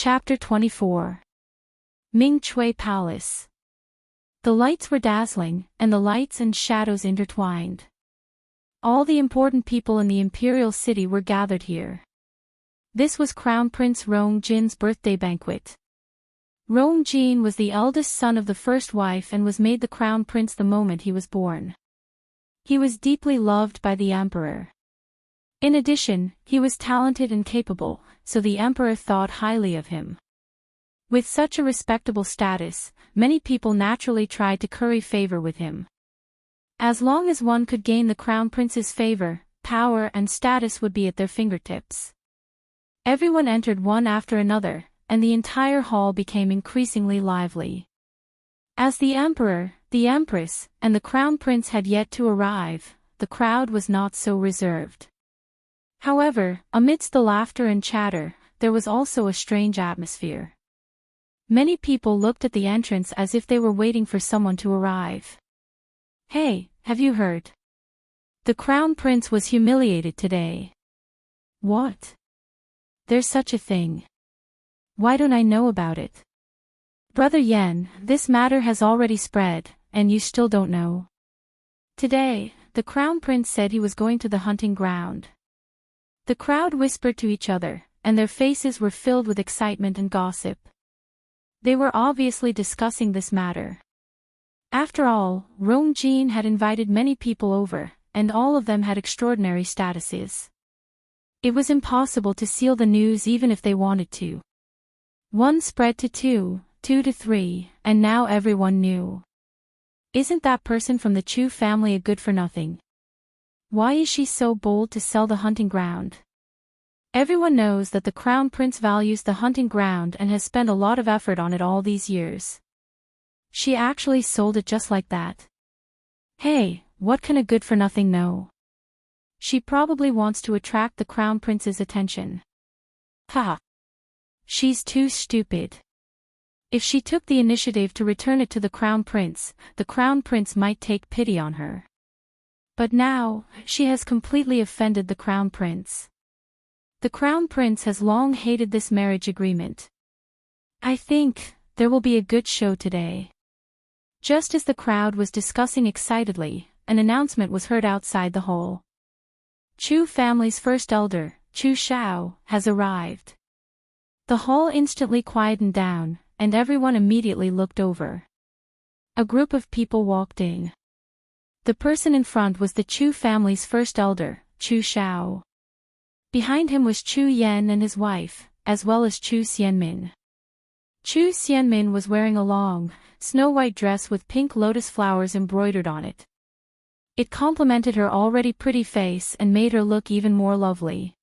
Chapter 24. Ming Chui Palace. The lights were dazzling, and the lights and shadows intertwined. All the important people in the Imperial city were gathered here. This was Crown Prince Rong Jin's birthday banquet. Rong Jin was the eldest son of the first wife and was made the Crown Prince the moment he was born. He was deeply loved by the Emperor. In addition, he was talented and capable, so the Emperor thought highly of him. With such a respectable status, many people naturally tried to curry favor with him. As long as one could gain the Crown Prince's favor, power and status would be at their fingertips. Everyone entered one after another, and the entire hall became increasingly lively. As the Emperor, the Empress, and the Crown Prince had yet to arrive, the crowd was not so reserved. However, amidst the laughter and chatter, there was also a strange atmosphere. Many people looked at the entrance as if they were waiting for someone to arrive. "Hey, have you heard? The Crown Prince was humiliated today." "What? There's such a thing. Why don't I know about it?" "Brother Yen, this matter has already spread, and you still don't know." "Today, the Crown Prince said he was going to the hunting ground." The crowd whispered to each other, and their faces were filled with excitement and gossip. They were obviously discussing this matter. After all, Rong Jin had invited many people over, and all of them had extraordinary statuses. It was impossible to seal the news even if they wanted to. One spread to two to three, and now everyone knew. "Isn't that person from the Chu family a good-for-nothing? Why is she so bold to sell the hunting ground?" Everyone knows that the Crown Prince values the hunting ground and has spent a lot of effort on it all these years. She actually sold it just like that. Hey, what can a good-for-nothing know? She probably wants to attract the Crown Prince's attention. Haha. She's too stupid. If she took the initiative to return it to the Crown Prince might take pity on her. But now, she has completely offended the Crown Prince. The Crown Prince has long hated this marriage agreement. "I think there will be a good show today." Just as the crowd was discussing excitedly, an announcement was heard outside the hall. Chu family's first elder, Chu Shao, has arrived. The hall instantly quietened down, and everyone immediately looked over. A group of people walked in. The person in front was the Chu family's first elder, Chu Shao. Behind him was Chu Yan and his wife, as well as Chu Xianmin. Chu Xianmin was wearing a long, snow-white dress with pink lotus flowers embroidered on it. It complemented her already pretty face and made her look even more lovely.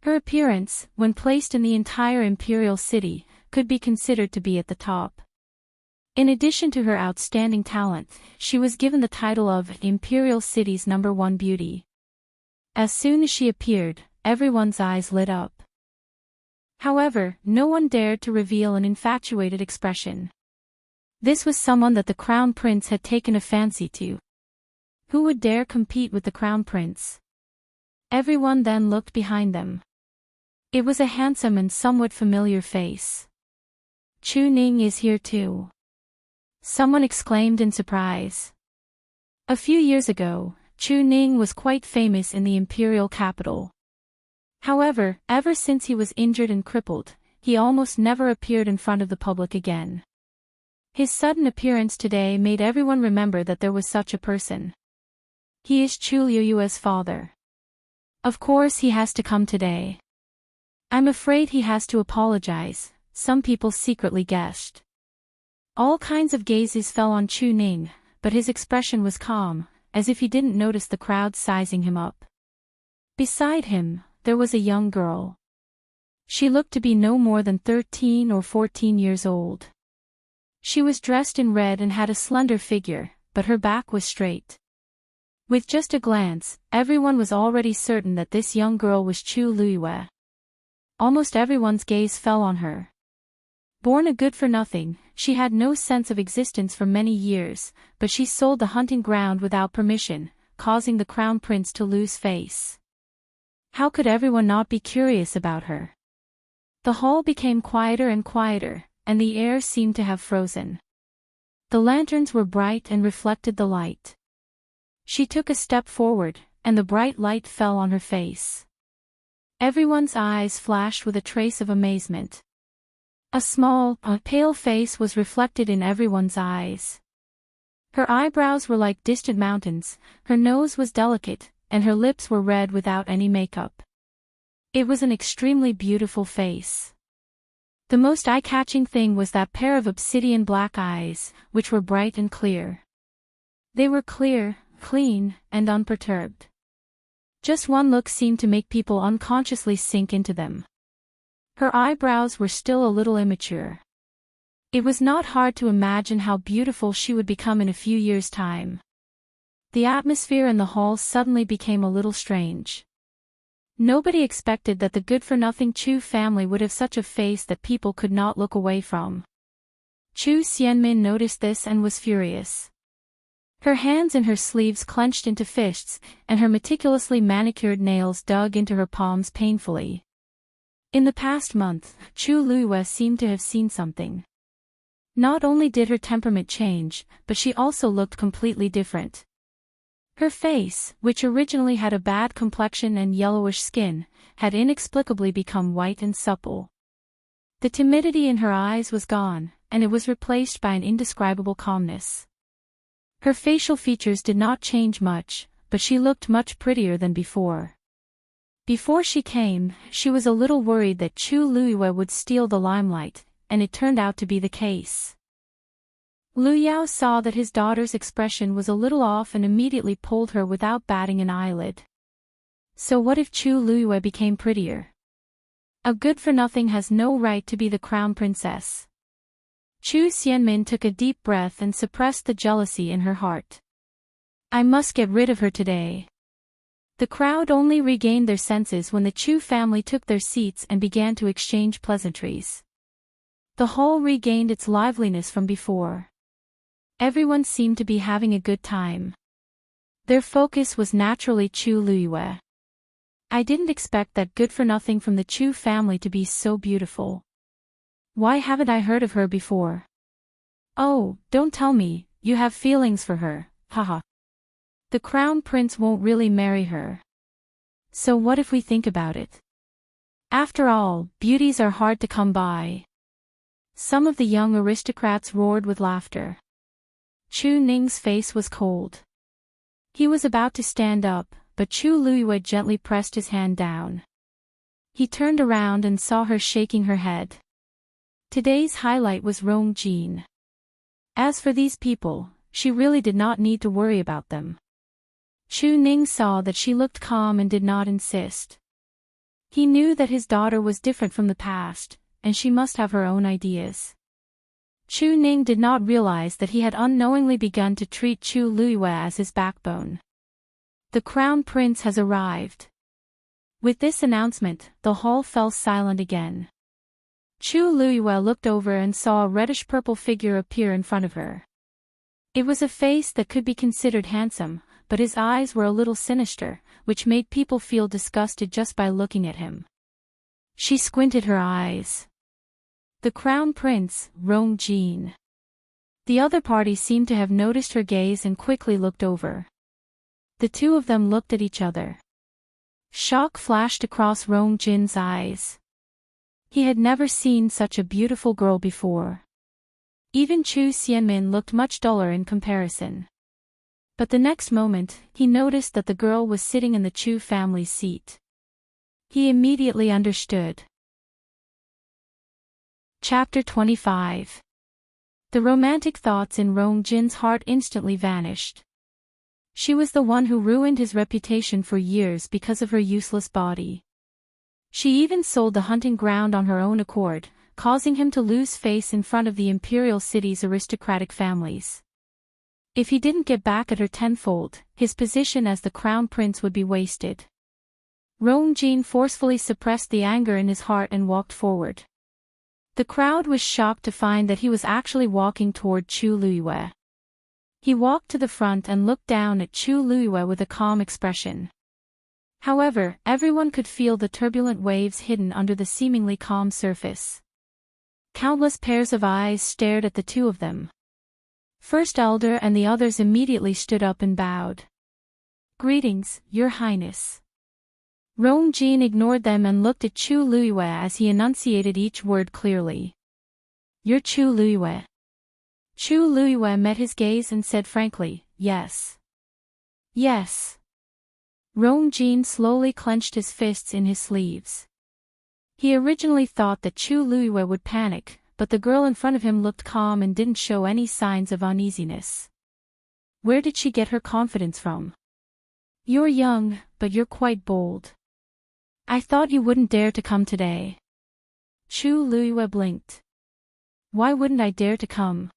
Her appearance, when placed in the entire Imperial city, could be considered to be at the top. In addition to her outstanding talent, she was given the title of Imperial City's #1 beauty. As soon as she appeared, everyone's eyes lit up. However, no one dared to reveal an infatuated expression. This was someone that the Crown Prince had taken a fancy to. Who would dare compete with the Crown Prince? Everyone then looked behind them. It was a handsome and somewhat familiar face. "Chu Ning is here too," someone exclaimed in surprise. A few years ago, Chu Ning was quite famous in the imperial capital. However, ever since he was injured and crippled, he almost never appeared in front of the public again. His sudden appearance today made everyone remember that there was such a person. He is Chu Liuyue's father. Of course he has to come today. I'm afraid he has to apologize, some people secretly guessed. All kinds of gazes fell on Chu Ning, but his expression was calm, as if he didn't notice the crowd sizing him up. Beside him, there was a young girl. She looked to be no more than 13 or 14 years old. She was dressed in red and had a slender figure, but her back was straight. With just a glance, everyone was already certain that this young girl was Chu Liyue. Almost everyone's gaze fell on her. Born a good-for-nothing, she had no sense of existence for many years, but she sold the hunting ground without permission, causing the Crown Prince to lose face. How could everyone not be curious about her? The hall became quieter and quieter, and the air seemed to have frozen. The lanterns were bright and reflected the light. She took a step forward, and the bright light fell on her face. Everyone's eyes flashed with a trace of amazement. A small, pale face was reflected in everyone's eyes. Her eyebrows were like distant mountains, her nose was delicate, and her lips were red without any makeup. It was an extremely beautiful face. The most eye-catching thing was that pair of obsidian black eyes, which were bright and clear. They were clear, clean, and unperturbed. Just one look seemed to make people unconsciously sink into them. Her eyebrows were still a little immature. It was not hard to imagine how beautiful she would become in a few years' time. The atmosphere in the hall suddenly became a little strange. Nobody expected that the good-for-nothing Chu family would have such a face that people could not look away from. Chu Xianmin noticed this and was furious. Her hands in her sleeves clenched into fists, and her meticulously manicured nails dug into her palms painfully. In the past month, Chu Luiyue seemed to have seen something. Not only did her temperament change, but she also looked completely different. Her face, which originally had a bad complexion and yellowish skin, had inexplicably become white and supple. The timidity in her eyes was gone, and it was replaced by an indescribable calmness. Her facial features did not change much, but she looked much prettier than before. Before she came, she was a little worried that Chu Luiyue would steal the limelight, and it turned out to be the case. Lu Yao saw that his daughter's expression was a little off and immediately pulled her without batting an eyelid. So what if Chu Luiyue became prettier? A good-for-nothing has no right to be the crown princess. Chu Xianmin took a deep breath and suppressed the jealousy in her heart. I must get rid of her today. The crowd only regained their senses when the Chu family took their seats and began to exchange pleasantries. The hall regained its liveliness from before. Everyone seemed to be having a good time. Their focus was naturally Chu Luiyue. I didn't expect that good-for-nothing from the Chu family to be so beautiful. Why haven't I heard of her before? Oh, don't tell me, you have feelings for her, haha. The crown prince won't really marry her. So what if we think about it? After all, beauties are hard to come by. Some of the young aristocrats roared with laughter. Chu Ning's face was cold. He was about to stand up, but Chu Luiyue gently pressed his hand down. He turned around and saw her shaking her head. Today's highlight was Rong Jin. As for these people, she really did not need to worry about them. Chu Ning saw that she looked calm and did not insist. He knew that his daughter was different from the past, and she must have her own ideas. Chu Ning did not realize that he had unknowingly begun to treat Chu Luiyue as his backbone. The crown prince has arrived. With this announcement, the hall fell silent again. Chu Luiyue looked over and saw a reddish-purple figure appear in front of her. It was a face that could be considered handsome, but his eyes were a little sinister, which made people feel disgusted just by looking at him. She squinted her eyes. The crown prince, Rong Jin. The other party seemed to have noticed her gaze and quickly looked over. The two of them looked at each other. Shock flashed across Rong Jin's eyes. He had never seen such a beautiful girl before. Even Chu Xianmin looked much duller in comparison. But the next moment, he noticed that the girl was sitting in the Chu family's seat. He immediately understood. Chapter 25. The romantic thoughts in Rong Jin's heart instantly vanished. She was the one who ruined his reputation for years because of her useless body. She even sold the hunting ground on her own accord, causing him to lose face in front of the Imperial city's aristocratic families. If he didn't get back at her tenfold, his position as the crown prince would be wasted. Rong Jin forcefully suppressed the anger in his heart and walked forward. The crowd was shocked to find that he was actually walking toward Chu Luiyue. He walked to the front and looked down at Chu Luiyue with a calm expression. However, everyone could feel the turbulent waves hidden under the seemingly calm surface. Countless pairs of eyes stared at the two of them. First Elder and the others immediately stood up and bowed. "Greetings, Your Highness." Rongjin ignored them and looked at Chu Luiyue as he enunciated each word clearly. "You're Chu Luiyue." Chu Luiyue met his gaze and said frankly, "Yes. Yes." Rongjin slowly clenched his fists in his sleeves. He originally thought that Chu Luiyue would panic, but the girl in front of him looked calm and didn't show any signs of uneasiness. Where did she get her confidence from? "You're young, but you're quite bold. I thought you wouldn't dare to come today." Chu Luiyue blinked. "Why wouldn't I dare to come?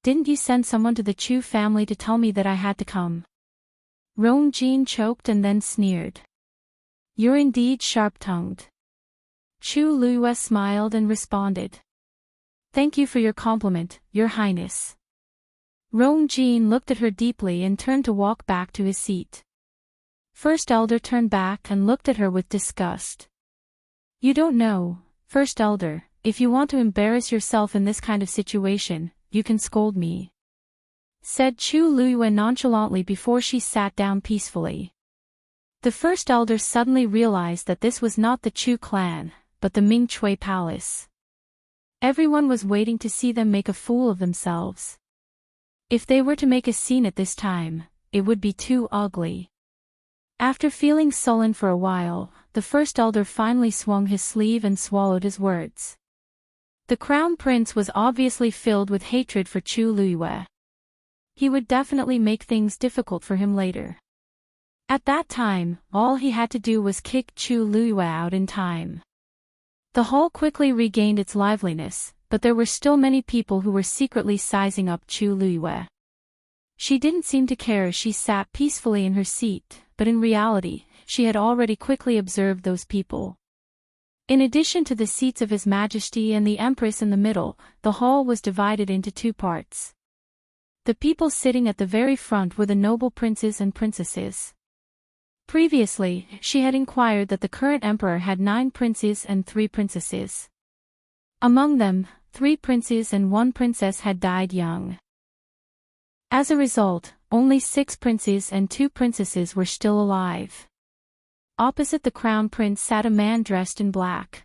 Didn't you send someone to the Chu family to tell me that I had to come?" Rongjin choked and then sneered. "You're indeed sharp-tongued." Chu Luiyue smiled and responded. "Thank you for your compliment, Your Highness." Rongjin looked at her deeply and turned to walk back to his seat. First Elder turned back and looked at her with disgust. "You don't know, First Elder, if you want to embarrass yourself in this kind of situation, you can scold me," said Chu Luiyue nonchalantly before she sat down peacefully. The First Elder suddenly realized that this was not the Chu clan, but the Ming Chui Palace. Everyone was waiting to see them make a fool of themselves. If they were to make a scene at this time, it would be too ugly. After feeling sullen for a while, the First Elder finally swung his sleeve and swallowed his words. The Crown Prince was obviously filled with hatred for Chu Luiyue. He would definitely make things difficult for him later. At that time, all he had to do was kick Chu Luiyue out in time. The hall quickly regained its liveliness, but there were still many people who were secretly sizing up Chu Luiyue. She didn't seem to care as she sat peacefully in her seat, but in reality, she had already quickly observed those people. In addition to the seats of His Majesty and the Empress in the middle, the hall was divided into two parts. The people sitting at the very front were the noble princes and princesses. Previously, she had inquired that the current emperor had 9 princes and 3 princesses. Among them, 3 princes and 1 princess had died young. As a result, only 6 princes and 2 princesses were still alive. Opposite the crown prince sat a man dressed in black.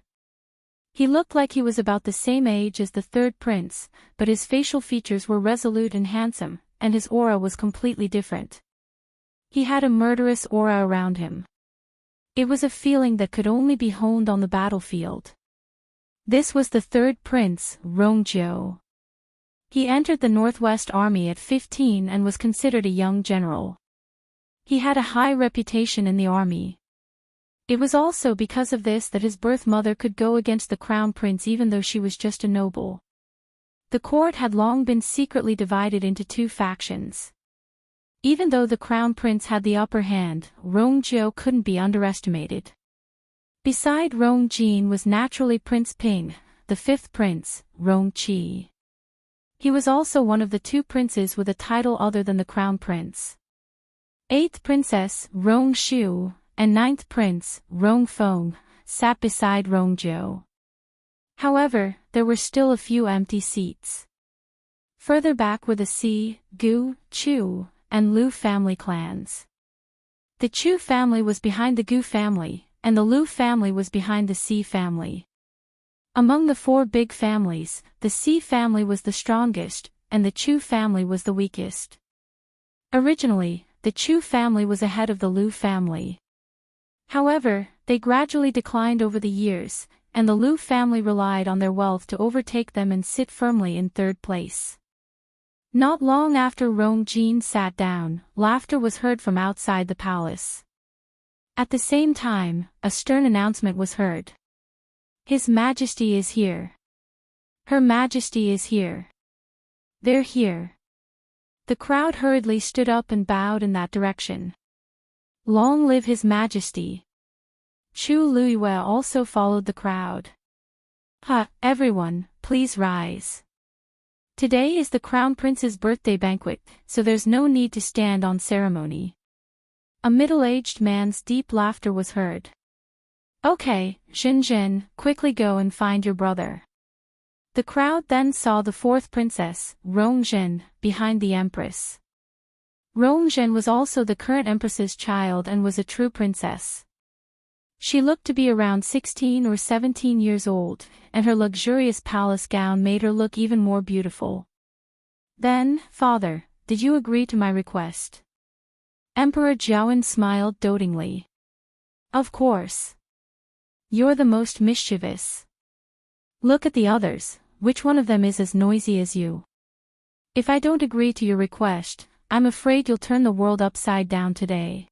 He looked like he was about the same age as the 3rd prince, but his facial features were resolute and handsome, and his aura was completely different. He had a murderous aura around him. It was a feeling that could only be honed on the battlefield. This was the 3rd prince, Rongjiu. He entered the Northwest Army at 15 and was considered a young general. He had a high reputation in the army. It was also because of this that his birth mother could go against the crown prince even though she was just a noble. The court had long been secretly divided into 2 factions. Even though the crown prince had the upper hand, Rongjiu couldn't be underestimated. Beside Rongjin was naturally Prince Ping, the 5th prince, Rongqi. He was also one of the 2 princes with a title other than the crown prince. 8th princess, Rongshu, and 9th prince, Rongfeng, sat beside Rongjiu. However, there were still a few empty seats. Further back were the Si, Gu, Chu, and Lu family clans. The Chu family was behind the Gu family, and the Lu family was behind the Si family. Among the 4 big families, the Si family was the strongest, and the Chu family was the weakest. Originally, the Chu family was ahead of the Lu family. However, they gradually declined over the years, and the Lu family relied on their wealth to overtake them and sit firmly in 3rd place. Not long after Rongjin sat down, laughter was heard from outside the palace. At the same time, a stern announcement was heard. His Majesty is here. Her Majesty is here. They're here. The crowd hurriedly stood up and bowed in that direction. Long live His Majesty. Chu Luiyue also followed the crowd. Everyone, please rise. Today is the Crown Prince's birthday banquet, so there's no need to stand on ceremony. A middle-aged man's deep laughter was heard. Okay, Jin, quickly go and find your brother. The crowd then saw the fourth princess, Rongjin, behind the empress. Rongjin was also the current empress's child and was a true princess. She looked to be around 16 or 17 years old, and her luxurious palace gown made her look even more beautiful. Then, father, did you agree to my request? Emperor Jiawen smiled dotingly. Of course. You're the most mischievous. Look at the others, which one of them is as noisy as you? If I don't agree to your request, I'm afraid you'll turn the world upside down today.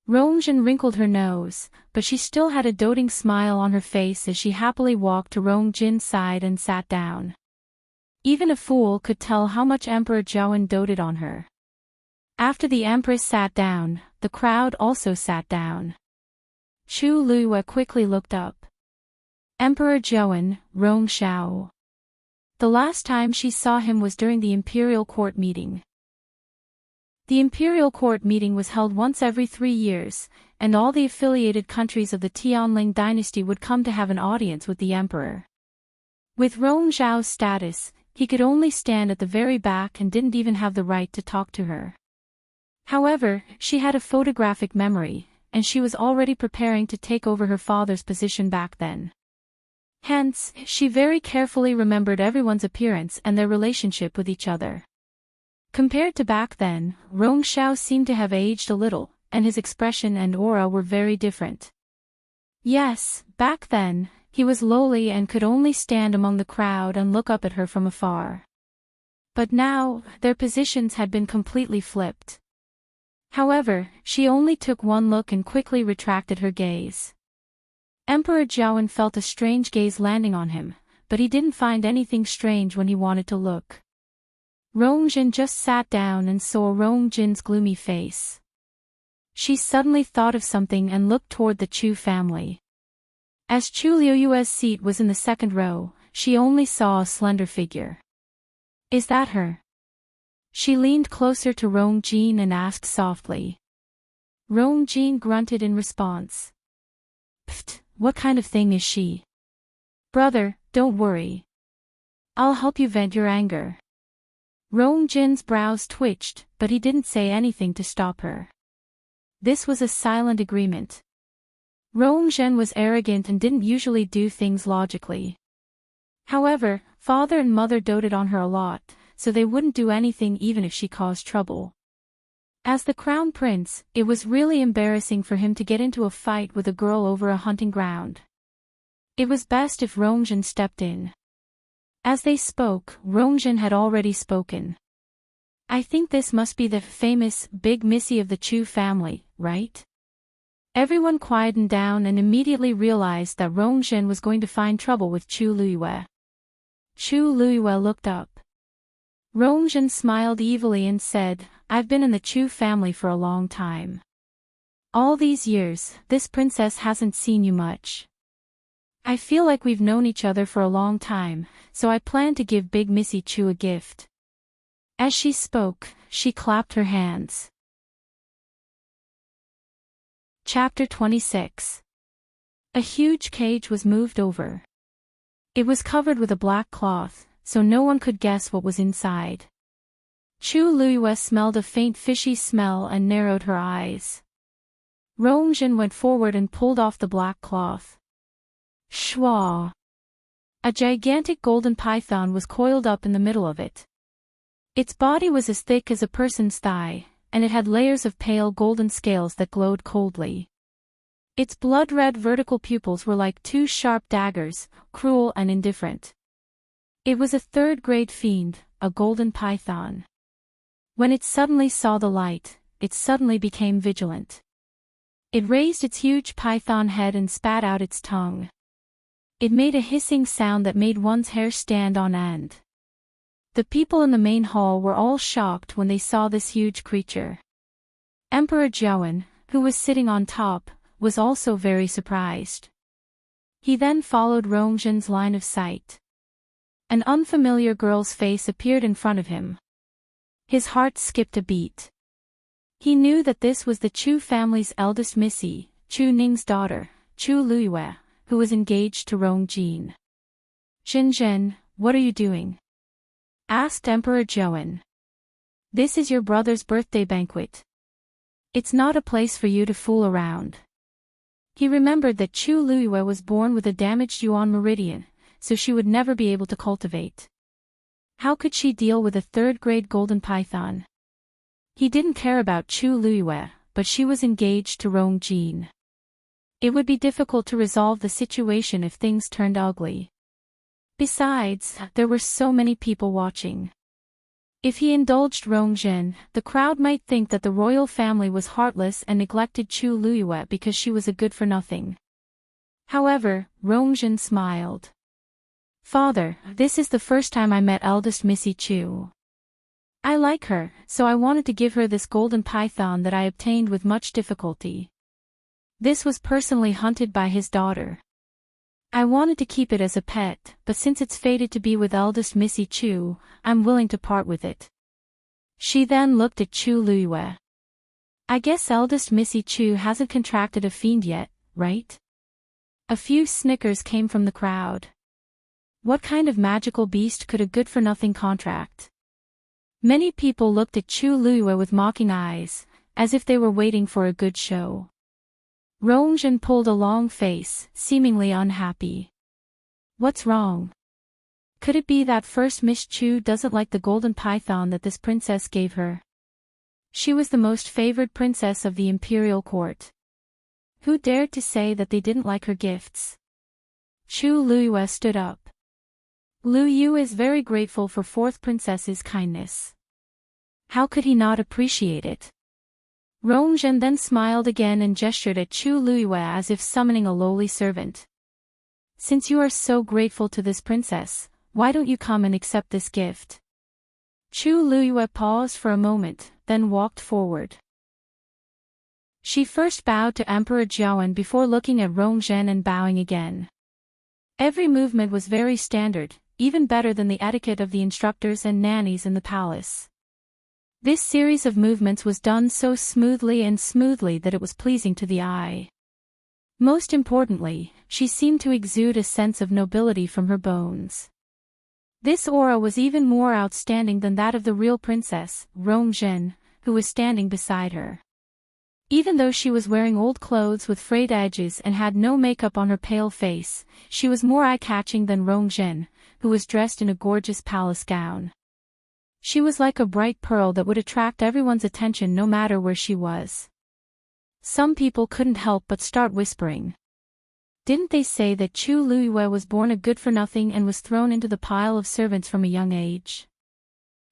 Rongjin wrinkled her nose, but she still had a doting smile on her face as she happily walked to Rongjin's side and sat down. Even a fool could tell how much Emperor Jiawen doted on her. After the empress sat down, the crowd also sat down. Chu Luiyue quickly looked up. Emperor Jiawen, Rong Xiao. The last time she saw him was during the Imperial court meeting. The Imperial court meeting was held once every 3 years, and all the affiliated countries of the Tianling dynasty would come to have an audience with the emperor. With Rong Xiao's status, he could only stand at the very back and didn't even have the right to talk to her. However, she had a photographic memory, and she was already preparing to take over her father's position back then. Hence, she very carefully remembered everyone's appearance and their relationship with each other. Compared to back then, Rong Xiao seemed to have aged a little, and his expression and aura were very different. Yes, back then, he was lowly and could only stand among the crowd and look up at her from afar. But now, their positions had been completely flipped. However, she only took one look and quickly retracted her gaze. Emperor Jiawen felt a strange gaze landing on him, but he didn't find anything strange when he wanted to look. Rongjin just sat down and saw Rongjin's gloomy face. She suddenly thought of something and looked toward the Chu family. As Chu Liuyue's seat was in the second row, she only saw a slender figure. Is that her? She leaned closer to Rongjin and asked softly. Rongjin grunted in response. Pfft, what kind of thing is she? Brother, don't worry. I'll help you vent your anger. Rongjin's brows twitched, but he didn't say anything to stop her. This was a silent agreement. Rongjin was arrogant and didn't usually do things logically. However, father and mother doted on her a lot, so they wouldn't do anything even if she caused trouble. As the crown prince, it was really embarrassing for him to get into a fight with a girl over a hunting ground. It was best if Rongjin stepped in. As they spoke, Rongjin had already spoken. I think this must be the famous Big Missy of the Chu family, right? Everyone quietened down and immediately realized that Rongjin was going to find trouble with Chu Luiyue. Chu Luiyue looked up. Rongjin smiled evilly and said, I've been in the Chu family for a long time. All these years, this princess hasn't seen you much. I feel like we've known each other for a long time, so I plan to give Big Missy Chu a gift. As she spoke, she clapped her hands. Chapter 26. A huge cage was moved over. It was covered with a black cloth, so no one could guess what was inside. Chu Luiyue smelled a faint fishy smell and narrowed her eyes. Rongjin went forward and pulled off the black cloth. Shwa! A gigantic golden python was coiled up in the middle of it. Its body was as thick as a person's thigh, and it had layers of pale golden scales that glowed coldly. Its blood-red vertical pupils were like 2 sharp daggers, cruel and indifferent. It was a third-grade fiend, a golden python. When it suddenly saw the light, it suddenly became vigilant. It raised its huge python head and spat out its tongue. It made a hissing sound that made one's hair stand on end. The people in the main hall were all shocked when they saw this huge creature. Emperor Jiawen, who was sitting on top, was also very surprised. He then followed Rongjin's line of sight. An unfamiliar girl's face appeared in front of him. His heart skipped a beat. He knew that this was the Chu family's eldest missy, Chu Ning's daughter, Chu Luiyue, who was engaged to Rong Jin. "Zhen, what are you doing?" asked Emperor Zhouan. "This is your brother's birthday banquet. It's not a place for you to fool around." He remembered that Chu Luiyue was born with a damaged yuan meridian, so she would never be able to cultivate. How could she deal with a third-grade golden python? He didn't care about Chu Luiyue, but she was engaged to Rong Jin. It would be difficult to resolve the situation if things turned ugly. Besides, there were so many people watching. If he indulged Rong Jin, the crowd might think that the royal family was heartless and neglected Chu Luiyue because she was a good-for-nothing. However, Rong Jin smiled. "Father, this is the first time I met eldest Missy Chu. I like her, so I wanted to give her this golden python that I obtained with much difficulty. This was personally hunted by his daughter. I wanted to keep it as a pet, but since it's fated to be with eldest Missy Chu, I'm willing to part with it." She then looked at Chu Luiyue. "I guess eldest Missy Chu hasn't contracted a fiend yet, right?" A few snickers came from the crowd. What kind of magical beast could a good-for-nothing contract? Many people looked at Chu Luiyue with mocking eyes, as if they were waiting for a good show. Rong Jin pulled a long face, seemingly unhappy. "What's wrong? Could it be that first Miss Chu doesn't like the golden python that this princess gave her? She was the most favored princess of the imperial court. Who dared to say that they didn't like her gifts?" Chu Luiyue stood up. "Lu Yu is very grateful for fourth princess's kindness. How could he not appreciate it?" Rong Jin then smiled again and gestured at Chu Luiyue as if summoning a lowly servant. "Since you are so grateful to this princess, why don't you come and accept this gift?" Chu Luiyue paused for a moment, then walked forward. She first bowed to Emperor Zhouan before looking at Rong Jin and bowing again. Every movement was very standard, even better than the etiquette of the instructors and nannies in the palace. This series of movements was done so smoothly that it was pleasing to the eye. Most importantly, she seemed to exude a sense of nobility from her bones. This aura was even more outstanding than that of the real princess, Rong Jin, who was standing beside her. Even though she was wearing old clothes with frayed edges and had no makeup on her pale face, she was more eye-catching than Rong Jin, who was dressed in a gorgeous palace gown. She was like a bright pearl that would attract everyone's attention no matter where she was. Some people couldn't help but start whispering. Didn't they say that Chu Luiyue was born a good-for-nothing and was thrown into the pile of servants from a young age?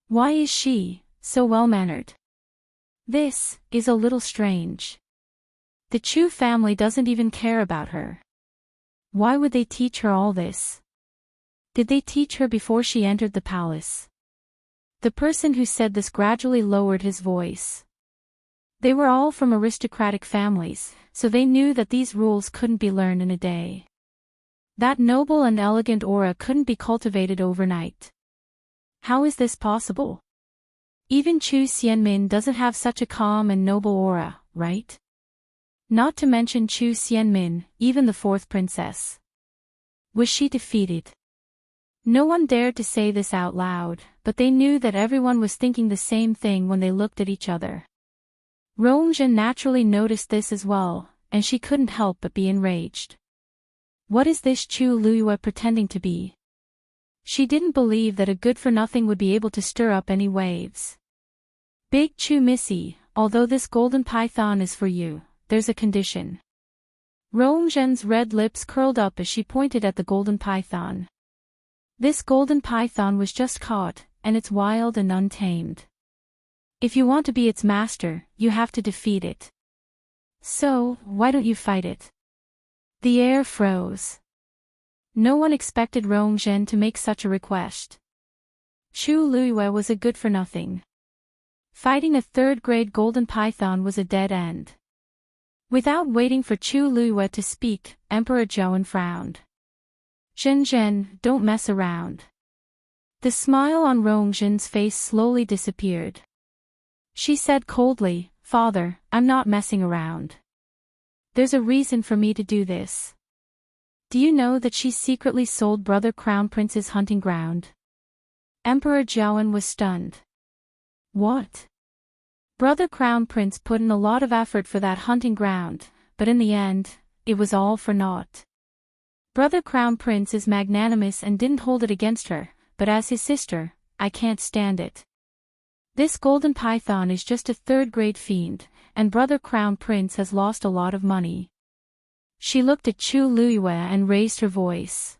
Why is she so well-mannered? This is a little strange. The Chu family doesn't even care about her. Why would they teach her all this? Did they teach her before she entered the palace? The person who said this gradually lowered his voice. They were all from aristocratic families, so they knew that these rules couldn't be learned in a day. That noble and elegant aura couldn't be cultivated overnight. How is this possible? Even Chu Xianmin doesn't have such a calm and noble aura, right? Not to mention Chu Xianmin, even the fourth princess. Was she defeated? No one dared to say this out loud, but they knew that everyone was thinking the same thing when they looked at each other. Rong Jin naturally noticed this as well, and she couldn't help but be enraged. What is this Chu Luiyue pretending to be? She didn't believe that a good-for-nothing would be able to stir up any waves. "Big Chu Missy, although this golden python is for you, there's a condition." Rong Jin's red lips curled up as she pointed at the golden python. This golden python was just caught, and it's wild and untamed. If you want to be its master, you have to defeat it. So, why don't you fight it? The air froze. No one expected Rong Jin to make such a request. Chu Luiyue was a good-for-nothing. Fighting a third-grade golden python was a dead end. Without waiting for Chu Luiyue to speak, Emperor Zhouan frowned. "Zhen, don't mess around." The smile on Rong Jin's face slowly disappeared. She said coldly, Father, I'm not messing around. There's a reason for me to do this. Do you know that she secretly sold Brother Crown Prince's hunting ground? Emperor Jiawen was stunned. What? Brother Crown Prince put in a lot of effort for that hunting ground, but in the end, it was all for naught. Brother Crown Prince is magnanimous and didn't hold it against her, but as his sister, I can't stand it. This golden python is just a third-grade fiend, and Brother Crown Prince has lost a lot of money. She looked at Chu Luyue and raised her voice.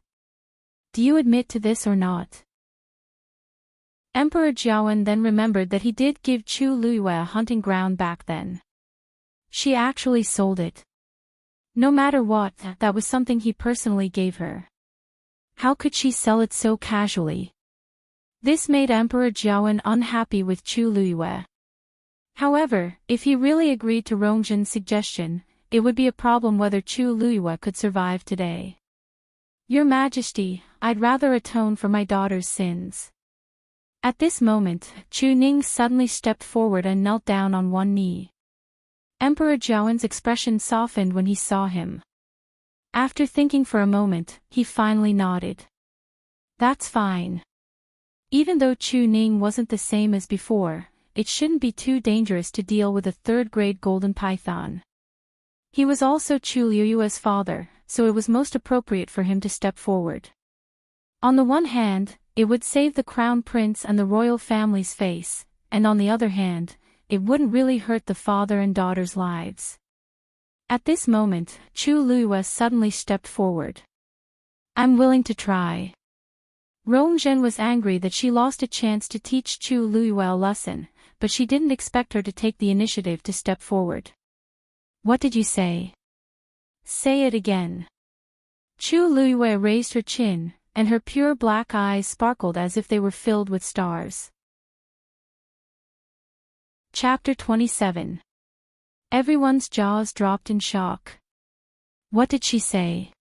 Do you admit to this or not? Emperor Jiawen then remembered that he did give Chu Luyue a hunting ground back then. She actually sold it. No matter what, that was something he personally gave her. How could she sell it so casually? This made Emperor Jiawen unhappy with Chu Luyue. However, if he really agreed to Rongzhen's suggestion, it would be a problem whether Chu Luyue could survive today. Your Majesty, I'd rather atone for my daughter's sins. At this moment, Chu Ning suddenly stepped forward and knelt down on one knee. Emperor Jiawen's expression softened when he saw him. After thinking for a moment, he finally nodded. That's fine. Even though Chu Ning wasn't the same as before, it shouldn't be too dangerous to deal with a third-grade golden python. He was also Chu Liyue's father, so it was most appropriate for him to step forward. On the one hand, it would save the crown prince and the royal family's face, and on the other hand, it wouldn't really hurt the father and daughter's lives. At this moment, Chu Liyue suddenly stepped forward. I'm willing to try. Rongzhen was angry that she lost a chance to teach Chu Liyue a lesson, but she didn't expect her to take the initiative to step forward. What did you say? Say it again. Chu Liyue raised her chin, and her pure black eyes sparkled as if they were filled with stars. Chapter 27. Everyone's jaws dropped in shock. What did she say?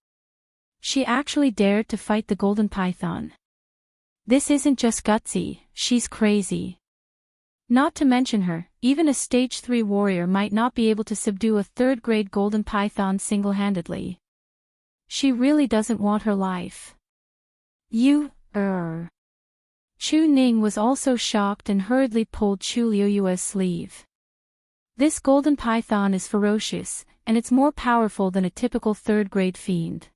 She actually dared to fight the golden python. This isn't just gutsy, she's crazy. Not to mention her, even a stage 3 warrior might not be able to subdue a third-grade golden python single-handedly. She really doesn't want her life. Chu Ning was also shocked and hurriedly pulled Chu Liyue's sleeve. This golden python is ferocious, and it's more powerful than a typical third-grade fiend.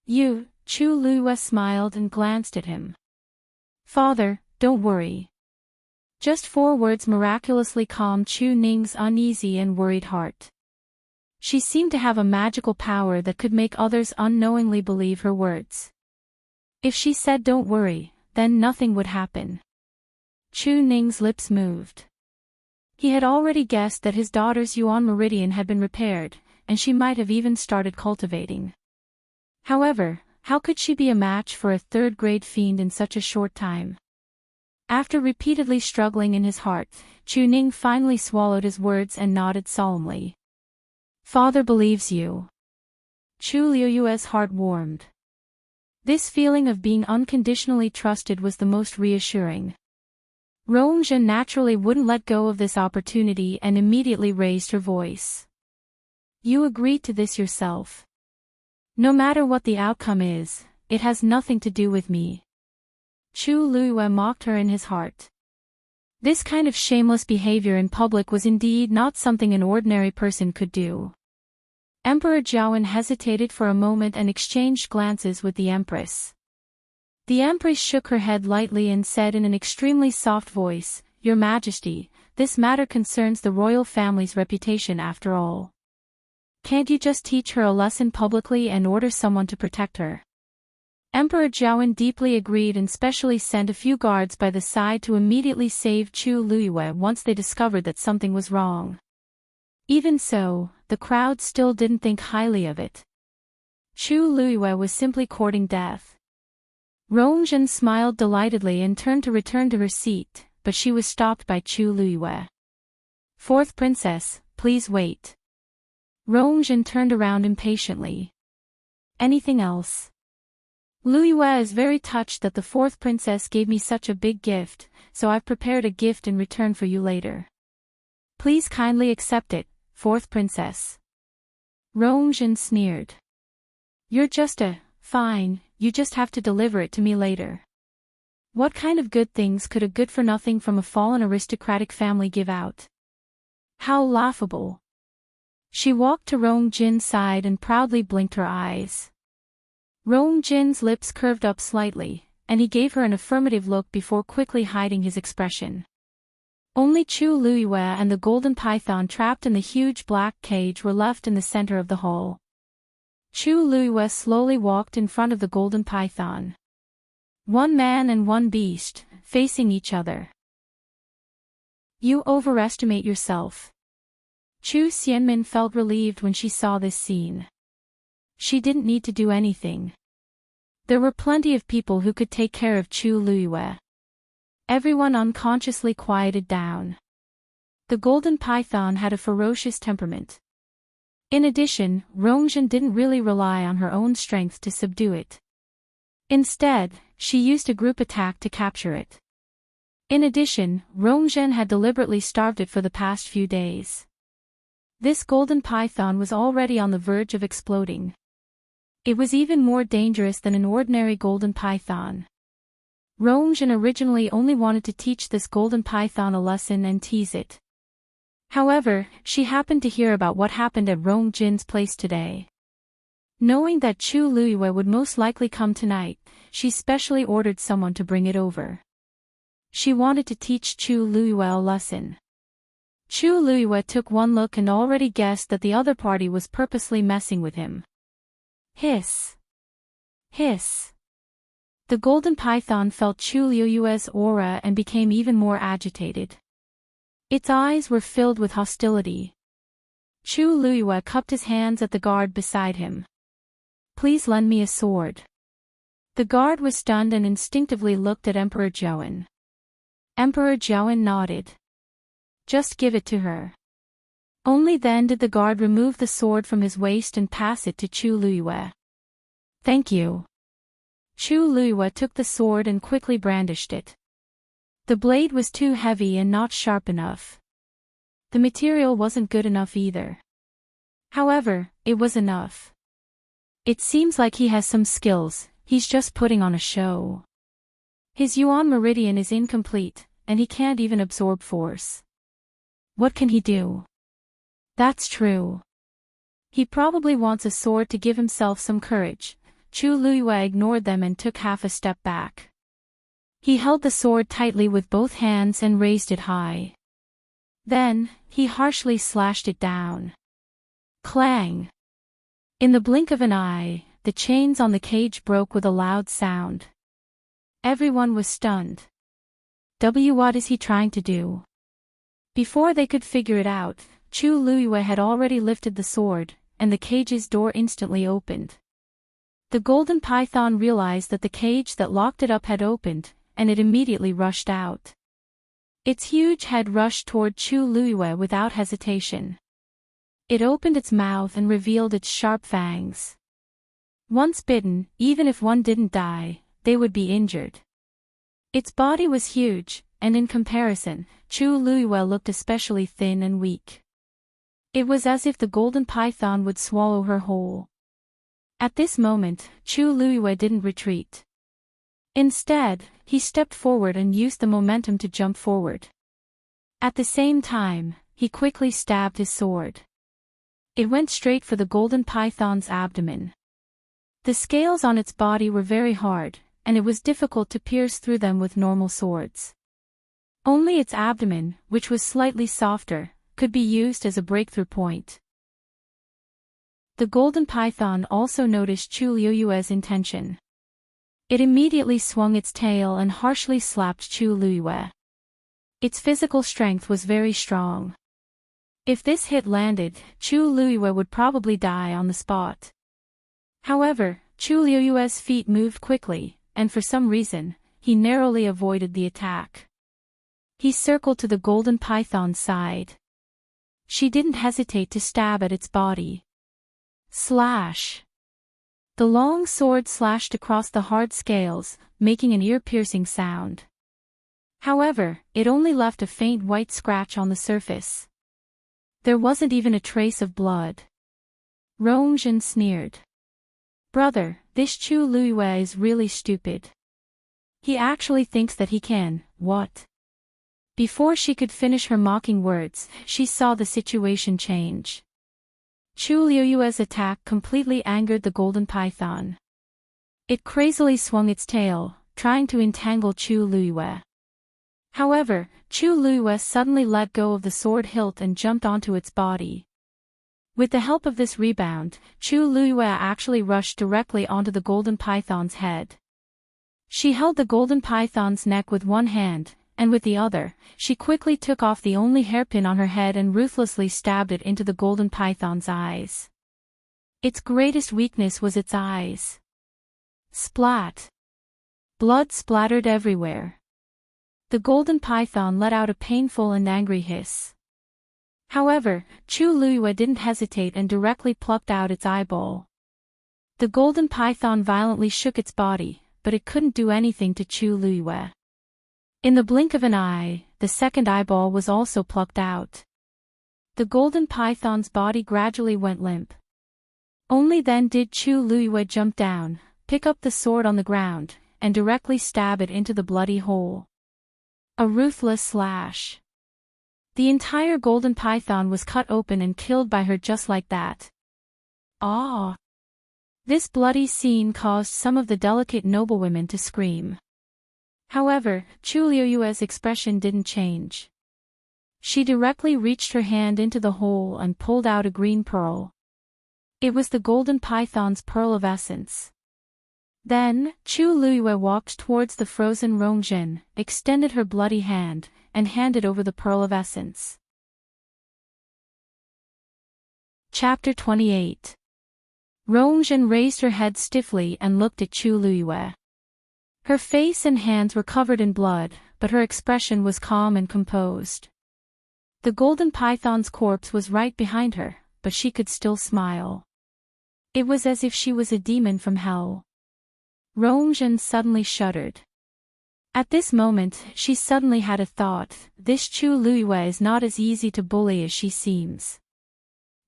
Chu Liyue smiled and glanced at him. Father, don't worry. Just 4 words miraculously calmed Chu Ning's uneasy and worried heart. She seemed to have a magical power that could make others unknowingly believe her words. If she said don't worry, then nothing would happen. Chu Ning's lips moved. He had already guessed that his daughter's Yuan meridian had been repaired, and she might have even started cultivating. However, how could she be a match for a third-grade fiend in such a short time? After repeatedly struggling in his heart, Chu Ning finally swallowed his words and nodded solemnly. Father believes you. Chu Liyue's heart warmed. This feeling of being unconditionally trusted was the most reassuring. Rongzhen naturally wouldn't let go of this opportunity and immediately raised her voice. You agreed to this yourself. No matter what the outcome is, it has nothing to do with me. Chu Liyue mocked her in his heart. This kind of shameless behavior in public was indeed not something an ordinary person could do. Emperor Jiawen hesitated for a moment and exchanged glances with the Empress. The Empress shook her head lightly and said in an extremely soft voice, Your Majesty, this matter concerns the royal family's reputation after all. Can't you just teach her a lesson publicly and order someone to protect her? Emperor Jiawen deeply agreed and specially sent a few guards by the side to immediately save Chu Liyue once they discovered that something was wrong. Even so, the crowd still didn't think highly of it. Chu Liyue was simply courting death. Rongzhen smiled delightedly and turned to return to her seat, but she was stopped by Chu Liyue. Fourth princess, please wait. Rongzhen turned around impatiently. Anything else? Liyue is very touched that the fourth princess gave me such a big gift, so I've prepared a gift in return for you later. Please kindly accept it, fourth princess. Rongjin sneered. You're fine, you just have to deliver it to me later. What kind of good things could a good-for-nothing from a fallen aristocratic family give out? How laughable. She walked to Rongjin's side and proudly blinked her eyes. Rongjin's lips curved up slightly, and he gave her an affirmative look before quickly hiding his expression. Only Chu Luiyue and the golden python trapped in the huge black cage were left in the center of the hall. Chu Luiyue slowly walked in front of the golden python. One man and one beast, facing each other. You overestimate yourself. Chu Xianmin felt relieved when she saw this scene. She didn't need to do anything. There were plenty of people who could take care of Chu Luiyue. Everyone unconsciously quieted down. The golden python had a ferocious temperament. In addition, Rongjin didn't really rely on her own strength to subdue it. Instead, she used a group attack to capture it. In addition, Rongjin had deliberately starved it for the past few days. This golden python was already on the verge of exploding. It was even more dangerous than an ordinary golden python. Rongjin originally only wanted to teach this golden python a lesson and tease it. However, she happened to hear about what happened at Rongjin's place today. Knowing that Chu Luiyue would most likely come tonight, she specially ordered someone to bring it over. She wanted to teach Chu Luiyue a lesson. Chu Luiyue took one look and already guessed that the other party was purposely messing with him. Hiss. Hiss. The golden python felt Chu Luiyue's aura and became even more agitated. Its eyes were filled with hostility. Chu Luiyue cupped his hands at the guard beside him. Please lend me a sword. The guard was stunned and instinctively looked at Emperor Zhouan. Emperor Zhouan nodded. Just give it to her. Only then did the guard remove the sword from his waist and pass it to Chu Luiyue. Thank you. Chu Luiyue took the sword and quickly brandished it. The blade was too heavy and not sharp enough. The material wasn't good enough either. However, it was enough. It seems like he has some skills, he's just putting on a show. His Yuan meridian is incomplete, and he can't even absorb force. What can he do? That's true. He probably wants a sword to give himself some courage. Chu Luiyue ignored them and took half a step back. He held the sword tightly with both hands and raised it high. Then, he harshly slashed it down. Clang! In the blink of an eye, the chains on the cage broke with a loud sound. Everyone was stunned. What is he trying to do? Before they could figure it out, Chu Luiyue had already lifted the sword, and the cage's door instantly opened. The golden python realized that the cage that locked it up had opened, and it immediately rushed out. Its huge head rushed toward Chu Luiyue without hesitation. It opened its mouth and revealed its sharp fangs. Once bitten, even if one didn't die, they would be injured. Its body was huge, and in comparison, Chu Luiyue looked especially thin and weak. It was as if the golden python would swallow her whole. At this moment, Chu Luiyue didn't retreat. Instead, he stepped forward and used the momentum to jump forward. At the same time, he quickly stabbed his sword. It went straight for the golden python's abdomen. The scales on its body were very hard, and it was difficult to pierce through them with normal swords. Only its abdomen, which was slightly softer, could be used as a breakthrough point. The golden python also noticed Chu Luiyue's intention. It immediately swung its tail and harshly slapped Chu Luiyue. Its physical strength was very strong. If this hit landed, Chu Luiyue would probably die on the spot. However, Chu Luiyue's feet moved quickly, and for some reason, he narrowly avoided the attack. He circled to the golden python's side. She didn't hesitate to stab at its body. Slash! The long sword slashed across the hard scales, making an ear-piercing sound. However, it only left a faint white scratch on the surface. There wasn't even a trace of blood. Rongjin sneered. Brother, this Chu Luiyue is really stupid. He actually thinks that he can, what? Before she could finish her mocking words, she saw the situation change. Chu Luiyue's attack completely angered the golden python. It crazily swung its tail, trying to entangle Chu Luiyue. However, Chu Luiyue suddenly let go of the sword hilt and jumped onto its body. With the help of this rebound, Chu Luiyue actually rushed directly onto the golden python's head. She held the golden python's neck with one hand, and with the other, she quickly took off the only hairpin on her head and ruthlessly stabbed it into the golden python's eyes. Its greatest weakness was its eyes. Splat! Blood splattered everywhere. The golden python let out a painful and angry hiss. However, Chu Luiyue didn't hesitate and directly plucked out its eyeball. The golden python violently shook its body, but it couldn't do anything to Chu Luiyue. In the blink of an eye, the second eyeball was also plucked out. The golden python's body gradually went limp. Only then did Chu Luiyue jump down, pick up the sword on the ground, and directly stab it into the bloody hole. A ruthless slash. The entire golden python was cut open and killed by her just like that. Ah! This bloody scene caused some of the delicate noblewomen to scream. However, Chu Luiyue's expression didn't change. She directly reached her hand into the hole and pulled out a green pearl. It was the golden python's pearl of essence. Then, Chu Luiyue walked towards the frozen Rongjin, extended her bloody hand, and handed over the pearl of essence. Chapter 28. Rongjin raised her head stiffly and looked at Chu Luiyue. Her face and hands were covered in blood, but her expression was calm and composed. The golden python's corpse was right behind her, but she could still smile. It was as if she was a demon from hell. Rongjin suddenly shuddered. At this moment, she suddenly had a thought: this Chu Luiyue is not as easy to bully as she seems.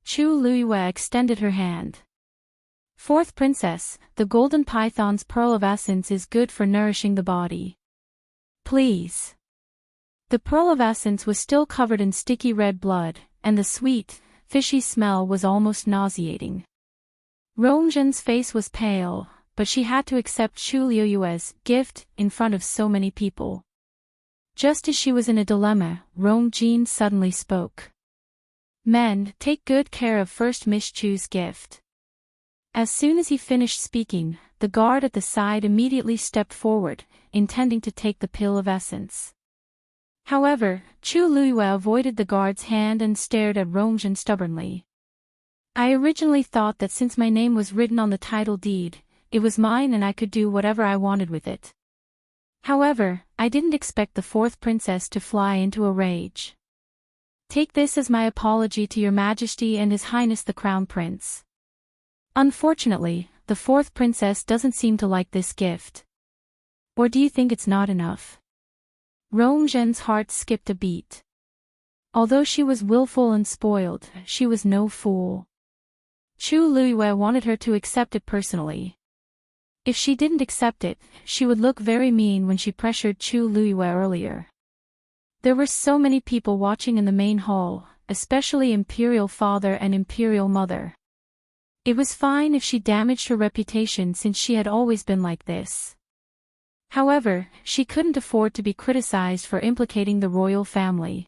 Chu Luiyue extended her hand. Fourth princess, the golden python's pearl of essence is good for nourishing the body. Please. The pearl of essence was still covered in sticky red blood, and the sweet, fishy smell was almost nauseating. Rongjin's face was pale, but she had to accept Chu Luiyue's gift in front of so many people. Just as she was in a dilemma, Rongjin suddenly spoke. Men, take good care of First Miss Chu's gift. As soon as he finished speaking, the guard at the side immediately stepped forward, intending to take the pill of essence. However, Chu Luiyue avoided the guard's hand and stared at Rongjin stubbornly. I originally thought that since my name was written on the title deed, it was mine and I could do whatever I wanted with it. However, I didn't expect the fourth princess to fly into a rage. Take this as my apology to your majesty and his highness the crown prince. Unfortunately, the fourth princess doesn't seem to like this gift. Or do you think it's not enough? Rongjin's heart skipped a beat. Although she was willful and spoiled, she was no fool. Chu Luiyue wanted her to accept it personally. If she didn't accept it, she would look very mean when she pressured Chu Luiyue earlier. There were so many people watching in the main hall, especially Imperial father and Imperial mother. It was fine if she damaged her reputation since she had always been like this. However, she couldn't afford to be criticized for implicating the royal family.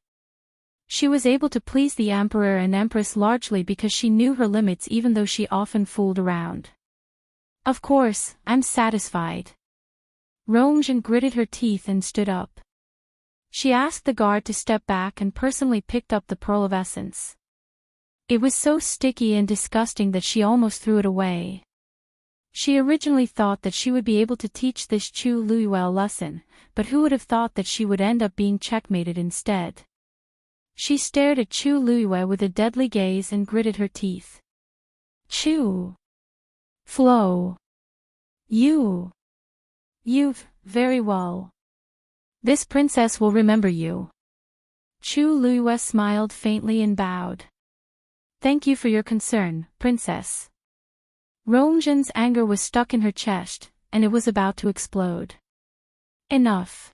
She was able to please the emperor and empress largely because she knew her limits even though she often fooled around. Of course, I'm satisfied. Rongjin gritted her teeth and stood up. She asked the guard to step back and personally picked up the pearl of essence. It was so sticky and disgusting that she almost threw it away. She originally thought that she would be able to teach this Chu Luiyue a lesson, but who would have thought that she would end up being checkmated instead? She stared at Chu Luiyue with a deadly gaze and gritted her teeth. Chu. Flo. You've very well. This princess will remember you. Chu Luiyue smiled faintly and bowed. Thank you for your concern, princess. Rongzhen's anger was stuck in her chest, and it was about to explode. Enough.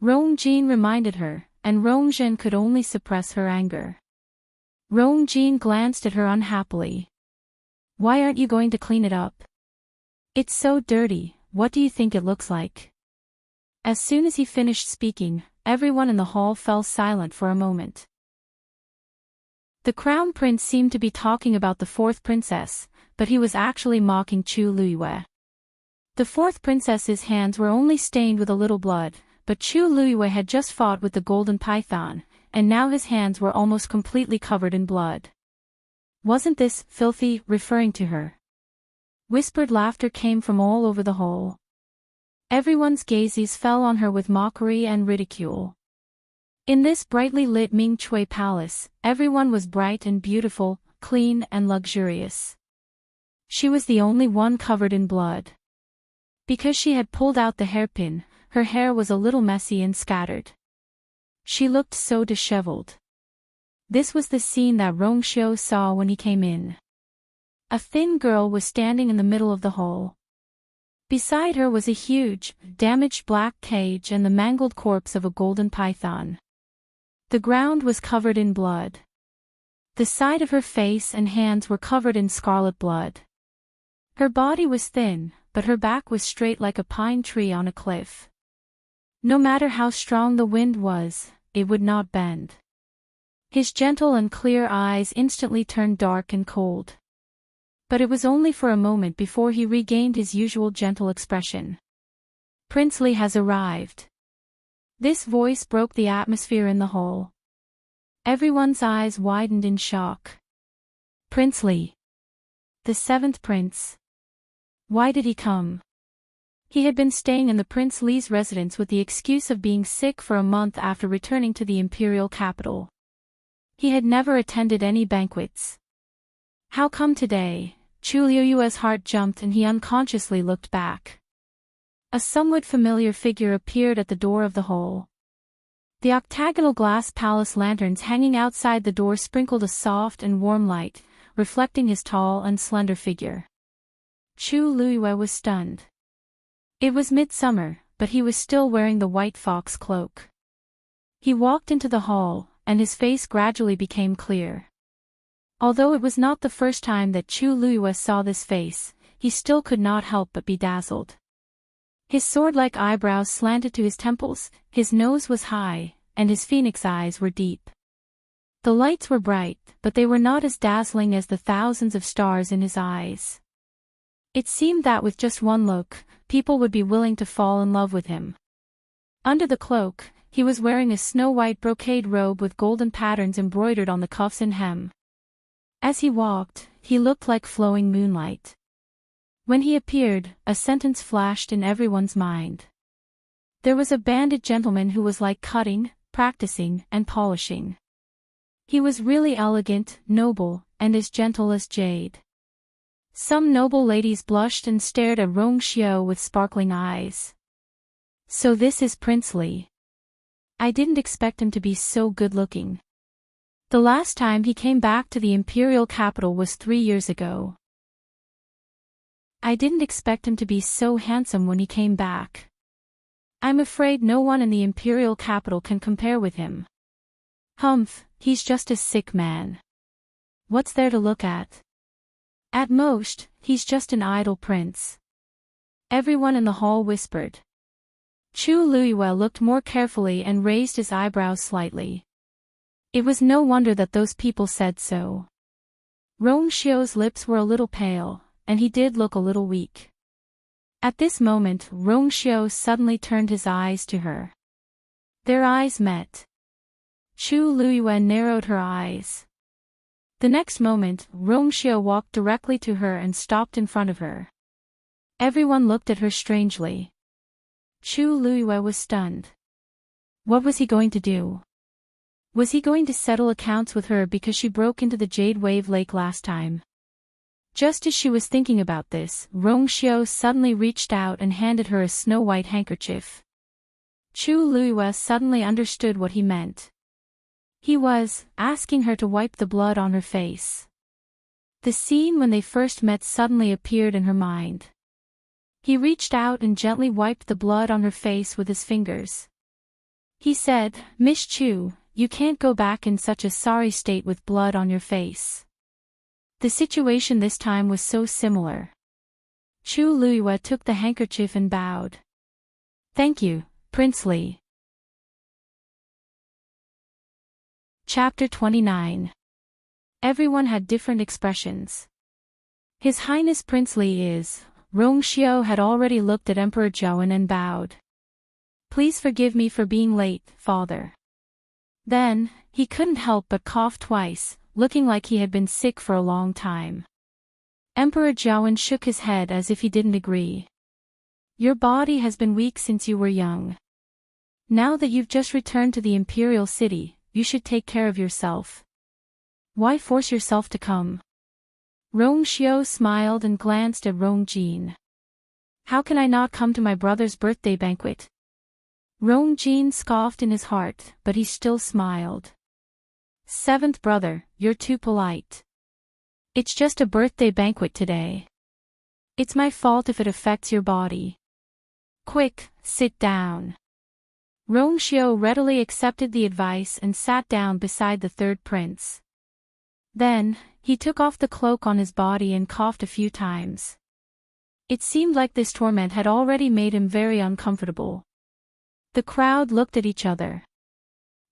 Rongjin reminded her, and Rongzhen could only suppress her anger. Rongjin glanced at her unhappily. Why aren't you going to clean it up? It's so dirty, what do you think it looks like? As soon as he finished speaking, everyone in the hall fell silent for a moment. The crown prince seemed to be talking about the fourth princess, but he was actually mocking Chu Luiyue. The fourth princess's hands were only stained with a little blood, but Chu Luiyue had just fought with the golden python, and now his hands were almost completely covered in blood. Wasn't this filthy, referring to her? Whispered laughter came from all over the hall. Everyone's gazes fell on her with mockery and ridicule. In this brightly lit Ming Chui palace, everyone was bright and beautiful, clean and luxurious. She was the only one covered in blood. Because she had pulled out the hairpin, her hair was a little messy and scattered. She looked so disheveled. This was the scene that Rongxiu saw when he came in. A thin girl was standing in the middle of the hall. Beside her was a huge, damaged black cage and the mangled corpse of a golden python. The ground was covered in blood. The side of her face and hands were covered in scarlet blood. Her body was thin, but her back was straight like a pine tree on a cliff. No matter how strong the wind was, it would not bend. His gentle and clear eyes instantly turned dark and cold. But it was only for a moment before he regained his usual gentle expression. Prince Li has arrived. This voice broke the atmosphere in the hall. Everyone's eyes widened in shock. Prince Li. The seventh prince. Why did he come? He had been staying in the Prince Li's residence with the excuse of being sick for a month after returning to the Imperial capital. He had never attended any banquets. How come today? Chu Liuyue's heart jumped and he unconsciously looked back. A somewhat familiar figure appeared at the door of the hall. The octagonal glass palace lanterns hanging outside the door sprinkled a soft and warm light, reflecting his tall and slender figure. Chu Luiyue was stunned. It was midsummer, but he was still wearing the white fox cloak. He walked into the hall, and his face gradually became clear. Although it was not the first time that Chu Luiyue saw this face, he still could not help but be dazzled. His sword-like eyebrows slanted to his temples, his nose was high, and his phoenix eyes were deep. The lights were bright, but they were not as dazzling as the thousands of stars in his eyes. It seemed that with just one look, people would be willing to fall in love with him. Under the cloak, he was wearing a snow-white brocade robe with golden patterns embroidered on the cuffs and hem. As he walked, he looked like flowing moonlight. When he appeared, a sentence flashed in everyone's mind. There was a banded gentleman who was like cutting, practicing, and polishing. He was really elegant, noble, and as gentle as jade. Some noble ladies blushed and stared at Rongxiu with sparkling eyes. So this is Prince Li. I didn't expect him to be so good-looking. The last time he came back to the Imperial capital was 3 years ago. I didn't expect him to be so handsome when he came back. I'm afraid no one in the Imperial capital can compare with him. Humph, he's just a sick man. What's there to look at? At most, he's just an idle prince. Everyone in the hall whispered. Chu Luiyue looked more carefully and raised his eyebrows slightly. It was no wonder that those people said so. Rongxiu's lips were a little pale, and he did look a little weak. At this moment, Rongxiu suddenly turned his eyes to her. Their eyes met. Chu Luiyue narrowed her eyes. The next moment, Rongxiu walked directly to her and stopped in front of her. Everyone looked at her strangely. Chu Luiyue was stunned. What was he going to do? Was he going to settle accounts with her because she broke into the Jade Wave Lake last time? Just as she was thinking about this, Rongxiu suddenly reached out and handed her a snow-white handkerchief. Chu Luiyue suddenly understood what he meant. He was asking her to wipe the blood on her face. The scene when they first met suddenly appeared in her mind. He reached out and gently wiped the blood on her face with his fingers. He said, "Miss Chu, you can't go back in such a sorry state with blood on your face." The situation this time was so similar. Chu Luiyue took the handkerchief and bowed. "Thank you, Prince Li." Chapter 29. Everyone had different expressions. His Highness Prince Li is. Rongxiu had already looked at Emperor Zhouwen and bowed. "Please forgive me for being late, father." Then, he couldn't help but cough twice, looking like he had been sick for a long time. Emperor Zhouwen shook his head as if he didn't agree. "Your body has been weak since you were young. Now that you've just returned to the Imperial City, you should take care of yourself. Why force yourself to come?" Rongxiu smiled and glanced at Rongjin. "How can I not come to my brother's birthday banquet?" Rongjin scoffed in his heart, but he still smiled. "Seventh brother, you're too polite. It's just a birthday banquet today. It's my fault if it affects your body. Quick, sit down." Rongxiu readily accepted the advice and sat down beside the third prince. Then, he took off the cloak on his body and coughed a few times. It seemed like this torment had already made him very uncomfortable. The crowd looked at each other.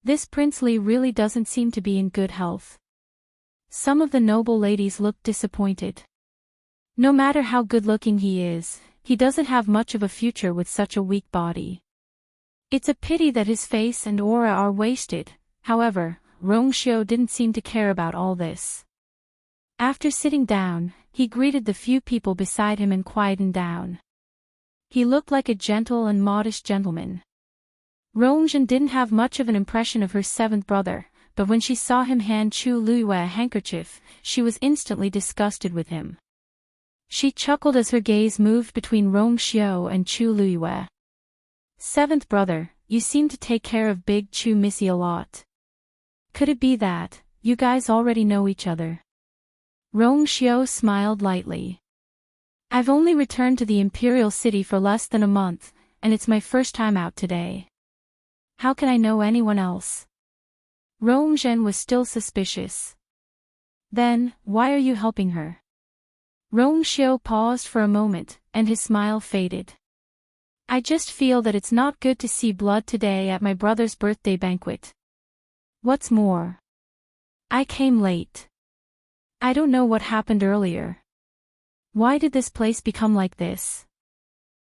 This Prince Li really doesn't seem to be in good health. Some of the noble ladies looked disappointed. No matter how good-looking he is, he doesn't have much of a future with such a weak body. It's a pity that his face and aura are wasted. However, Rongxiu didn't seem to care about all this. After sitting down, he greeted the few people beside him and quietened down. He looked like a gentle and modest gentleman. Rongjin didn't have much of an impression of her seventh brother, but when she saw him hand Chu Luiyue a handkerchief, she was instantly disgusted with him. She chuckled as her gaze moved between Rongxiu and Chu Luiyue. "Seventh brother, you seem to take care of Big Chu Missy a lot. Could it be that you guys already know each other?" Rongxiu smiled lightly. "I've only returned to the Imperial City for less than a month, and it's my first time out today. How can I know anyone else?" Rongjin was still suspicious. "Then, why are you helping her?" Rongxiu paused for a moment, and his smile faded. "I just feel that it's not good to see blood today at my brother's birthday banquet. What's more, I came late. I don't know what happened earlier. Why did this place become like this?"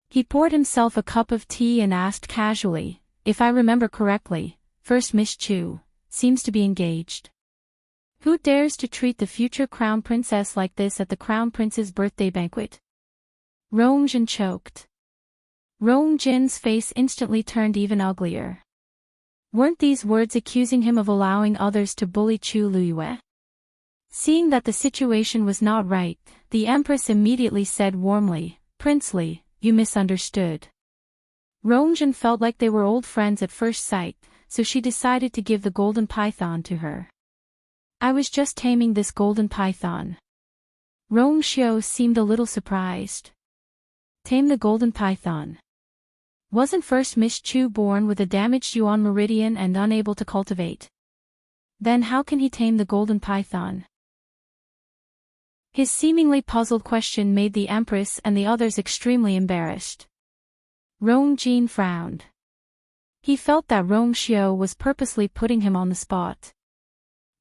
He poured himself a cup of tea and asked casually, "If I remember correctly, First Miss Chu seems to be engaged. Who dares to treat the future crown princess like this at the crown prince's birthday banquet?" Rongjin choked. Rongjin's face instantly turned even uglier. Weren't these words accusing him of allowing others to bully Chu Luiyue? Seeing that the situation was not right, the Empress immediately said warmly, "Prince Li, you misunderstood." Rongjin felt like they were old friends at first sight, so she decided to give the golden python to her. "I was just taming this golden python." Rongxiu seemed a little surprised. "Tame the golden python? Wasn't First Miss Chu born with a damaged yuan meridian and unable to cultivate? Then how can he tame the golden python?" His seemingly puzzled question made the Empress and the others extremely embarrassed. Rongjin frowned. He felt that Rongxiu was purposely putting him on the spot.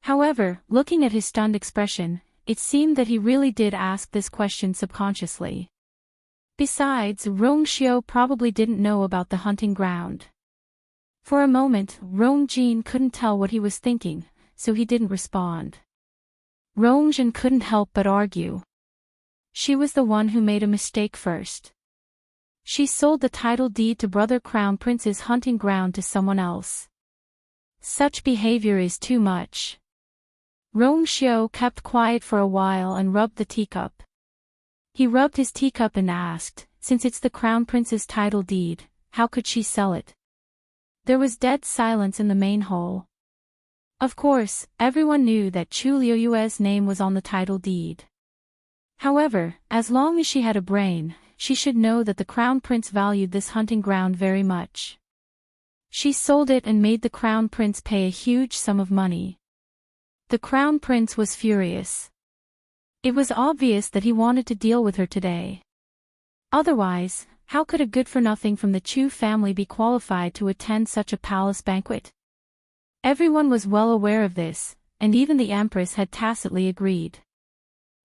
However, looking at his stunned expression, it seemed that he really did ask this question subconsciously. Besides, Rongxiu probably didn't know about the hunting ground. For a moment, Rongjin couldn't tell what he was thinking, so he didn't respond. Rongjin couldn't help but argue. She was the one who made a mistake first. She sold the title deed to Brother Crown Prince's hunting ground to someone else. Such behavior is too much. Rongxiu kept quiet for a while and rubbed the teacup. He rubbed his teacup and asked, "Since it's the Crown Prince's title deed, how could she sell it?" There was dead silence in the main hall. Of course, everyone knew that Chu Liuyue's name was on the title deed. However, as long as she had a brain, she should know that the crown prince valued this hunting ground very much. She sold it and made the crown prince pay a huge sum of money. The crown prince was furious. It was obvious that he wanted to deal with her today. Otherwise, how could a good-for-nothing from the Chu family be qualified to attend such a palace banquet? Everyone was well aware of this, and even the empress had tacitly agreed.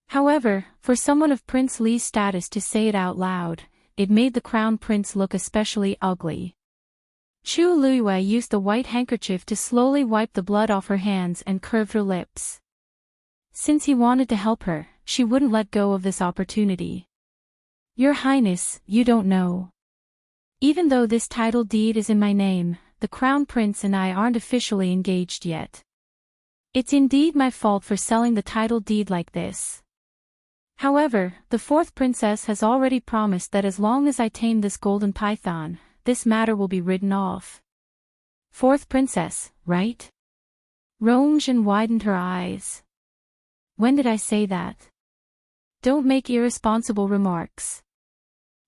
However, for someone of Prince Li's status to say it out loud, it made the crown prince look especially ugly. Chu Liyue used the white handkerchief to slowly wipe the blood off her hands and curved her lips. Since he wanted to help her, she wouldn't let go of this opportunity. Your Highness, you don't know. Even though this title deed is in my name, the crown prince and I aren't officially engaged yet. It's indeed my fault for selling the title deed like this. However, the fourth princess has already promised that as long as I tame this golden python, this matter will be written off. Fourth princess, right? Rongjin widened her eyes. When did I say that? Don't make irresponsible remarks.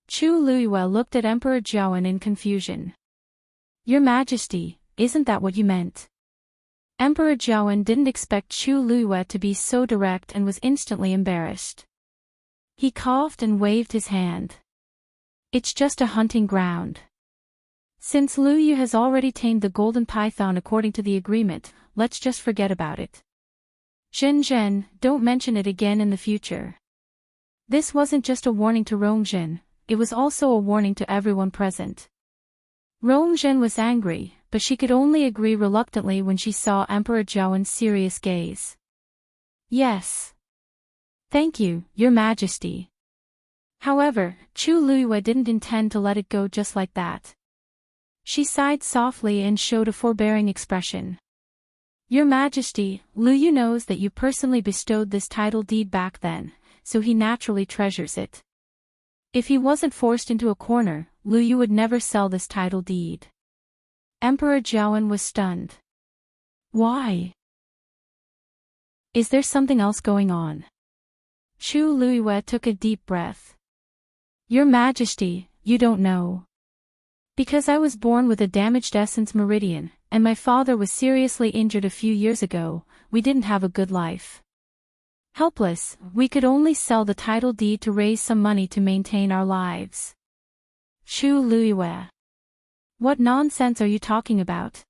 Chu Liyue looked at Emperor Zhaoan in confusion. Your Majesty, isn't that what you meant? Emperor Zhaoan didn't expect Chu Liyue to be so direct and was instantly embarrassed. He coughed and waved his hand. It's just a hunting ground. Since Lu Yu has already tamed the golden python according to the agreement, let's just forget about it. Zhen, don't mention it again in the future. This wasn't just a warning to Rongjin, it was also a warning to everyone present. Rongjin was angry, but she could only agree reluctantly when she saw Emperor Zhaoan's serious gaze. Yes. Thank you, Your Majesty. However, Chu Liyue didn't intend to let it go just like that. She sighed softly and showed a forbearing expression. Your Majesty, Lu Yu knows that you personally bestowed this title deed back then, so he naturally treasures it. If he wasn't forced into a corner, Lu Yu would never sell this title deed. Emperor Zhaoan was stunned. Why? Is there something else going on? Chu Liyue took a deep breath. Your Majesty, you don't know. Because I was born with a damaged essence meridian, and my father was seriously injured a few years ago, we didn't have a good life. Helpless, we could only sell the title deed to raise some money to maintain our lives. Chu Liyue. What nonsense are you talking about?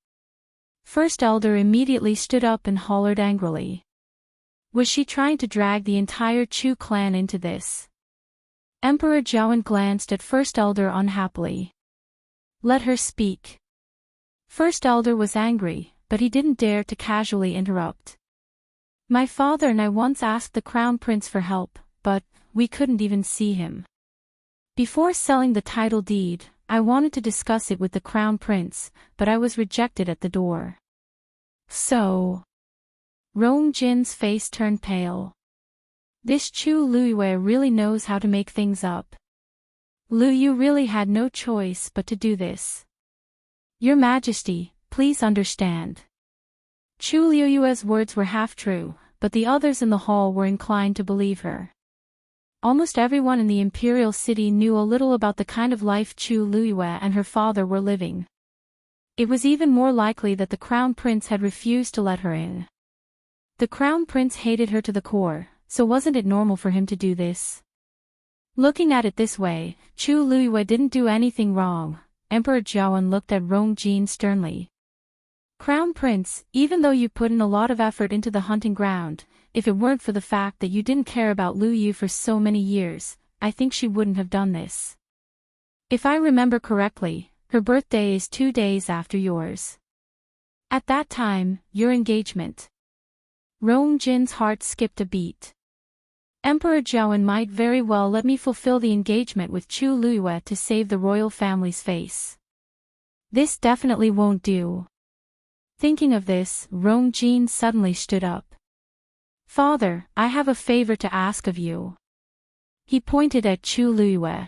First Elder immediately stood up and hollered angrily. Was she trying to drag the entire Chu clan into this? Emperor Zhaoan glanced at First Elder unhappily. Let her speak. First Elder was angry, but he didn't dare to casually interrupt. My father and I once asked the Crown Prince for help, but we couldn't even see him. Before selling the title deed, I wanted to discuss it with the Crown Prince, but I was rejected at the door. So... Rongjin's face turned pale. This Chu Liyue really knows how to make things up. Lu Yu really had no choice but to do this. Your Majesty, please understand. Chu Liyue's words were half true, but the others in the hall were inclined to believe her. Almost everyone in the Imperial city knew a little about the kind of life Chu Liyue and her father were living. It was even more likely that the Crown Prince had refused to let her in. The Crown Prince hated her to the core, so wasn't it normal for him to do this? Looking at it this way, Chu Liyue didn't do anything wrong. Emperor Zhaoan looked at Rongjin sternly. Crown Prince, even though you put in a lot of effort into the hunting ground, if it weren't for the fact that you didn't care about Lu Yu for so many years, I think she wouldn't have done this. If I remember correctly, her birthday is 2 days after yours. At that time, your engagement. Rongjin's heart skipped a beat. Emperor Zhaoan might very well let me fulfill the engagement with Chu Liyue to save the royal family's face. This definitely won't do. Thinking of this, Rongjin suddenly stood up. Father, I have a favor to ask of you. He pointed at Chu Liyue.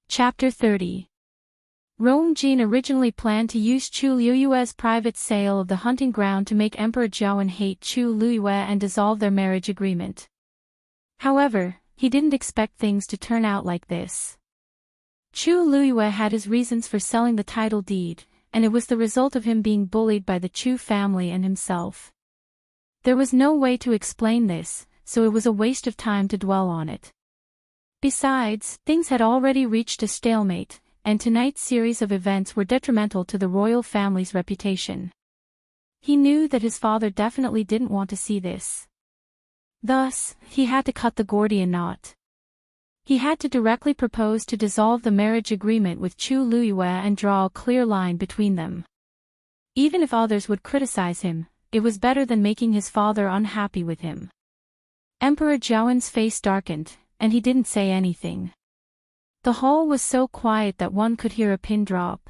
Chapter 30. Jin originally planned to use Chu Liyue's private sale of the hunting ground to make Emperor Zhaoan hate Chu Liyue and dissolve their marriage agreement. However, he didn't expect things to turn out like this. Chu Liyue had his reasons for selling the title deed, and it was the result of him being bullied by the Chu family and himself. There was no way to explain this, so it was a waste of time to dwell on it. Besides, things had already reached a stalemate, and tonight's series of events were detrimental to the royal family's reputation. He knew that his father definitely didn't want to see this. Thus, he had to cut the Gordian knot. He had to directly propose to dissolve the marriage agreement with Chu Liyue and draw a clear line between them. Even if others would criticize him, it was better than making his father unhappy with him. Emperor Zhaoan's face darkened, and he didn't say anything. The hall was so quiet that one could hear a pin drop.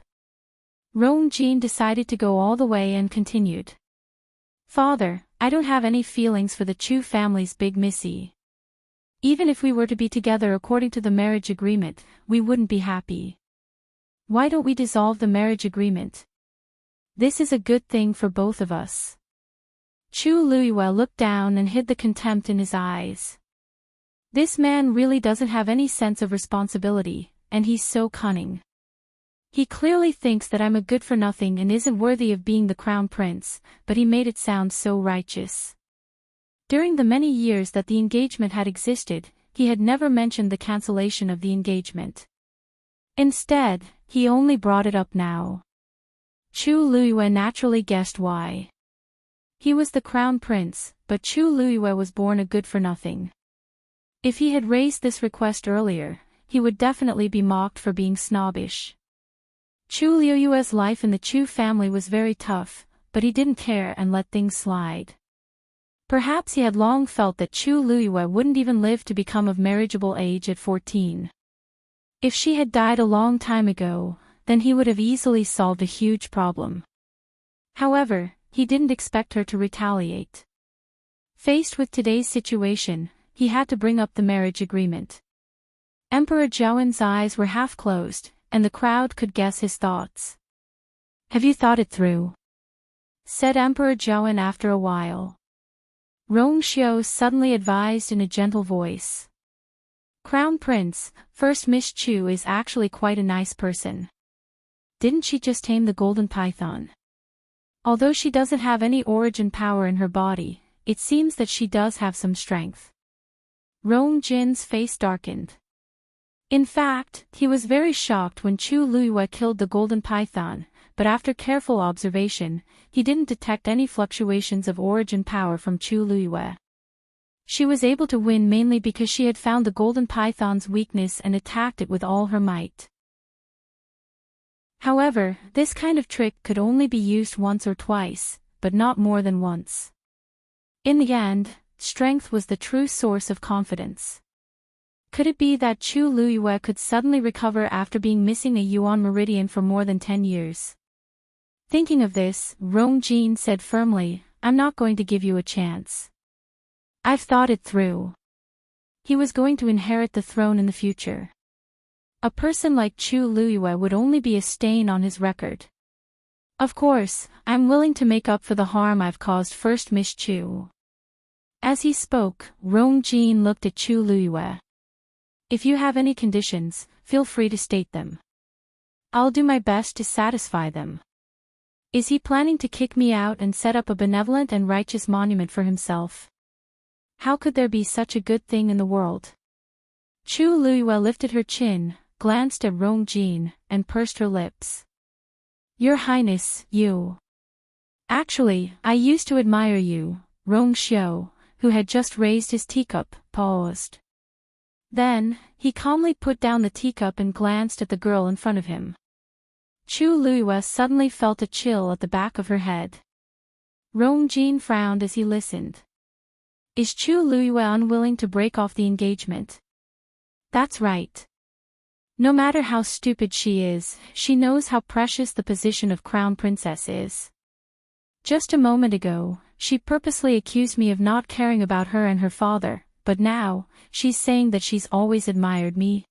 Jin decided to go all the way and continued. "Father, I don't have any feelings for the Chu family's big missy. Even if we were to be together according to the marriage agreement, we wouldn't be happy. Why don't we dissolve the marriage agreement? This is a good thing for both of us." Chu Liyue looked down and hid the contempt in his eyes. This man really doesn't have any sense of responsibility, and he's so cunning. He clearly thinks that I'm a good-for-nothing and isn't worthy of being the crown prince, but he made it sound so righteous. During the many years that the engagement had existed, he had never mentioned the cancellation of the engagement. Instead, he only brought it up now. Chu Liyue naturally guessed why. He was the crown prince, but Chu Liyue was born a good-for-nothing. If he had raised this request earlier, he would definitely be mocked for being snobbish. Chu Liyue's life in the Chu family was very tough, but he didn't care and let things slide. Perhaps he had long felt that Chu Liyue wouldn't even live to become of marriageable age at 14. If she had died a long time ago, then he would have easily solved a huge problem. However, he didn't expect her to retaliate. Faced with today's situation, he had to bring up the marriage agreement. Emperor Zhaoan's eyes were half closed, and the crowd could guess his thoughts. "Have you thought it through?" said Emperor Zhaoan after a while. Rongxiu suddenly advised in a gentle voice. "Crown Prince, First Miss Chu is actually quite a nice person. Didn't she just tame the golden python? Although she doesn't have any origin power in her body, it seems that she does have some strength." Jin's face darkened. In fact, he was very shocked when Chu Liyue killed the golden python, but after careful observation, he didn't detect any fluctuations of origin power from Chu Liyue. She was able to win mainly because she had found the golden python's weakness and attacked it with all her might. However, this kind of trick could only be used once or twice, but not more than once. In the end, strength was the true source of confidence. Could it be that Chu Liyue could suddenly recover after being missing a Yuan meridian for more than 10 years? Thinking of this, Jin said firmly, "I'm not going to give you a chance. I've thought it through." He was going to inherit the throne in the future. A person like Chu Liyue would only be a stain on his record. Of course, I'm willing to make up for the harm I've caused First Miss Chu. As he spoke, Jin looked at Chu Liyue. "If you have any conditions, feel free to state them. I'll do my best to satisfy them." Is he planning to kick me out and set up a benevolent and righteous monument for himself? How could there be such a good thing in the world? Chu Liyue lifted her chin, glanced at Jin, and pursed her lips. "Your Highness, you. Actually, I used to admire you." Rongxiu, who had just raised his teacup, paused. Then, he calmly put down the teacup and glanced at the girl in front of him. Chu Liyue suddenly felt a chill at the back of her head. Jin frowned as he listened. Is Chu Liyue unwilling to break off the engagement? That's right. No matter how stupid she is, she knows how precious the position of crown princess is. Just a moment ago, she purposely accused me of not caring about her and her father, but now, she's saying that she's always admired me.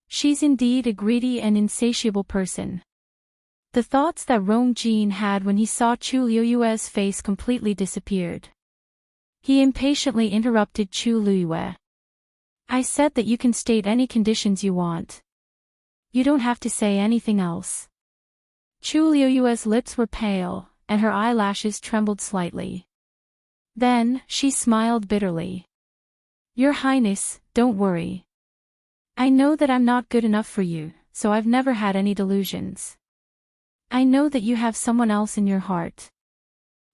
She's indeed a greedy and insatiable person. The thoughts that Rong Jin had when he saw Chu Liuyue's face completely disappeared. He impatiently interrupted Chu Liuyue. I said that you can state any conditions you want. You don't have to say anything else. Chu Liuyue's lips were pale, and her eyelashes trembled slightly. Then, she smiled bitterly. Your Highness, don't worry. I know that I'm not good enough for you, so I've never had any delusions. I know that you have someone else in your heart.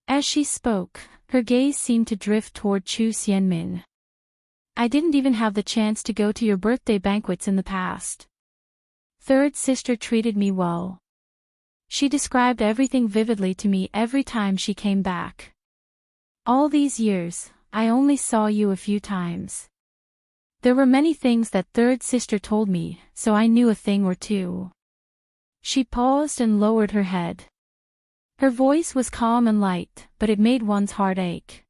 As she spoke, her gaze seemed to drift toward Chu Xianmin. I didn't even have the chance to go to your birthday banquets in the past. Third sister treated me well. She described everything vividly to me every time she came back. All these years, I only saw you a few times. There were many things that third sister told me, so I knew a thing or two. She paused and lowered her head. Her voice was calm and light, but it made one's heart ache.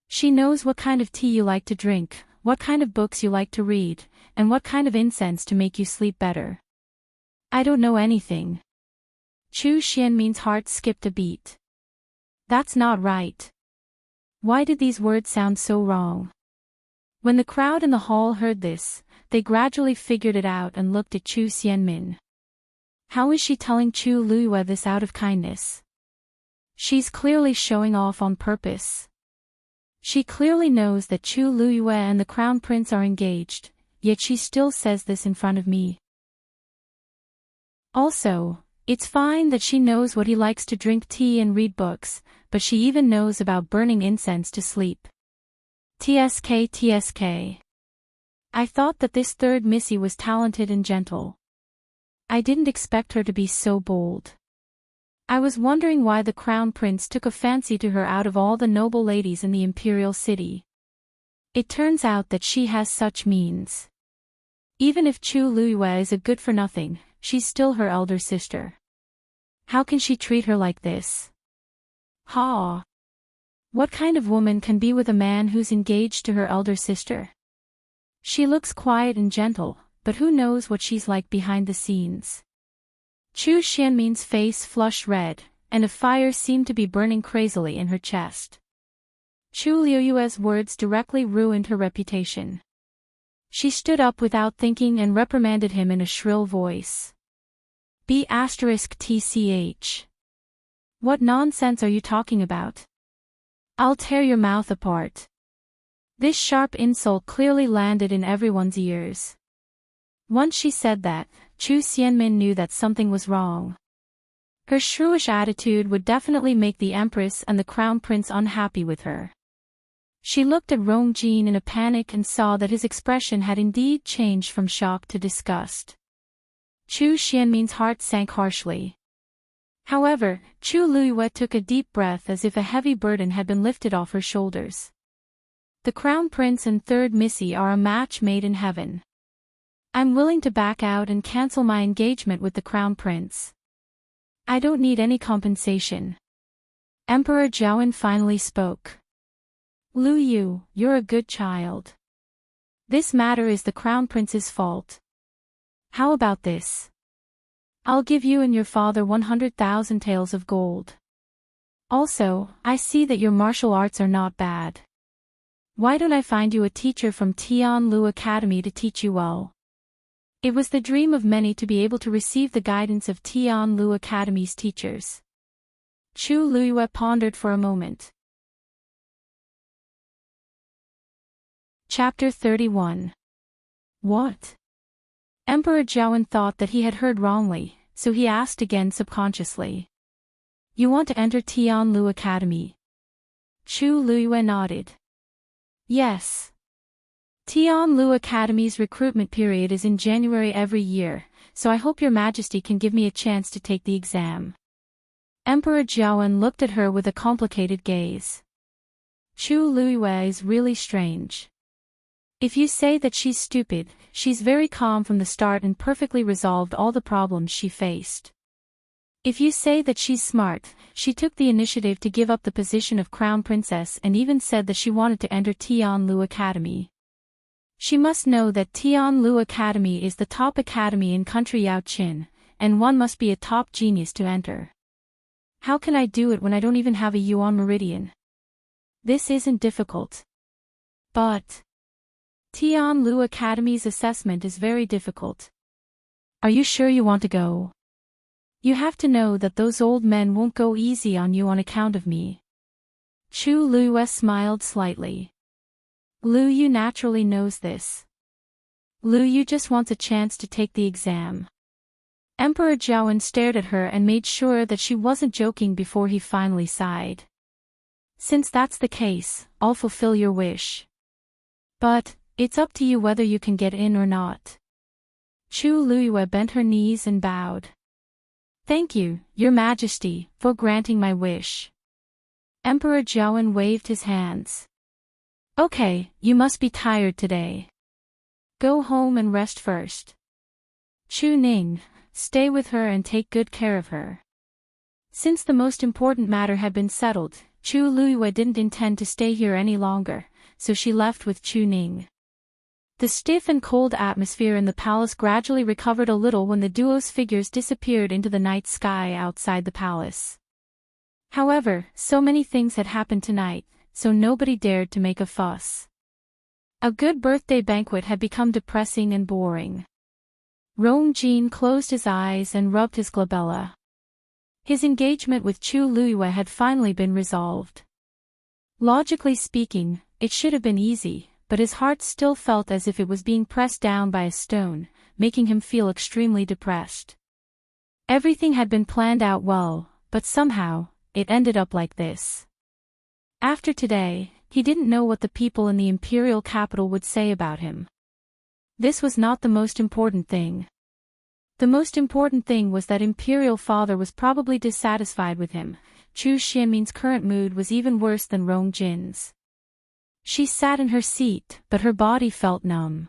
She knows what kind of tea you like to drink, what kind of books you like to read, and what kind of incense to make you sleep better. I don't know anything. Chu Xianmin's heart skipped a beat. That's not right. Why did these words sound so wrong? When the crowd in the hall heard this, they gradually figured it out and looked at Chu Xianmin. How is she telling Chu Liuyue this out of kindness? She's clearly showing off on purpose. She clearly knows that Chu Liuyue and the Crown Prince are engaged, yet she still says this in front of me. Also, it's fine that she knows what he likes to drink tea and read books, but she even knows about burning incense to sleep. TSK. I thought that this third Missy was talented and gentle. I didn't expect her to be so bold. I was wondering why the Crown Prince took a fancy to her out of all the noble ladies in the Imperial city. It turns out that she has such means. Even if Chu Liuyue is a good-for-nothing, she's still her elder sister. How can she treat her like this? Ha! What kind of woman can be with a man who's engaged to her elder sister? She looks quiet and gentle, but who knows what she's like behind the scenes. Chu Xianmin's face flushed red, and a fire seemed to be burning crazily in her chest. Chu Liuyue's words directly ruined her reputation. She stood up without thinking and reprimanded him in a shrill voice. B*TCH. What nonsense are you talking about? I'll tear your mouth apart. This sharp insult clearly landed in everyone's ears. Once she said that, Chu Xianmin knew that something was wrong. Her shrewish attitude would definitely make the Empress and the Crown Prince unhappy with her. She looked at Rong Jin in a panic and saw that his expression had indeed changed from shock to disgust. Chu Xianmin's heart sank harshly. However, Chu Liuyue took a deep breath as if a heavy burden had been lifted off her shoulders. The Crown Prince and Third Missy are a match made in heaven. I'm willing to back out and cancel my engagement with the Crown Prince. I don't need any compensation. Emperor Zhaoan finally spoke. Lu Yu, you're a good child. This matter is the Crown Prince's fault. How about this? I'll give you and your father 100,000 taels of gold. Also, I see that your martial arts are not bad. Why don't I find you a teacher from Tianlu Academy to teach you well? It was the dream of many to be able to receive the guidance of Tianlu Academy's teachers. Chu Liuyue pondered for a moment. Chapter 31. What? Emperor Zhaoan thought that he had heard wrongly, so he asked again subconsciously. You want to enter Tianlu Academy? Chu Liuyue nodded. Yes. Tianlu Academy's recruitment period is in January every year, so I hope your majesty can give me a chance to take the exam. Emperor Zhaoan looked at her with a complicated gaze. Chu Liuyue is really strange. If you say that she's stupid, she's very calm from the start and perfectly resolved all the problems she faced. If you say that she's smart, she took the initiative to give up the position of Crown Princess and even said that she wanted to enter Tianlu Academy. She must know that Tianlu Academy is the top academy in country Yaoqin, and one must be a top genius to enter. How can I do it when I don't even have a yuan meridian? This isn't difficult. But Tianlu Academy's assessment is very difficult. Are you sure you want to go? You have to know that those old men won't go easy on you on account of me. Chu Liyue smiled slightly. Lu Yu naturally knows this. Lu Yu just wants a chance to take the exam. Emperor Zhaoan stared at her and made sure that she wasn't joking before he finally sighed. Since that's the case, I'll fulfill your wish. But it's up to you whether you can get in or not. Chu Liyue bent her knees and bowed. Thank you, Your Majesty, for granting my wish. Emperor Zhaoan waved his hands. Okay, you must be tired today. Go home and rest first. Chu Ning, stay with her and take good care of her. Since the most important matter had been settled, Chu Liyue didn't intend to stay here any longer, so she left with Chu Ning. The stiff and cold atmosphere in the palace gradually recovered a little when the duo's figures disappeared into the night sky outside the palace. However, so many things had happened tonight, so nobody dared to make a fuss. A good birthday banquet had become depressing and boring. Rongjin closed his eyes and rubbed his glabella. His engagement with Chu Liyue had finally been resolved. Logically speaking, it should have been easy, but his heart still felt as if it was being pressed down by a stone, making him feel extremely depressed. Everything had been planned out well, but somehow, it ended up like this. After today, he didn't know what the people in the Imperial capital would say about him. This was not the most important thing. The most important thing was that Imperial father was probably dissatisfied with him. Chu Xianmin's current mood was even worse than Rongjin's. She sat in her seat, but her body felt numb.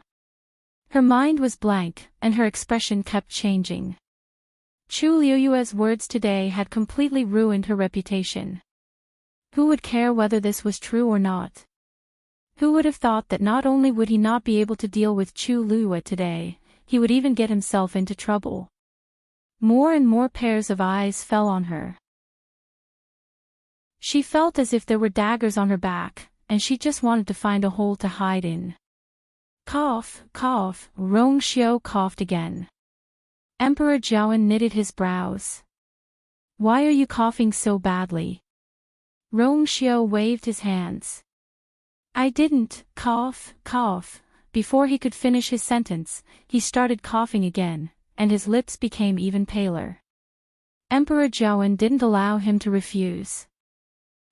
Her mind was blank, and her expression kept changing. Chu Liyue's words today had completely ruined her reputation. Who would care whether this was true or not? Who would have thought that not only would he not be able to deal with Chu Liyue today, he would even get himself into trouble. More and more pairs of eyes fell on her. She felt as if there were daggers on her back, and she just wanted to find a hole to hide in. Cough, cough, Rongxiu coughed again. Emperor Zhaoan knitted his brows. Why are you coughing so badly? Rongxiu waved his hands. I didn't cough. Before he could finish his sentence, he started coughing again, and his lips became even paler. Emperor Zhaoan didn't allow him to refuse.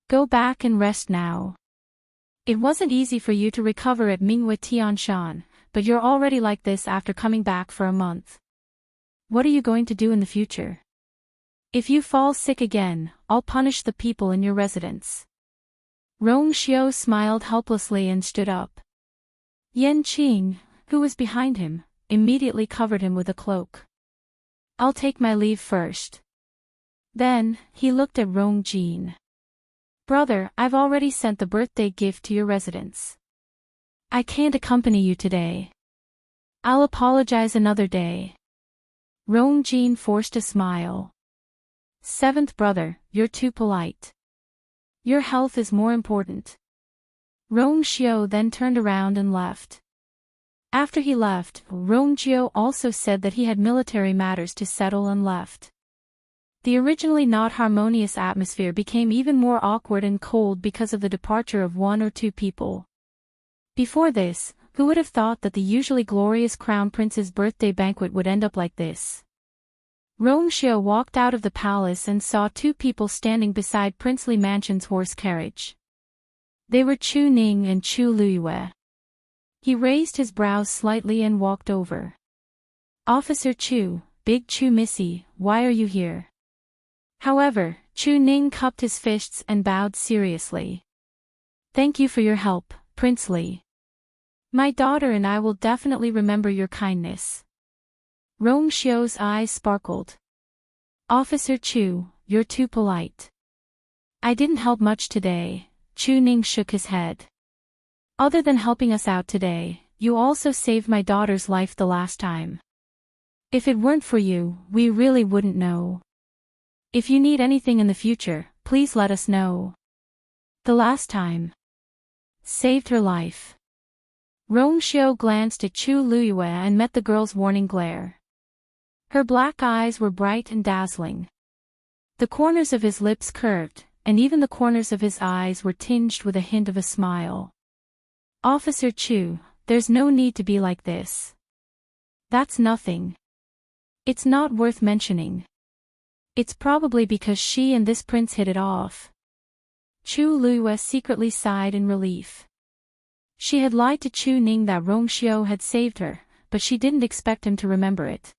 Go back and rest now. It wasn't easy for you to recover at Mingyue Tianshan, but you're already like this after coming back for a month. What are you going to do in the future? If you fall sick again, I'll punish the people in your residence. Rongxiu smiled helplessly and stood up. Yan Qing, who was behind him, immediately covered him with a cloak. I'll take my leave first. Then, he looked at Rongjin. Brother, I've already sent the birthday gift to your residence. I can't accompany you today. I'll apologize another day. Rongjin forced a smile. Seventh brother, you're too polite. Your health is more important. Rongxiu then turned around and left. After he left, Rongjiu also said that he had military matters to settle and left. The originally not harmonious atmosphere became even more awkward and cold because of the departure of one or two people. Before this, who would have thought that the usually glorious crown prince's birthday banquet would end up like this? Rongxiu walked out of the palace and saw two people standing beside Princely Mansion's horse carriage. They were Chu Ning and Chu Liyue. He raised his brows slightly and walked over. Officer Chu, Big Chu Missy, why are you here? However, Chu Ning cupped his fists and bowed seriously. Thank you for your help, Prince Li. My daughter and I will definitely remember your kindness. Rongxiu's eyes sparkled. Officer Chu, you're too polite. I didn't help much today. Chu Ning shook his head. Other than helping us out today, you also saved my daughter's life the last time. If it weren't for you, we really wouldn't know. If you need anything in the future, please let us know. The last time saved her life. Rongxiu glanced at Chu Luyue and met the girl's warning glare. Her black eyes were bright and dazzling. The corners of his lips curved, and even the corners of his eyes were tinged with a hint of a smile. Officer Chu, there's no need to be like this. That's nothing. It's not worth mentioning. It's probably because she and this prince hit it off. Chu Luyue secretly sighed in relief. She had lied to Chu Ning that Rongxiu had saved her, but she didn't expect him to remember it.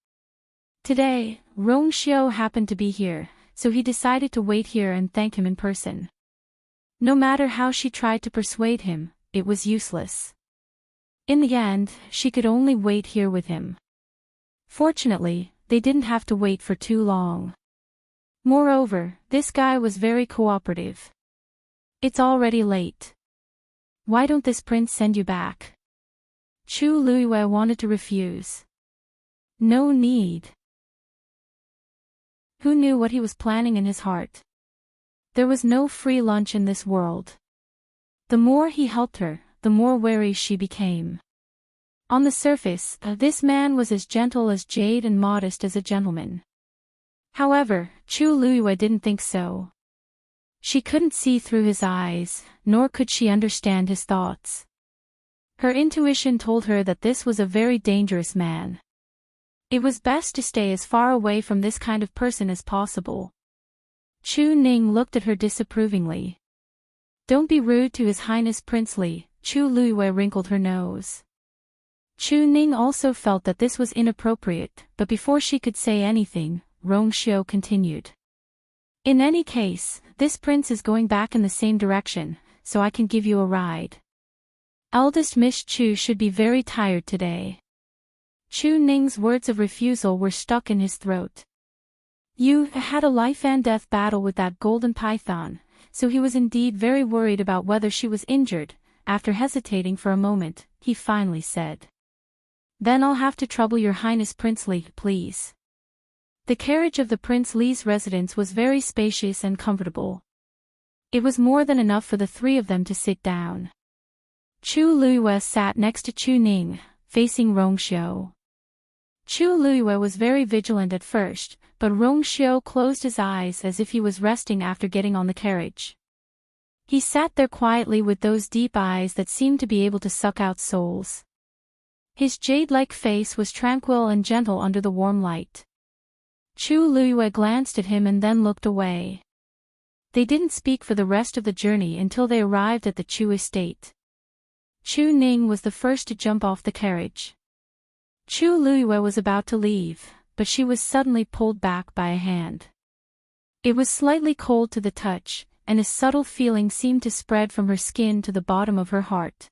Today, Rongxiu happened to be here, so he decided to wait here and thank him in person. No matter how she tried to persuade him, it was useless. In the end, she could only wait here with him. Fortunately, they didn't have to wait for too long. Moreover, this guy was very cooperative. It's already late. Why don't this prince send you back? Chu Luyue wanted to refuse. No need. Who knew what he was planning in his heart? There was no free lunch in this world. The more he helped her, the more wary she became. On the surface, this man was as gentle as jade and modest as a gentleman. However, Chu Luyue didn't think so. She couldn't see through his eyes, nor could she understand his thoughts. Her intuition told her that this was a very dangerous man. It was best to stay as far away from this kind of person as possible. Chu Ning looked at her disapprovingly. Don't be rude to His Highness Prince Li, Chu Luyue wrinkled her nose. Chu Ning also felt that this was inappropriate, but before she could say anything, Rongxiu continued. In any case, this prince is going back in the same direction, so I can give you a ride. Eldest Miss Chu should be very tired today. Chu Ning's words of refusal were stuck in his throat. You had a life and death battle with that golden python, so he was indeed very worried about whether she was injured. After hesitating for a moment, he finally said. Then I'll have to trouble your Highness Prince Li, please. The carriage of the Prince Li's residence was very spacious and comfortable. It was more than enough for the three of them to sit down. Chu Luyue sat next to Chu Ning, facing Rongxiu. Chu Luyue was very vigilant at first, but Rongxiu closed his eyes as if he was resting after getting on the carriage. He sat there quietly with those deep eyes that seemed to be able to suck out souls. His jade-like face was tranquil and gentle under the warm light. Chu Luyue glanced at him and then looked away. They didn't speak for the rest of the journey until they arrived at the Chu estate. Chu Ning was the first to jump off the carriage. Chu Luyue was about to leave, but she was suddenly pulled back by a hand. It was slightly cold to the touch, and a subtle feeling seemed to spread from her skin to the bottom of her heart.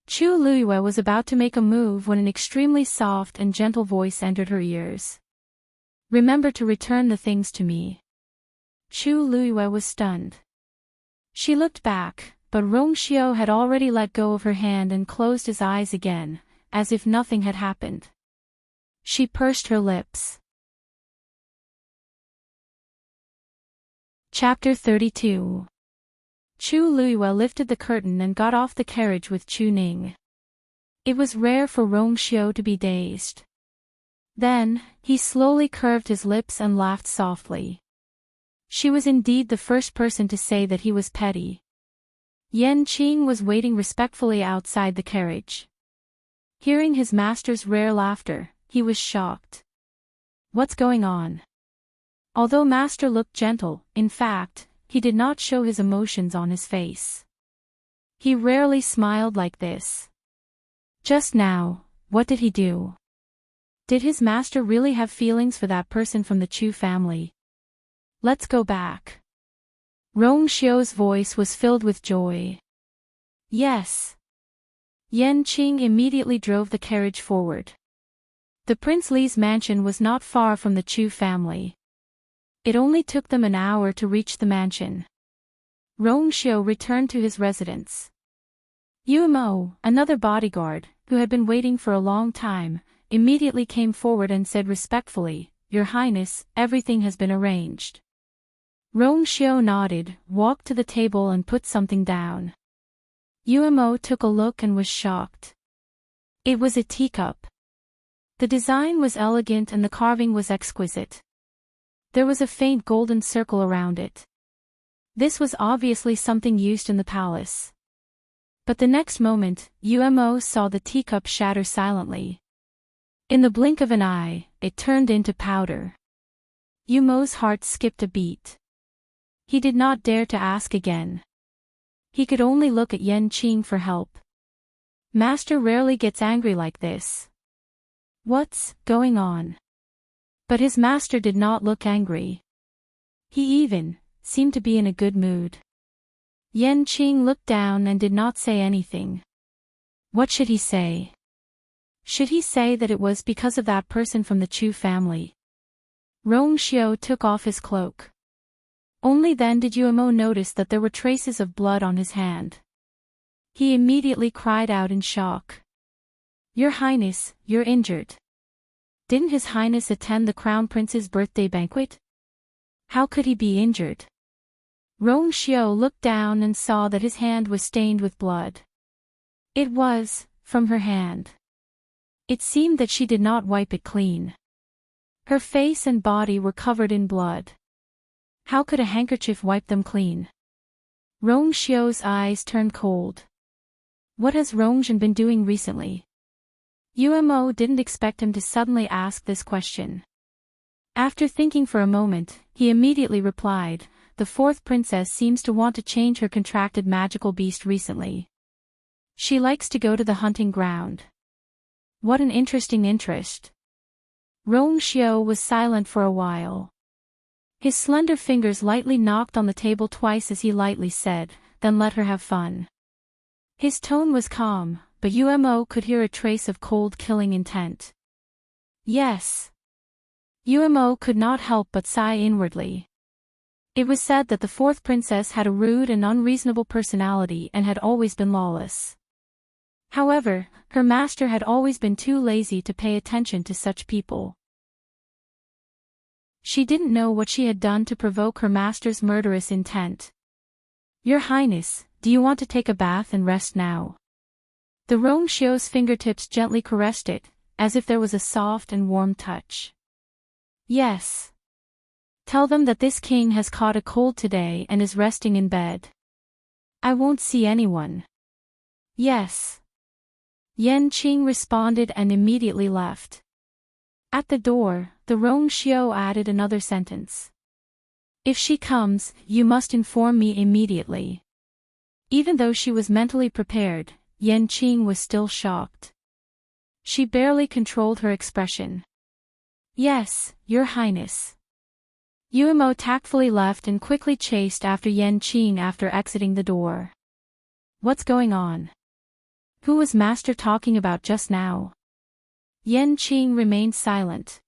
Chu Luyue was about to make a move when an extremely soft and gentle voice entered her ears. Remember to return the things to me. Chu Luyue was stunned. She looked back, but Rongxiu had already let go of her hand and closed his eyes again, as if nothing had happened. She pursed her lips. Chapter 32. Chu Luyue lifted the curtain and got off the carriage with Chu Ning. It was rare for Rongxiu to be dazed. Then, he slowly curved his lips and laughed softly. She was indeed the first person to say that he was petty. Yan Qing was waiting respectfully outside the carriage. Hearing his master's rare laughter, he was shocked. What's going on? Although master looked gentle, in fact, he did not show his emotions on his face. He rarely smiled like this. Just now, what did he do? Did his master really have feelings for that person from the Chu family? Let's go back. Rongxiu's voice was filled with joy. Yes. Yan Qing immediately drove the carriage forward. The Prince Li's mansion was not far from the Chu family. It only took them an hour to reach the mansion. Rongxiu returned to his residence. Umo, another bodyguard, who had been waiting for a long time, immediately came forward and said respectfully, "Your Highness, everything has been arranged." Rongxiu nodded, walked to the table and put something down. Umo took a look and was shocked. It was a teacup. The design was elegant and the carving was exquisite. There was a faint golden circle around it. This was obviously something used in the palace. But the next moment, Umo saw the teacup shatter silently. In the blink of an eye, it turned into powder. Umo's heart skipped a beat. He did not dare to ask again. He could only look at Enchanting for help. Master rarely gets angry like this. What's going on? But his master did not look angry. He even seemed to be in a good mood. Enchanting looked down and did not say anything. What should he say? Should he say that it was because of that person from the Chu family? Rongxiu took off his cloak. Only then did Umo notice that there were traces of blood on his hand. He immediately cried out in shock. "Your Highness, you're injured. Didn't His Highness attend the Crown Prince's birthday banquet? How could he be injured?" Rongxiu looked down and saw that his hand was stained with blood. It was from her hand. It seemed that she did not wipe it clean. Her face and body were covered in blood. How could a handkerchief wipe them clean? Rongxiu's eyes turned cold. What has Rongxian been doing recently? Umo didn't expect him to suddenly ask this question. After thinking for a moment, he immediately replied, "The fourth princess seems to want to change her contracted magical beast recently. She likes to go to the hunting ground." What an interesting interest. Rongxiu was silent for a while. His slender fingers lightly knocked on the table twice as he lightly said, "Then let her have fun." His tone was calm, but Umo could hear a trace of cold killing intent. Yes. Umo could not help but sigh inwardly. It was said that the fourth princess had a rude and unreasonable personality and had always been lawless. However, her master had always been too lazy to pay attention to such people. She didn't know what she had done to provoke her master's murderous intent. "Your Highness, do you want to take a bath and rest now?" The Rongxiu's fingertips gently caressed it, as if there was a soft and warm touch. "Yes. Tell them that this king has caught a cold today and is resting in bed. I won't see anyone." "Yes." Enchanting responded and immediately left. At the door, the Rongxiu added another sentence. "If she comes, you must inform me immediately." Even though she was mentally prepared, Enchanting was still shocked. She barely controlled her expression. "Yes, Your Highness." Umo tactfully left and quickly chased after Enchanting after exiting the door. What's going on? Who was Master talking about just now? Enchanting remained silent.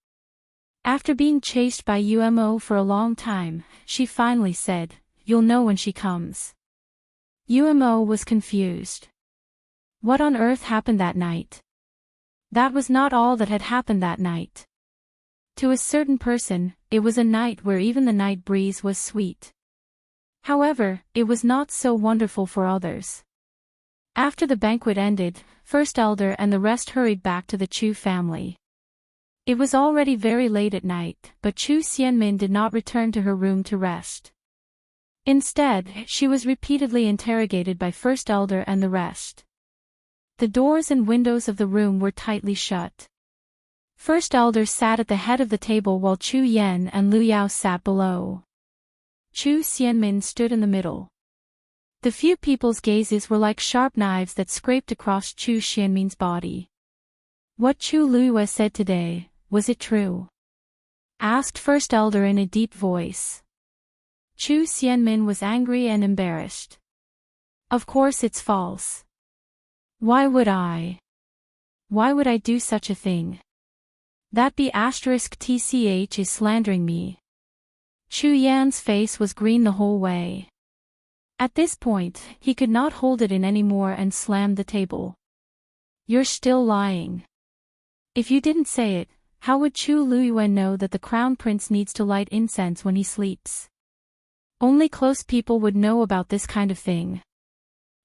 After being chased by Umo for a long time, she finally said, "You'll know when she comes." Umo was confused. What on earth happened that night? That was not all that had happened that night. To a certain person, it was a night where even the night breeze was sweet. However, it was not so wonderful for others. After the banquet ended, First Elder and the rest hurried back to the Chu family. It was already very late at night, but Chu Xianmin did not return to her room to rest. Instead, she was repeatedly interrogated by First Elder and the rest. The doors and windows of the room were tightly shut. First Elder sat at the head of the table while Chu Yan and Lu Yao sat below. Chu Xianmin stood in the middle. The few people's gazes were like sharp knives that scraped across Chu Xianmin's body. "What Chu Luyue said today, was it true?" asked First Elder in a deep voice. Chu Xianmin was angry and embarrassed. "Of course it's false. Why would I? Why would I do such a thing? That B*TCH is slandering me." Chu Yan's face was green the whole way. At this point, he could not hold it in anymore and slammed the table. "You're still lying. If you didn't say it, how would Chu Luiyue know that the crown prince needs to light incense when he sleeps? Only close people would know about this kind of thing."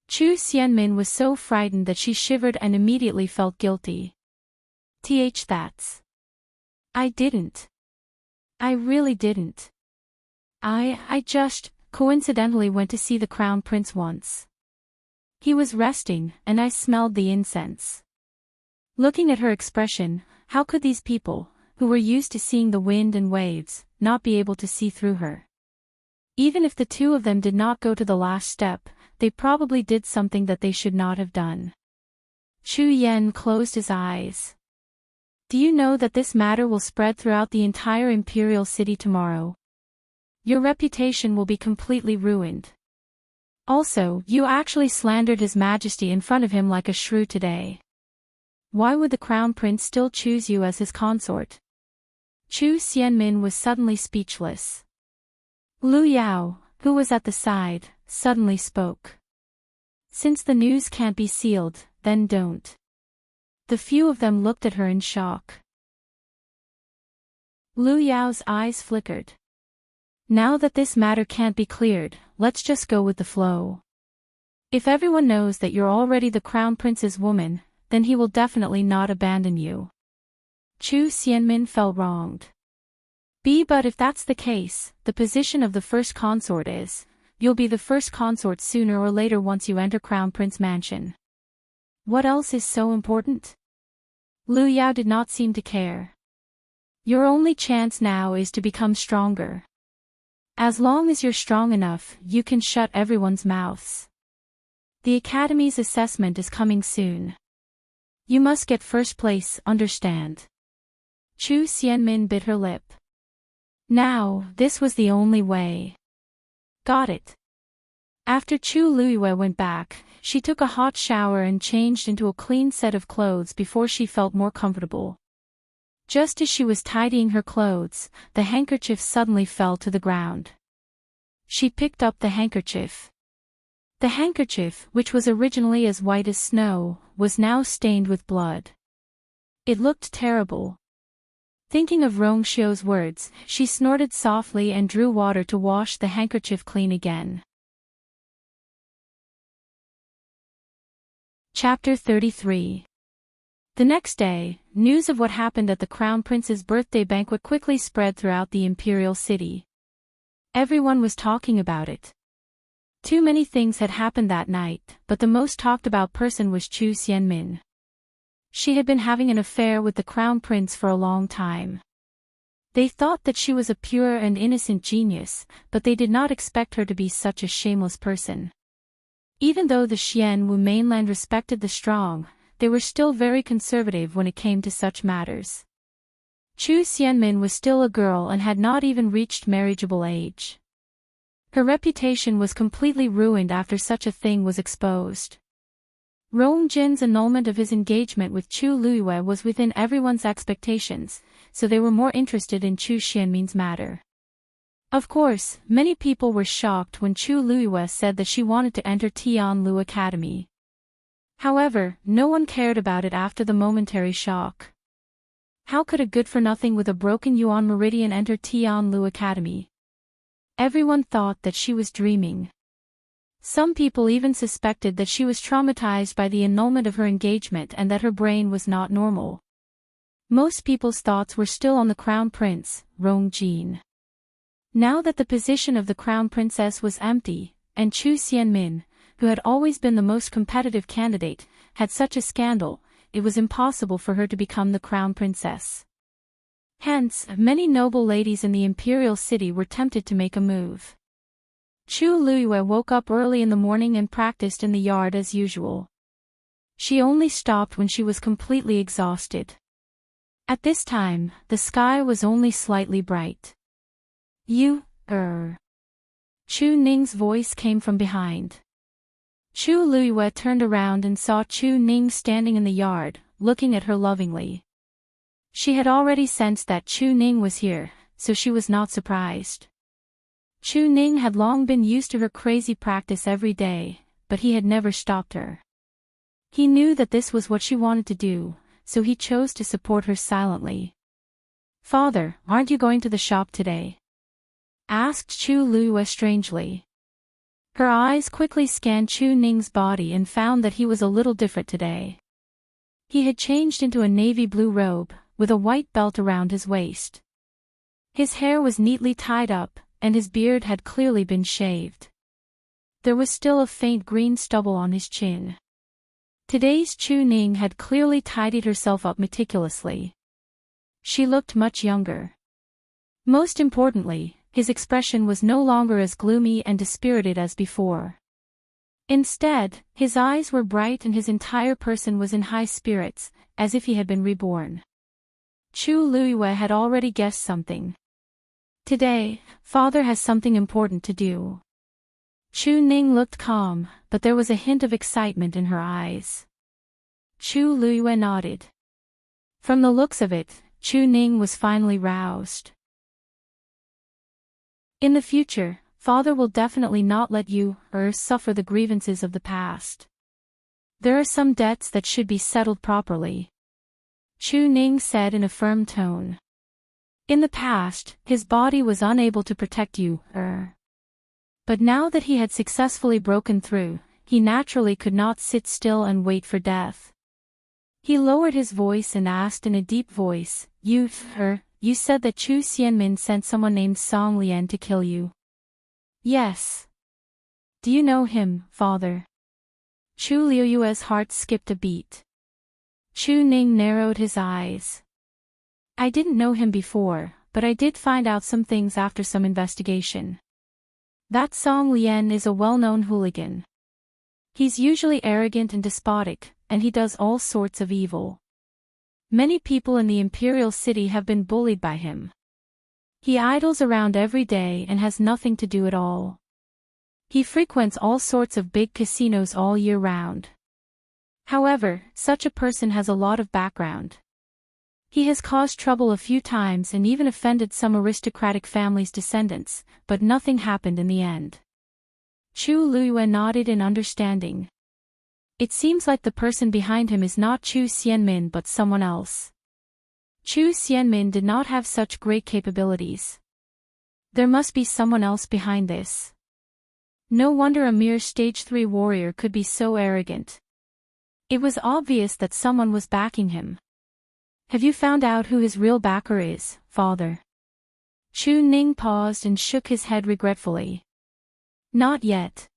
Chu Xianmin was so frightened that she shivered and immediately felt guilty. That's. I didn't. I really didn't. I just, coincidentally went to see the crown prince once. He was resting, and I smelled the incense. Looking at her expression, how could these people, who were used to seeing the wind and waves, not be able to see through her? Even if the two of them did not go to the last step, they probably did something that they should not have done. Chu Yan closed his eyes. "Do you know that this matter will spread throughout the entire Imperial city tomorrow? Your reputation will be completely ruined. Also, you actually slandered His Majesty in front of him like a shrew today. Why would the Crown Prince still choose you as his consort?" Chu Xianmin was suddenly speechless. Lu Yao, who was at the side, suddenly spoke. "Since the news can't be sealed, then don't." The few of them looked at her in shock. Lu Yao's eyes flickered. "Now that this matter can't be cleared, let's just go with the flow. If everyone knows that you're already the Crown Prince's woman, then he will definitely not abandon you." Chu Xianmin felt wronged. But if that's the case, the position of the first consort is, you'll be the first consort sooner or later once you enter Crown Prince Mansion. What else is so important? Lu Yao did not seem to care. Your only chance now is to become stronger. As long as you're strong enough, you can shut everyone's mouths. The Academy's assessment is coming soon. You must get first place, understand? Chu Xianmin bit her lip. Now, this was the only way. Got it. After Chu Luiyue went back, she took a hot shower and changed into a clean set of clothes before she felt more comfortable. Just as she was tidying her clothes, the handkerchief suddenly fell to the ground. She picked up the handkerchief. The handkerchief, which was originally as white as snow, was now stained with blood. It looked terrible. Thinking of Rong Xiu's words, she snorted softly and drew water to wash the handkerchief clean again. Chapter 33. The next day, news of what happened at the Crown Prince's birthday banquet quickly spread throughout the Imperial city. Everyone was talking about it. Too many things had happened that night, but the most talked about person was Chu Xianmin. She had been having an affair with the Crown Prince for a long time. They thought that she was a pure and innocent genius, but they did not expect her to be such a shameless person. Even though the Xianwu mainland respected the strong, they were still very conservative when it came to such matters. Chu Xianmin was still a girl and had not even reached marriageable age. Her reputation was completely ruined after such a thing was exposed. Rong Jin's annulment of his engagement with Chu Luiyue was within everyone's expectations, so they were more interested in Chu Xianmin's matter. Of course, many people were shocked when Chu Luiyue said that she wanted to enter Tianlu Academy. However, no one cared about it after the momentary shock. How could a good-for-nothing with a broken yuan meridian enter Tianlu Academy? Everyone thought that she was dreaming. Some people even suspected that she was traumatized by the annulment of her engagement and that her brain was not normal. Most people's thoughts were still on the Crown Prince, Rong Jin. Now that the position of the Crown Princess was empty, and Chu Xianmin, who had always been the most competitive candidate, had such a scandal, it was impossible for her to become the Crown Princess. Hence, many noble ladies in the Imperial city were tempted to make a move. Chu Luiyue woke up early in the morning and practiced in the yard as usual. She only stopped when she was completely exhausted. At this time, the sky was only slightly bright. Chu Ning's voice came from behind. Chu Luiyue turned around and saw Chu Ning standing in the yard, looking at her lovingly. She had already sensed that Chu Ning was here, so she was not surprised. Chu Ning had long been used to her crazy practice every day, but he had never stopped her. He knew that this was what she wanted to do, so he chose to support her silently. "Father, aren't you going to the shop today?" asked Chu Luiyue strangely. Her eyes quickly scanned Chu Ning's body and found that he was a little different today. He had changed into a navy blue robe, with a white belt around his waist. His hair was neatly tied up, and his beard had clearly been shaved. There was still a faint green stubble on his chin. Today's Chu Ning had clearly tidied herself up meticulously. She looked much younger. Most importantly, his expression was no longer as gloomy and dispirited as before. Instead, his eyes were bright and his entire person was in high spirits, as if he had been reborn. Chu Luiyue had already guessed something. Today, father has something important to do. Chu Ning looked calm, but there was a hint of excitement in her eyes. Chu Luiyue nodded. From the looks of it, Chu Ning was finally roused. In the future, father will definitely not let you suffer the grievances of the past. There are some debts that should be settled properly, Chu Ning said in a firm tone. In the past, his body was unable to protect you, But now that he had successfully broken through, he naturally could not sit still and wait for death. He lowered his voice and asked in a deep voice, You said that Chu Xianmin sent someone named Song Lian to kill you. Yes. Do you know him, father? Chu Liuyue's heart skipped a beat. Chu Ning narrowed his eyes. I didn't know him before, but I did find out some things after some investigation. That Song Lian is a well-known hooligan. He's usually arrogant and despotic, and he does all sorts of evil. Many people in the Imperial city have been bullied by him. He idles around every day and has nothing to do at all. He frequents all sorts of big casinos all year round. However, such a person has a lot of background. He has caused trouble a few times and even offended some aristocratic family's descendants, but nothing happened in the end. Chu Luiyue nodded in understanding. It seems like the person behind him is not Chu Xianmin but someone else. Chu Xianmin did not have such great capabilities. There must be someone else behind this. No wonder a mere stage 3 warrior could be so arrogant. It was obvious that someone was backing him. Have you found out who his real backer is, father? Chu Ning paused and shook his head regretfully. Not yet.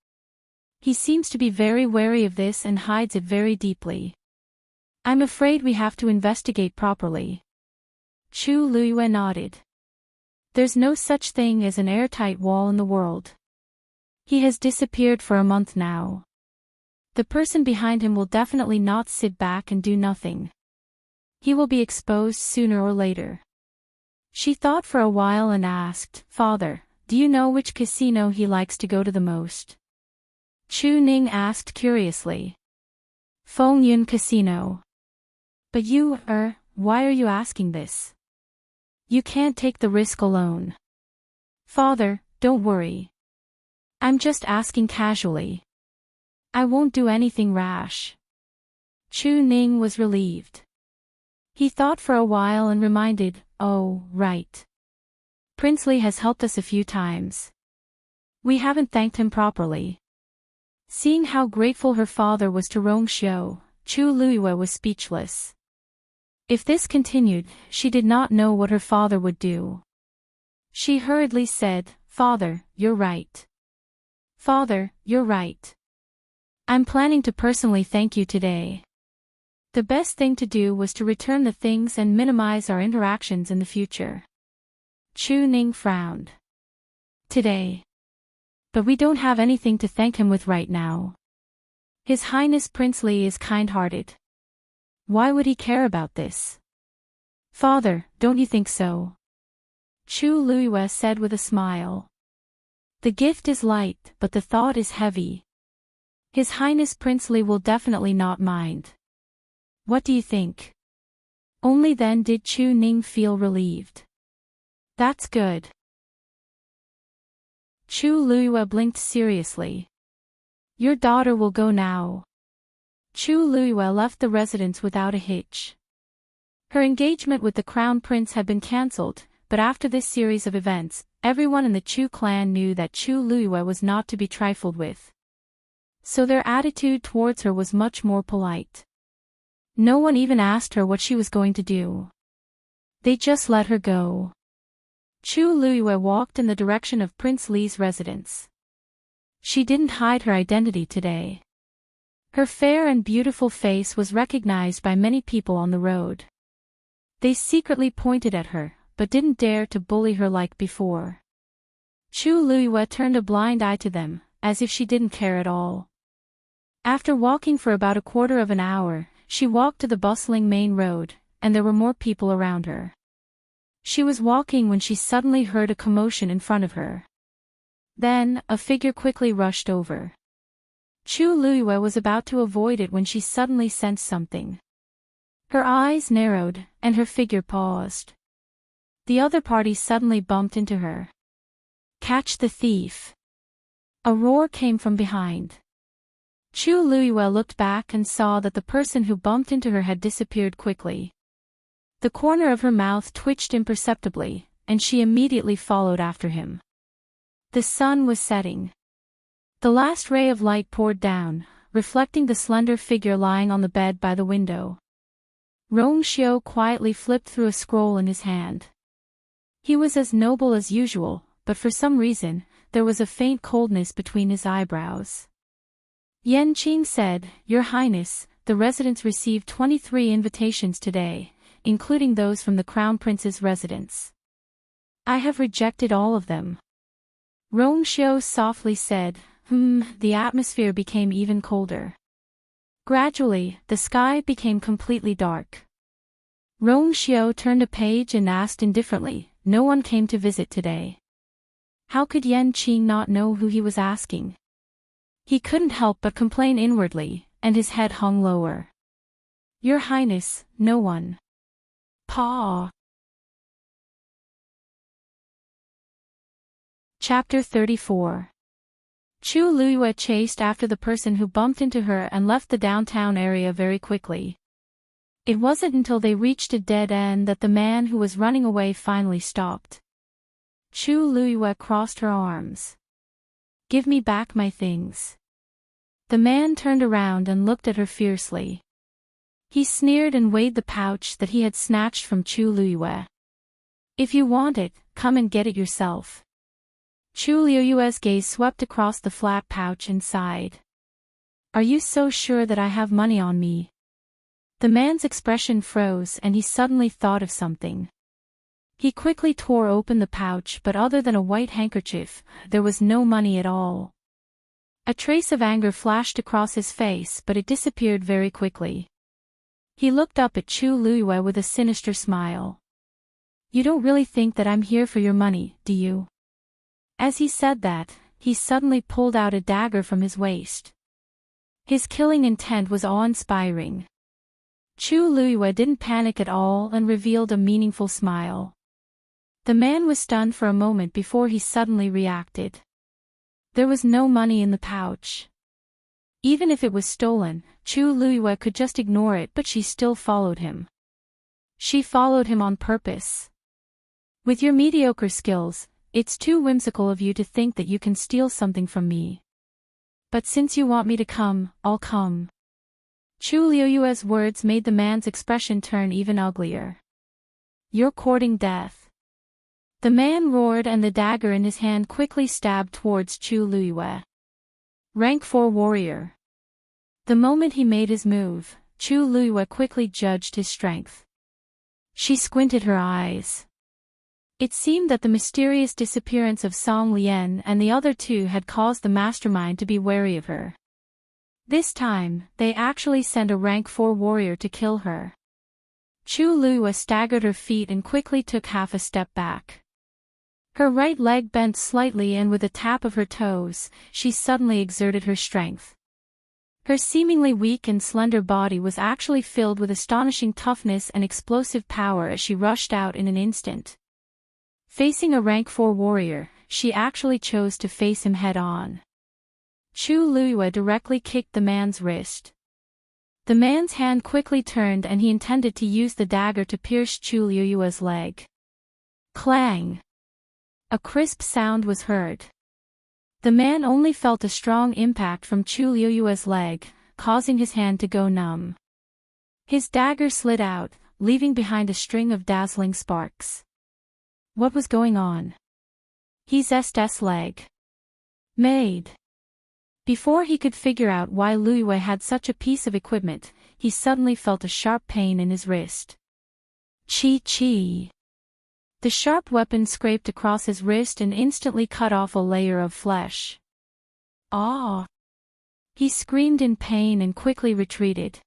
He seems to be very wary of this and hides it very deeply. I'm afraid we have to investigate properly. Chu Luiyue nodded. There's no such thing as an airtight wall in the world. He has disappeared for a month now. The person behind him will definitely not sit back and do nothing. He will be exposed sooner or later. She thought for a while and asked, Father, do you know which casino he likes to go to the most? Chu Ning asked curiously. Fengyun Casino. But you, why are you asking this? You can't take the risk alone. Father, don't worry. I'm just asking casually. I won't do anything rash. Chu Ning was relieved. He thought for a while and reminded, oh, right. Princely has helped us a few times. We haven't thanked him properly. Seeing how grateful her father was to Rongxiu, Chu Luiyue was speechless. If this continued, she did not know what her father would do. She hurriedly said, Father, you're right. Father, you're right. I'm planning to personally thank you today. The best thing to do was to return the things and minimize our interactions in the future. Chu Ning frowned. Today. But we don't have anything to thank him with right now. His Highness Princely is kind-hearted. Why would he care about this? Father, don't you think so? Chu Luiyue said with a smile. The gift is light, but the thought is heavy. His Highness Princely will definitely not mind. What do you think? Only then did Chu Ning feel relieved. That's good. Chu Luiyue blinked seriously. Your daughter will go now. Chu Luiyue left the residence without a hitch. Her engagement with the crown prince had been cancelled, but after this series of events, everyone in the Chu clan knew that Chu Luiyue was not to be trifled with. So their attitude towards her was much more polite. No one even asked her what she was going to do. They just let her go. Chu Luiyue walked in the direction of Prince Li's residence. She didn't hide her identity today. Her fair and beautiful face was recognized by many people on the road. They secretly pointed at her, but didn't dare to bully her like before. Chu Luiyue turned a blind eye to them, as if she didn't care at all. After walking for about a quarter of an hour, she walked to the bustling main road, and there were more people around her. She was walking when she suddenly heard a commotion in front of her. Then, a figure quickly rushed over. Chu Luiyue was about to avoid it when she suddenly sensed something. Her eyes narrowed, and her figure paused. The other party suddenly bumped into her. Catch the thief! A roar came from behind. Chu Luiyue looked back and saw that the person who bumped into her had disappeared quickly. The corner of her mouth twitched imperceptibly, and she immediately followed after him. The sun was setting. The last ray of light poured down, reflecting the slender figure lying on the bed by the window. Rongxiu quietly flipped through a scroll in his hand. He was as noble as usual, but for some reason, there was a faint coldness between his eyebrows. Yanqing said, Your Highness, the residents received 23 invitations today, including those from the Crown Prince's residence. I have rejected all of them. Rongxiu softly said, The atmosphere became even colder. Gradually, the sky became completely dark. Rongxiu turned a page and asked indifferently, No one came to visit today. How could Yanqing not know who he was asking? He couldn't help but complain inwardly, and his head hung lower. Your Highness, no one. Pa. Chapter 34. Chu Luiyue chased after the person who bumped into her and left the downtown area very quickly. It wasn't until they reached a dead end that the man who was running away finally stopped. Chu Luiyue crossed her arms. Give me back my things. The man turned around and looked at her fiercely. He sneered and waved the pouch that he had snatched from Chu Luiyue. If you want it, come and get it yourself. Chu Luiyue's gaze swept across the flat pouch and sighed. Are you so sure that I have money on me? The man's expression froze and he suddenly thought of something. He quickly tore open the pouch, but other than a white handkerchief, there was no money at all. A trace of anger flashed across his face, but it disappeared very quickly. He looked up at Chu Luiyue with a sinister smile. You don't really think that I'm here for your money, do you? As he said that, he suddenly pulled out a dagger from his waist. His killing intent was awe-inspiring. Chu Luiyue didn't panic at all and revealed a meaningful smile. The man was stunned for a moment before he suddenly reacted. There was no money in the pouch. Even if it was stolen, Chu Luiyue could just ignore it, but she still followed him. She followed him on purpose. With your mediocre skills, it's too whimsical of you to think that you can steal something from me. But since you want me to come, I'll come. Chu Luiyue's words made the man's expression turn even uglier. You're courting death. The man roared and the dagger in his hand quickly stabbed towards Chu Luiyue. Rank 4 warrior. The moment he made his move, Chu Luiyue quickly judged his strength. She squinted her eyes. It seemed that the mysterious disappearance of Song Lian and the other two had caused the mastermind to be wary of her. This time, they actually sent a rank 4 warrior to kill her. Chu Luiyue staggered her feet and quickly took half a step back. Her right leg bent slightly and with a tap of her toes, she suddenly exerted her strength. Her seemingly weak and slender body was actually filled with astonishing toughness and explosive power as she rushed out in an instant. Facing a rank 4 warrior, she actually chose to face him head-on. Chu Luiyue directly kicked the man's wrist. The man's hand quickly turned and he intended to use the dagger to pierce Chu Luiyue's leg. Clang! A crisp sound was heard. The man only felt a strong impact from Chu Luiyue's leg, causing his hand to go numb. His dagger slid out, leaving behind a string of dazzling sparks. What was going on? He's Est's leg. Made. Before he could figure out why Luiyue had such a piece of equipment, he suddenly felt a sharp pain in his wrist. Chi. The sharp weapon scraped across his wrist and instantly cut off a layer of flesh. Ah! He screamed in pain and quickly retreated.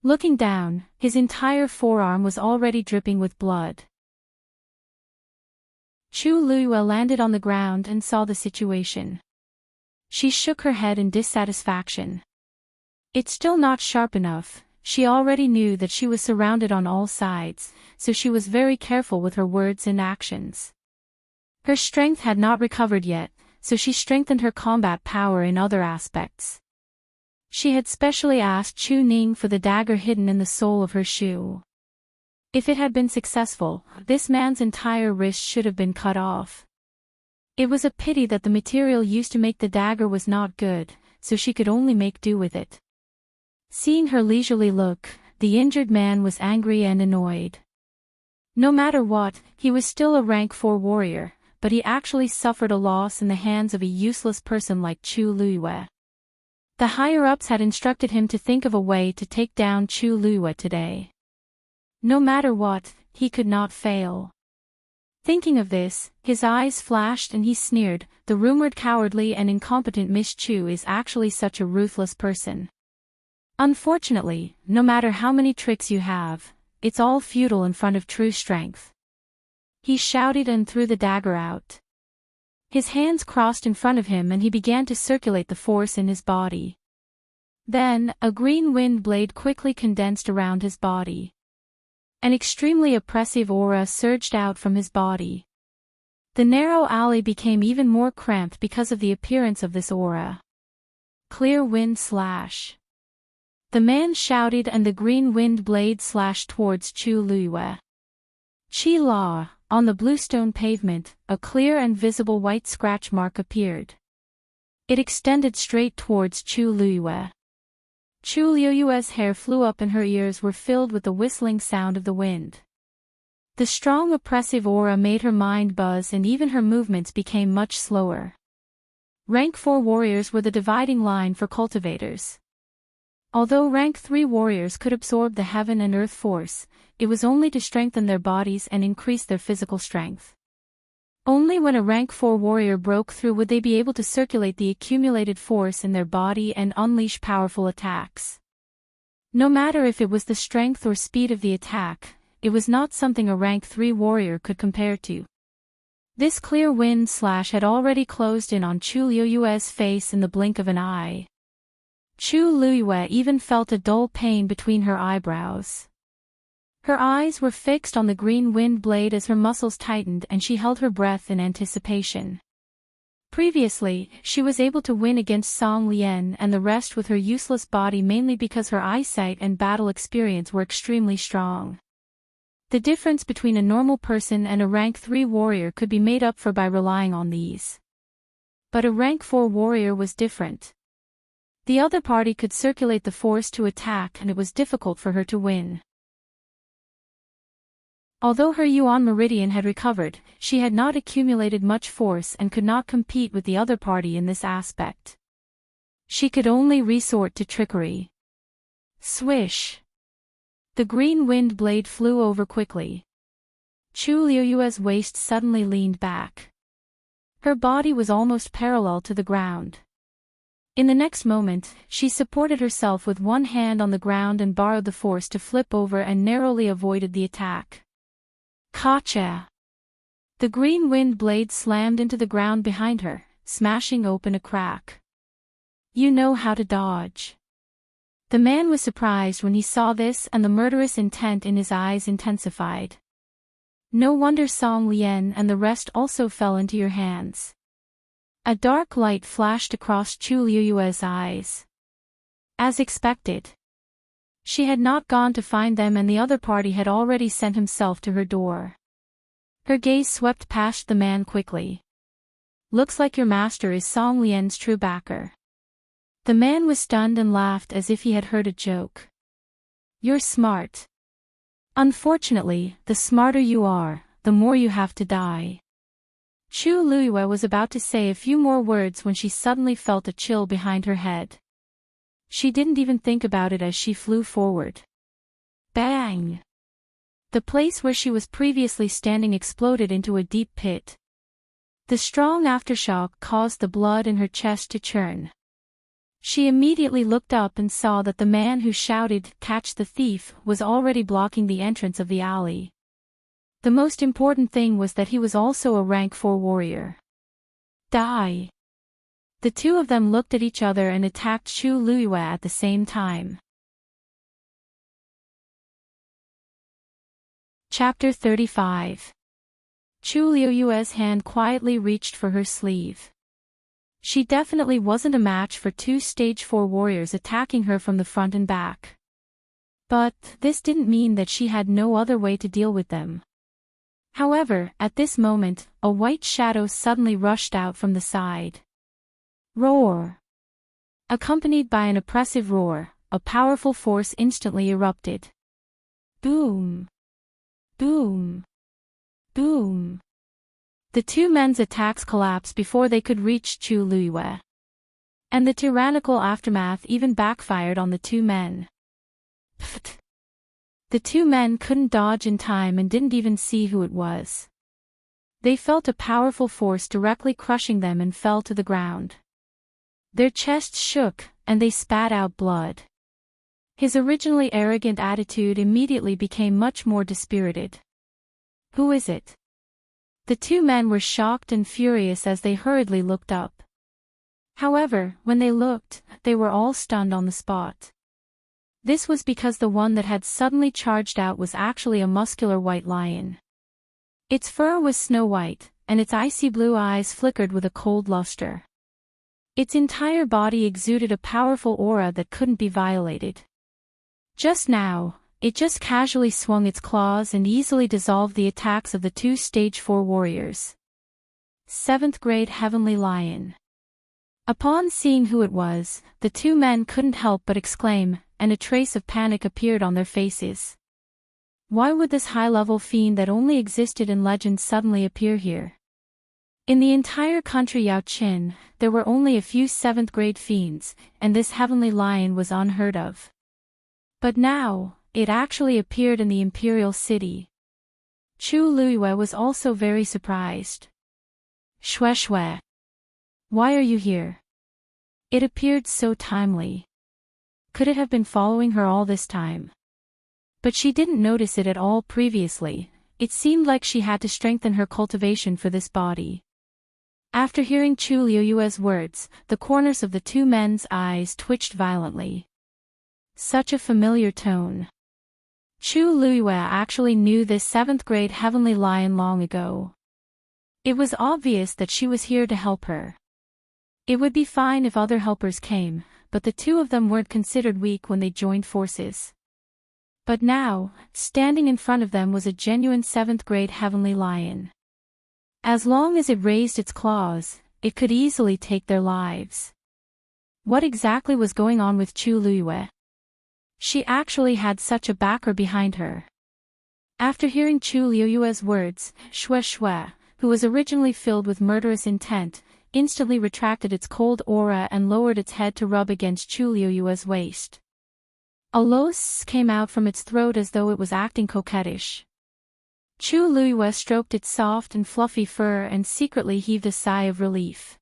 Looking down, his entire forearm was already dripping with blood. Chu Luiyue landed on the ground and saw the situation. She shook her head in dissatisfaction. It's still not sharp enough. She already knew that she was surrounded on all sides, so she was very careful with her words and actions. Her strength had not recovered yet, so she strengthened her combat power in other aspects. She had specially asked Chu Ning for the dagger hidden in the sole of her shoe. If it had been successful, this man's entire wrist should have been cut off. It was a pity that the material used to make the dagger was not good, so she could only make do with it. Seeing her leisurely look, the injured man was angry and annoyed. No matter what, he was still a rank 4 warrior, but he actually suffered a loss in the hands of a useless person like Chu Luiyue. The higher-ups had instructed him to think of a way to take down Chu Luiyue today. No matter what, he could not fail. Thinking of this, his eyes flashed and he sneered, the rumored cowardly and incompetent Miss Chu is actually such a ruthless person. Unfortunately, no matter how many tricks you have, it's all futile in front of true strength. He shouted and threw the dagger out. His hands crossed in front of him and he began to circulate the force in his body. Then, a green wind blade quickly condensed around his body. An extremely oppressive aura surged out from his body. The narrow alley became even more cramped because of the appearance of this aura. Clear wind slash. The man shouted and the green wind blade slashed towards Chu Luiyue. Chi La, on the bluestone pavement, a clear and visible white scratch mark appeared. It extended straight towards Chu Luiyue. Chu Luiyue's hair flew up and her ears were filled with the whistling sound of the wind. The strong oppressive aura made her mind buzz and even her movements became much slower. Rank 4 warriors were the dividing line for cultivators. Although rank 3 warriors could absorb the heaven and earth force, it was only to strengthen their bodies and increase their physical strength. Only when a rank 4 warrior broke through would they be able to circulate the accumulated force in their body and unleash powerful attacks. No matter if it was the strength or speed of the attack, it was not something a rank 3 warrior could compare to. This clear wind slash had already closed in on Chu Luiyue's face in the blink of an eye. Chu Luiyue even felt a dull pain between her eyebrows. Her eyes were fixed on the green wind blade as her muscles tightened and she held her breath in anticipation. Previously, she was able to win against Song Lian and the rest with her useless body mainly because her eyesight and battle experience were extremely strong. The difference between a normal person and a rank 3 warrior could be made up for by relying on these. But a rank 4 warrior was different. The other party could circulate the force to attack and it was difficult for her to win. Although her Yuan Meridian had recovered, she had not accumulated much force and could not compete with the other party in this aspect. She could only resort to trickery. Swish! The green wind blade flew over quickly. Chu Luiyue's waist suddenly leaned back. Her body was almost parallel to the ground. In the next moment, she supported herself with one hand on the ground and borrowed the force to flip over and narrowly avoided the attack. Gotcha! The green wind blade slammed into the ground behind her, smashing open a crack. You know how to dodge. The man was surprised when he saw this and the murderous intent in his eyes intensified. No wonder Song Lian and the rest also fell into your hands. A dark light flashed across Chu Liuyue's eyes. As expected. She had not gone to find them and the other party had already sent himself to her door. Her gaze swept past the man quickly. Looks like your master is Song Lian's true backer. The man was stunned and laughed as if he had heard a joke. You're smart. Unfortunately, the smarter you are, the more you have to die. Chu Liyue was about to say a few more words when she suddenly felt a chill behind her head. She didn't even think about it as she flew forward. Bang! The place where she was previously standing exploded into a deep pit. The strong aftershock caused the blood in her chest to churn. She immediately looked up and saw that the man who shouted, "Catch the thief," was already blocking the entrance of the alley. The most important thing was that he was also a rank 4 warrior. Die! The two of them looked at each other and attacked Chu Liyue at the same time. Chapter 35. Chu Liyue's hand quietly reached for her sleeve. She definitely wasn't a match for 2 stage 4 warriors attacking her from the front and back. But this didn't mean that she had no other way to deal with them. However, at this moment, a white shadow suddenly rushed out from the side. Roar! Accompanied by an oppressive roar, a powerful force instantly erupted. Boom! Boom! Boom! The two men's attacks collapsed before they could reach Chu Liyue. And the tyrannical aftermath even backfired on the two men. Pfft! The two men couldn't dodge in time and didn't even see who it was. They felt a powerful force directly crushing them and fell to the ground. Their chests shook, and they spat out blood. His originally arrogant attitude immediately became much more dispirited. Who is it? The two men were shocked and furious as they hurriedly looked up. However, when they looked, they were all stunned on the spot. This was because the one that had suddenly charged out was actually a muscular white lion. Its fur was snow white, and its icy blue eyes flickered with a cold luster. Its entire body exuded a powerful aura that couldn't be violated. Just now, it just casually swung its claws and easily dissolved the attacks of the 2 stage 4 warriors. 7th grade Heavenly Lion. Upon seeing who it was, the two men couldn't help but exclaim, and a trace of panic appeared on their faces. Why would this high-level fiend that only existed in legend suddenly appear here? In the entire country Yaoqin, there were only a few 7th grade fiends, and this Heavenly Lion was unheard of. But now, it actually appeared in the Imperial city. Chu Liyue was also very surprised. Shue Shue. Why are you here? It appeared so timely. Could it have been following her all this time? But she didn't notice it at all previously. It seemed like she had to strengthen her cultivation for this body. After hearing Chu Liyue's words, the corners of the two men's eyes twitched violently. Such a familiar tone. Chu Liyue actually knew this 7th grade Heavenly Lion long ago. It was obvious that she was here to help her. It would be fine if other helpers came, but the two of them weren't considered weak when they joined forces. But now, standing in front of them was a genuine 7th grade Heavenly Lion. As long as it raised its claws, it could easily take their lives. What exactly was going on with Chu Liyue? She actually had such a backer behind her. After hearing Chu Liyue's words, Shue Shue, who was originally filled with murderous intent, instantly retracted its cold aura and lowered its head to rub against Chu Liyue's waist. A low "s" came out from its throat as though it was acting coquettish. Chu Liyue stroked its soft and fluffy fur and secretly heaved a sigh of relief.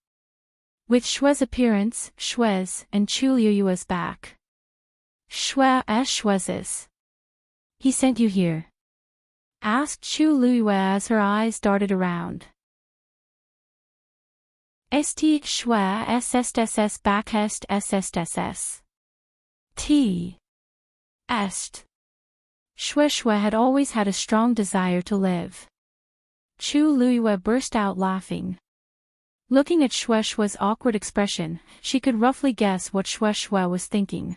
With Shue's appearance, Shue's, and Chu Liyue's back. Shue's. He sent you here? Asked Chu Liyue as her eyes darted around. Shue SSSS backest SSSS. T. Est. Shue Shue had always had a strong desire to live. Chu Luiyue burst out laughing. Looking at Shueishue's awkward expression, she could roughly guess what Shueishue was thinking.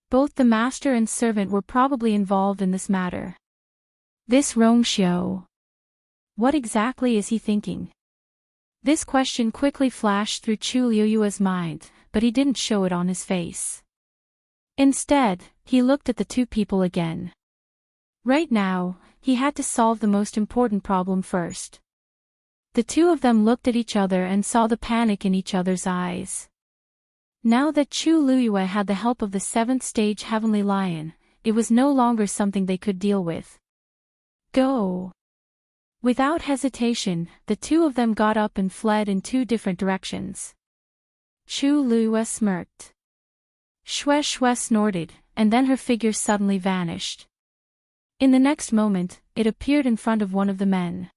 Both the master and servant were probably involved in this matter. This Rongxiu. What exactly is he thinking? This question quickly flashed through Chu Luiyue's mind, but he didn't show it on his face. Instead, he looked at the two people again. Right now, he had to solve the most important problem first. The two of them looked at each other and saw the panic in each other's eyes. Now that Chu Luiyue had the help of the 7th stage Heavenly Lion, it was no longer something they could deal with. Go! Without hesitation, the two of them got up and fled in 2 different directions. Chu Luiyue smirked. Shueishue snorted, and then her figure suddenly vanished. In the next moment, it appeared in front of one of the men.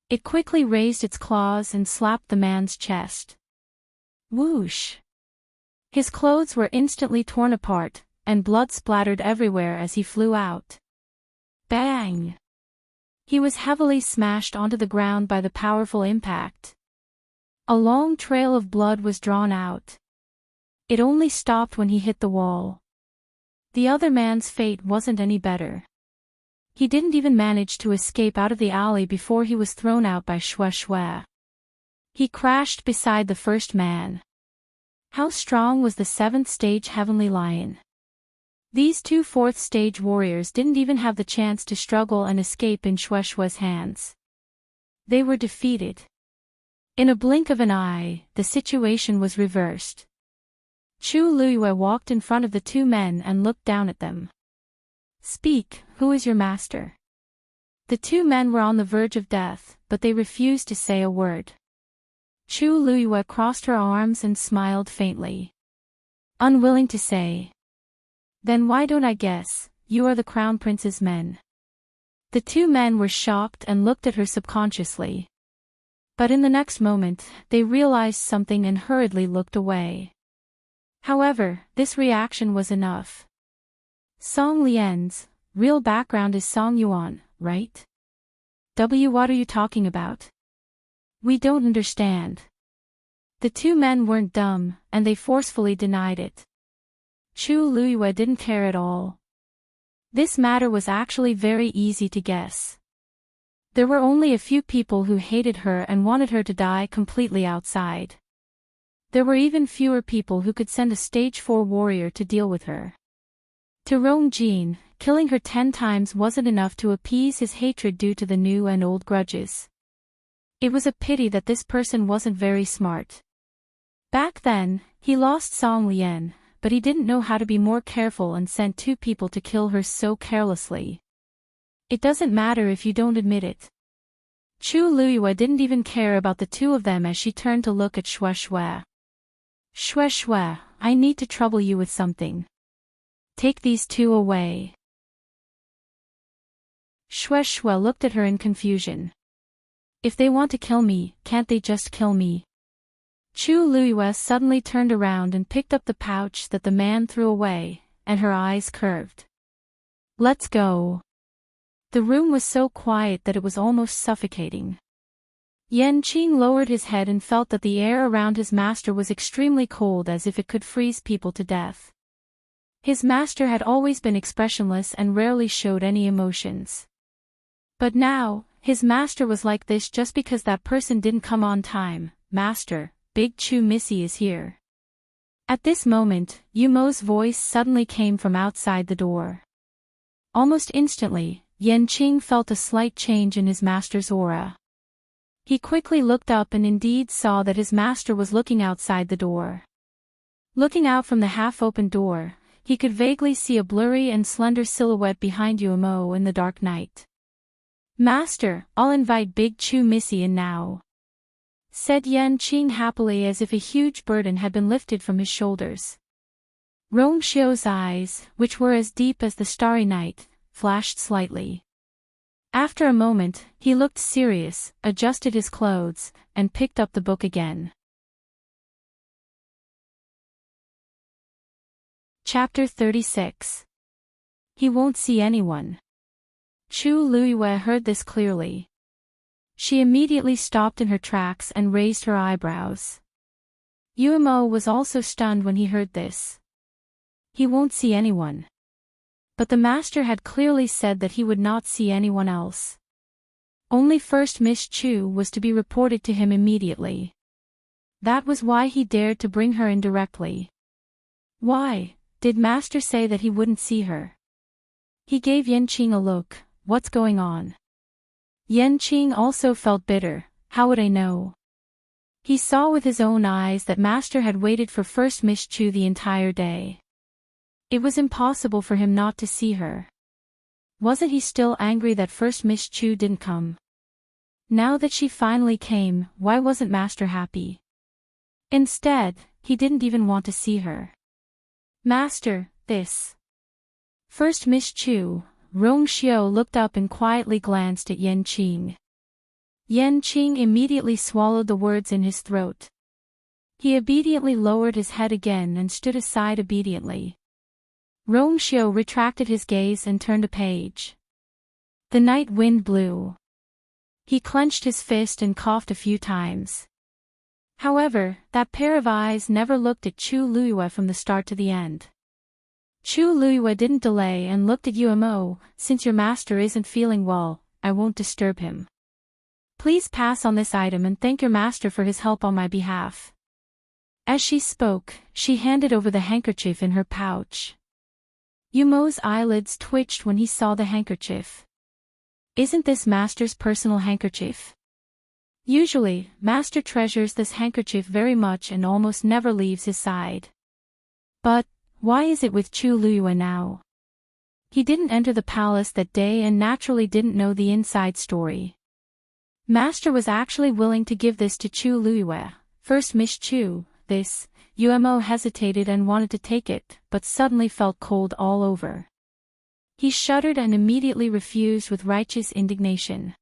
It quickly raised its claws and slapped the man's chest. Whoosh! His clothes were instantly torn apart, and blood splattered everywhere as he flew out. Bang! He was heavily smashed onto the ground by the powerful impact. A long trail of blood was drawn out. It only stopped when he hit the wall. The other man's fate wasn't any better. He didn't even manage to escape out of the alley before he was thrown out by Shueishue. He crashed beside the first man. How strong was the 7th stage Heavenly Lion? These 2 4th stage warriors didn't even have the chance to struggle and escape in Shueishue's hands. They were defeated. In a blink of an eye, the situation was reversed. Chu Luiyue walked in front of the 2 men and looked down at them. Speak, who is your master? The 2 men were on the verge of death, but they refused to say a word. Chu Luiyue crossed her arms and smiled faintly. Unwilling to say. Then why don't I guess, you are the Crown Prince's men? The 2 men were shocked and looked at her subconsciously. But in the next moment, they realized something and hurriedly looked away. However, this reaction was enough. Song Lian's real background is Song Yuan, right? What are you talking about? We don't understand. The 2 men weren't dumb, and they forcefully denied it. Chu Luiyue didn't care at all. This matter was actually very easy to guess. There were only a few people who hated her and wanted her to die completely outside. There were even fewer people who could send a stage 4 warrior to deal with her. To Rongjin, killing her 10 times wasn't enough to appease his hatred due to the new and old grudges. It was a pity that this person wasn't very smart. Back then, he lost Song Lian, but he didn't know how to be more careful and sent 2 people to kill her so carelessly. It doesn't matter if you don't admit it. Chu Luiyue didn't even care about the 2 of them as she turned to look at Shueishue. Shueishue, I need to trouble you with something. Take these 2 away. Shueishue looked at her in confusion. If they want to kill me, can't they just kill me? Chu Luiyue suddenly turned around and picked up the pouch that the man threw away, and her eyes curved. Let's go. The room was so quiet that it was almost suffocating. Yanqing lowered his head and felt that the air around his master was extremely cold, as if it could freeze people to death. His master had always been expressionless and rarely showed any emotions. But now, his master was like this just because that person didn't come on time. Master, Big Chu Missy is here. At this moment, Yumo's voice suddenly came from outside the door. Almost instantly, Yanqing felt a slight change in his master's aura. He quickly looked up and indeed saw that his master was looking outside the door. Looking out from the half-open door, he could vaguely see a blurry and slender silhouette behind Yumo in the dark night. Master, I'll invite Big Chu Missy in now, said Yanqing happily, as if a huge burden had been lifted from his shoulders. Rongxiu's eyes, which were as deep as the starry night, flashed slightly. After a moment, he looked serious, adjusted his clothes, and picked up the book again. Chapter 36. He won't see anyone. Chu Luiyue heard this clearly. She immediately stopped in her tracks and raised her eyebrows. Umo was also stunned when he heard this. He won't see anyone. But the master had clearly said that he would not see anyone else. Only First Miss Chu was to be reported to him immediately. That was why he dared to bring her in directly. Why did master say that he wouldn't see her? He gave Yenqing a look. What's going on? Yenqing also felt bitter. How would I know? He saw with his own eyes that master had waited for First Miss Chu the entire day. It was impossible for him not to see her. Wasn't he still angry that First Miss Chu didn't come? Now that she finally came, why wasn't master happy? Instead, he didn't even want to see her. Master, this. First Miss Chu, Rong Xiao looked up and quietly glanced at Yenqing. Yenqing immediately swallowed the words in his throat. He obediently lowered his head again and stood aside obediently. Rong Xiao retracted his gaze and turned a page. The night wind blew. He clenched his fist and coughed a few times. However, that pair of eyes never looked at Chu Luiyue from the start to the end. Chu Luiyue didn't delay and looked at Umo. Since your master isn't feeling well, I won't disturb him. Please pass on this item and thank your master for his help on my behalf. As she spoke, she handed over the handkerchief in her pouch. Umo's eyelids twitched when he saw the handkerchief. Isn't this master's personal handkerchief? Usually, master treasures this handkerchief very much and almost never leaves his side. But why is it with Chu Luiyue now? He didn't enter the palace that day and naturally didn't know the inside story. Master was actually willing to give this to Chu Luiyue. First Miss Chu, this. Umo hesitated and wanted to take it, but suddenly felt cold all over. He shuddered and immediately refused with righteous indignation.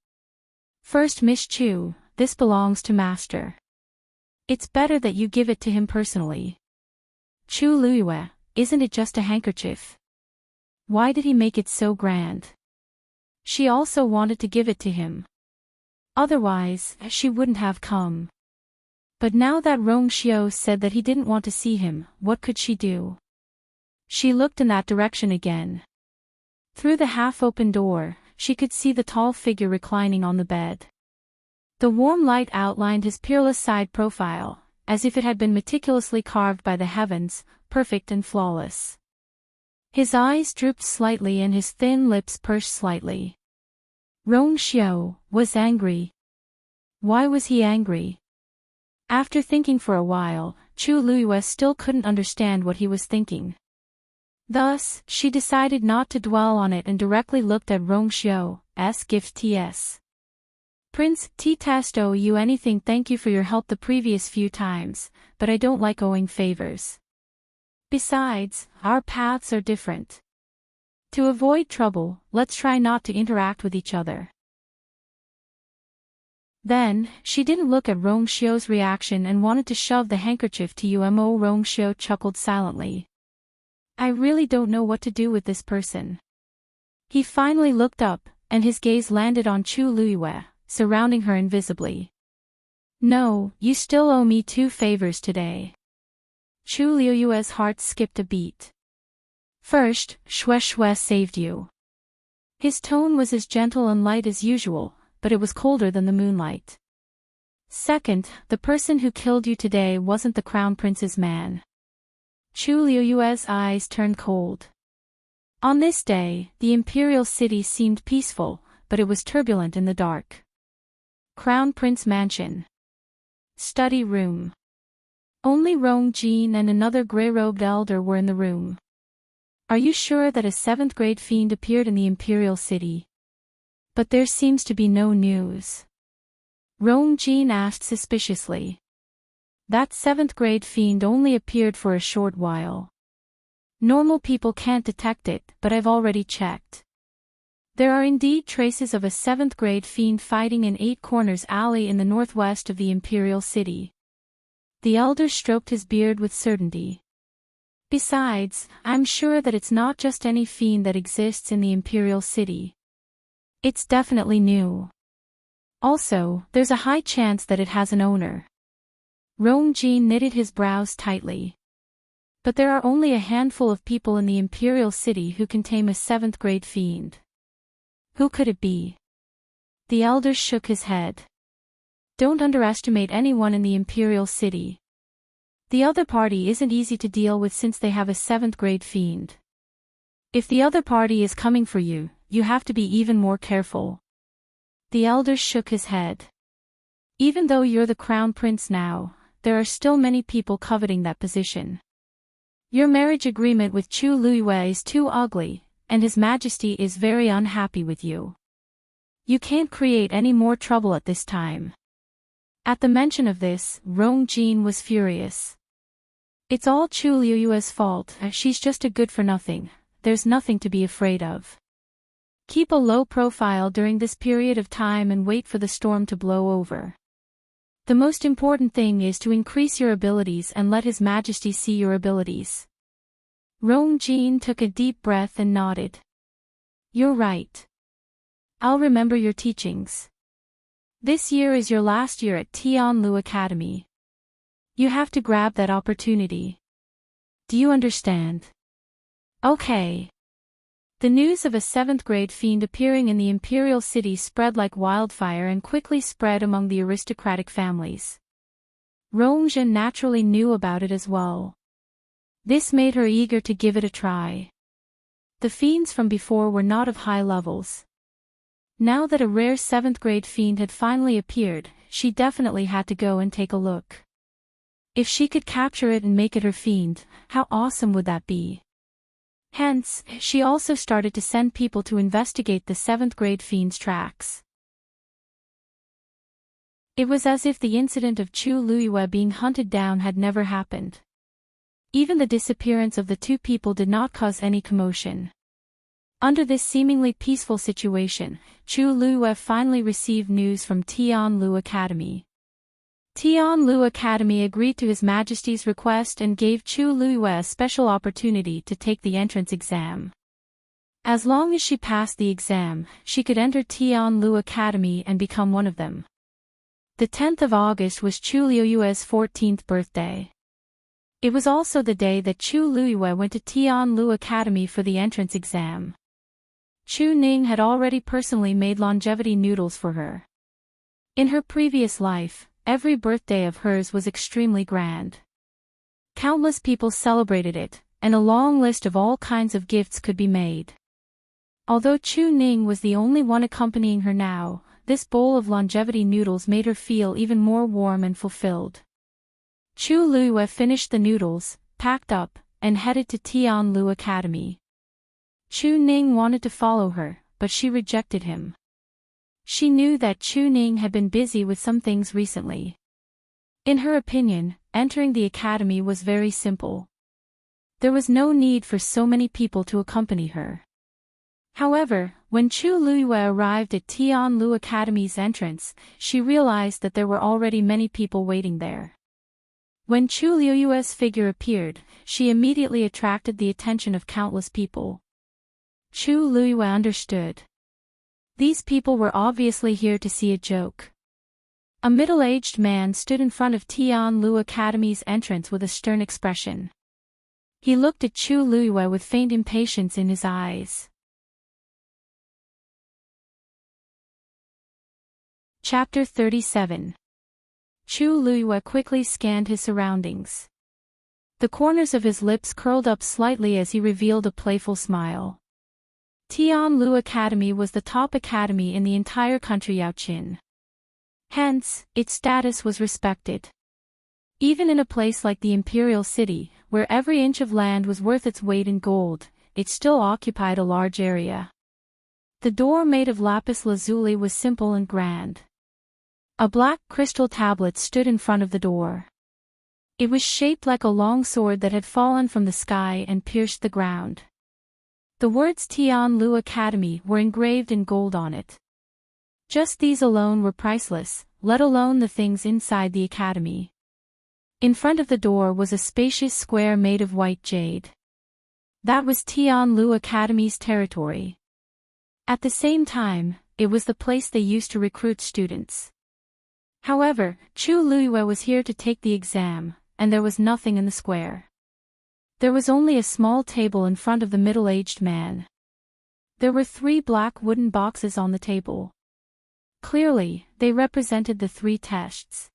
First Miss Chu, this belongs to master. It's better that you give it to him personally. Chu Luiyue, isn't it just a handkerchief? Why did he make it so grand? She also wanted to give it to him. Otherwise, she wouldn't have come. But now that Rong Xiao said that he didn't want to see him, what could she do? She looked in that direction again. Through the half-open door, she could see the tall figure reclining on the bed. The warm light outlined his peerless side profile, as if it had been meticulously carved by the heavens, perfect and flawless. His eyes drooped slightly and his thin lips pursed slightly. Rong Xiao was angry. Why was he angry? After thinking for a while, Chu Luiyue still couldn't understand what he was thinking. Thus, she decided not to dwell on it and directly looked at Rong Xiao's gift ts. Prince, T-test owe you anything. Thank you for your help the previous few times, but I don't like owing favors. Besides, our paths are different. To avoid trouble, let's try not to interact with each other. Then, she didn't look at Rong Xiao's reaction and wanted to shove the handkerchief to Umo. Rong Xiao chuckled silently. I really don't know what to do with this person. He finally looked up, and his gaze landed on Chu Luiyue, surrounding her invisibly. No, you still owe me 2 favors today. Chu Luiyue's heart skipped a beat. First, Xue saved you. His tone was as gentle and light as usual, but it was colder than the moonlight. Second, the person who killed you today wasn't the crown prince's man. Chu Luiyue's eyes turned cold. On this day, the Imperial city seemed peaceful, but it was turbulent in the dark. Crown Prince Mansion. Study room. Only Rong Jin and another gray-robed elder were in the room. Are you sure that a 7th-grade fiend appeared in the Imperial city? But there seems to be no news. Rong Jin asked suspiciously. That 7th-grade fiend only appeared for a short while. Normal people can't detect it, but I've already checked. There are indeed traces of a 7th-grade fiend fighting in 8 Corners Alley in the northwest of the Imperial city. The elder stroked his beard with certainty. Besides, I'm sure that it's not just any fiend that exists in the Imperial city. It's definitely new. Also, there's a high chance that it has an owner. Rongjin knitted his brows tightly. But there are only a handful of people in the Imperial City who can tame a 7th grade fiend. Who could it be? The elder shook his head. Don't underestimate anyone in the Imperial City. The other party isn't easy to deal with since they have a 7th grade fiend. If the other party is coming for you, you have to be even more careful. The elder shook his head. Even though you're the crown prince now, there are still many people coveting that position. Your marriage agreement with Chu Luiyue is too ugly, and His Majesty is very unhappy with you. You can't create any more trouble at this time. At the mention of this, Rongjin was furious. It's all Chu Luiyue's fault, she's just a good-for-nothing, there's nothing to be afraid of. Keep a low profile during this period of time and wait for the storm to blow over. The most important thing is to increase your abilities and let His Majesty see your abilities. Rongjin took a deep breath and nodded. You're right. I'll remember your teachings. This year is your last year at Tianlu Academy. You have to grab that opportunity. Do you understand? Okay. The news of a 7th grade fiend appearing in the Imperial City spread like wildfire and quickly spread among the aristocratic families. Rongjin naturally knew about it as well. This made her eager to give it a try. The fiends from before were not of high levels. Now that a rare 7th grade fiend had finally appeared, she definitely had to go and take a look. If she could capture it and make it her fiend, how awesome would that be? Hence, she also started to send people to investigate the 7th grade fiend's tracks. It was as if the incident of Chu Luiyue being hunted down had never happened. Even the disappearance of the two people did not cause any commotion. Under this seemingly peaceful situation, Chu Luiyue finally received news from Tianlu Academy. Tianlu Academy agreed to His Majesty's request and gave Chu Luiyue a special opportunity to take the entrance exam. As long as she passed the exam, she could enter Tianlu Academy and become one of them. The 10th of August was Chu Luiyue's 14th birthday. It was also the day that Chu Luiyue went to Tianlu Academy for the entrance exam. Chu Ning had already personally made longevity noodles for her. In her previous life, every birthday of hers was extremely grand. Countless people celebrated it, and a long list of all kinds of gifts could be made. Although Chu Ning was the only one accompanying her now, this bowl of longevity noodles made her feel even more warm and fulfilled. Chu Luiyue finished the noodles, packed up, and headed to Tianlu Academy. Chu Ning wanted to follow her, but she rejected him. She knew that Chu Ning had been busy with some things recently. In her opinion, entering the academy was very simple. There was no need for so many people to accompany her. However, when Chu Luiyue arrived at Tianlu Academy's entrance, she realized that there were already many people waiting there. When Chu Luiyue's figure appeared, she immediately attracted the attention of countless people. Chu Luiyue understood. These people were obviously here to see a joke. A middle-aged man stood in front of Tianlu Academy's entrance with a stern expression. He looked at Chu Luiyue with faint impatience in his eyes. Chapter 37. Chu Luiyue quickly scanned his surroundings. The corners of his lips curled up slightly as he revealed a playful smile. Tianlu Academy was the top academy in the entire country Yaoqin. Hence, its status was respected. Even in a place like the Imperial City, where every inch of land was worth its weight in gold, it still occupied a large area. The door made of lapis lazuli was simple and grand. A black crystal tablet stood in front of the door. It was shaped like a long sword that had fallen from the sky and pierced the ground. The words Tianlu Academy were engraved in gold on it. Just these alone were priceless, let alone the things inside the academy. In front of the door was a spacious square made of white jade. That was Tianlu Academy's territory. At the same time, it was the place they used to recruit students. However, Chu Luiyue was here to take the exam, and there was nothing in the square. There was only a small table in front of the middle-aged man. There were 3 black wooden boxes on the table. Clearly, they represented the 3 tests.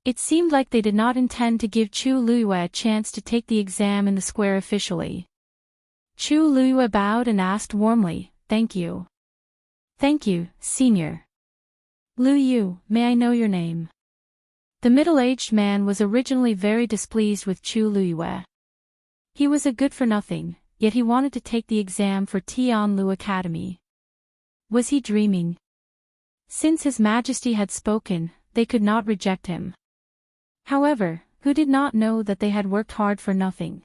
It seemed like they did not intend to give Chu Luiyue a chance to take the exam in the square officially. Chu Luiyue bowed and asked warmly, "Thank you." "Thank you, senior." "Lu Yu, may I know your name?" The middle-aged man was originally very displeased with Chu Luiyue. He was a good-for-nothing, yet he wanted to take the exam for Tianlu Academy. Was he dreaming? Since His Majesty had spoken, they could not reject him. However, who did not know that they had worked hard for nothing?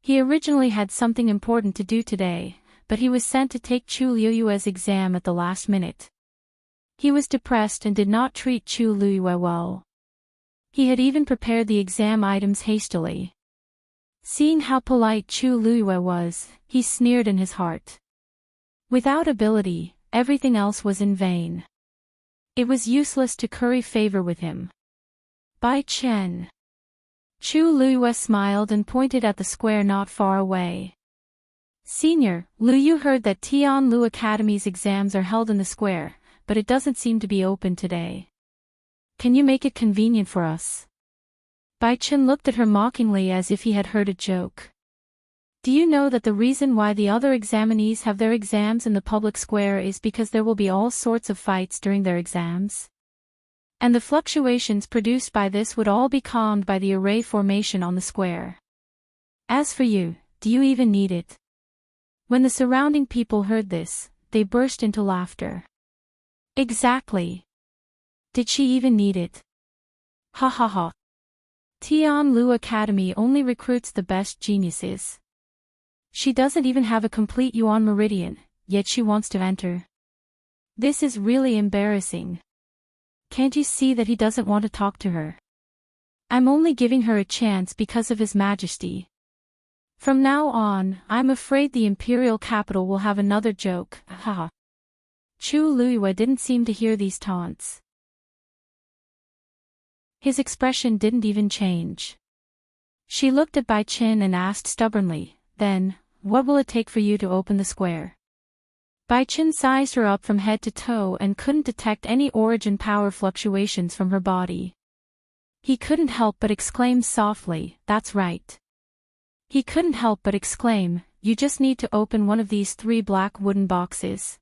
He originally had something important to do today, but he was sent to take Chu Luiyue's exam at the last minute. He was depressed and did not treat Chu Luiyue well. He had even prepared the exam items hastily. Seeing how polite Chu Luiyue was, he sneered in his heart. Without ability, everything else was in vain. It was useless to curry favor with him. Bai Chen. Chu Luiyue smiled and pointed at the square not far away. "Senior, Lu Yu heard that Tianlu Academy's exams are held in the square, but it doesn't seem to be open today. Can you make it convenient for us?" Bai Chen looked at her mockingly as if he had heard a joke. "Do you know that the reason why the other examinees have their exams in the public square is because there will be all sorts of fights during their exams? And the fluctuations produced by this would all be calmed by the array formation on the square. As for you, do you even need it?" When the surrounding people heard this, they burst into laughter. "Exactly. Did she even need it? Ha ha ha. Tianlu Academy only recruits the best geniuses. She doesn't even have a complete Yuan meridian, yet she wants to enter. This is really embarrassing. Can't you see that he doesn't want to talk to her? I'm only giving her a chance because of His Majesty. From now on, I'm afraid the Imperial capital will have another joke, haha." Chu Luiyue didn't seem to hear these taunts. His expression didn't even change. She looked at Bai Chen and asked stubbornly, "Then, what will it take for you to open the square?" Bai Chen sized her up from head to toe and couldn't detect any origin power fluctuations from her body. He couldn't help but exclaim softly, "That's right." He couldn't help but exclaim, "You just need to open one of these 3 black wooden boxes."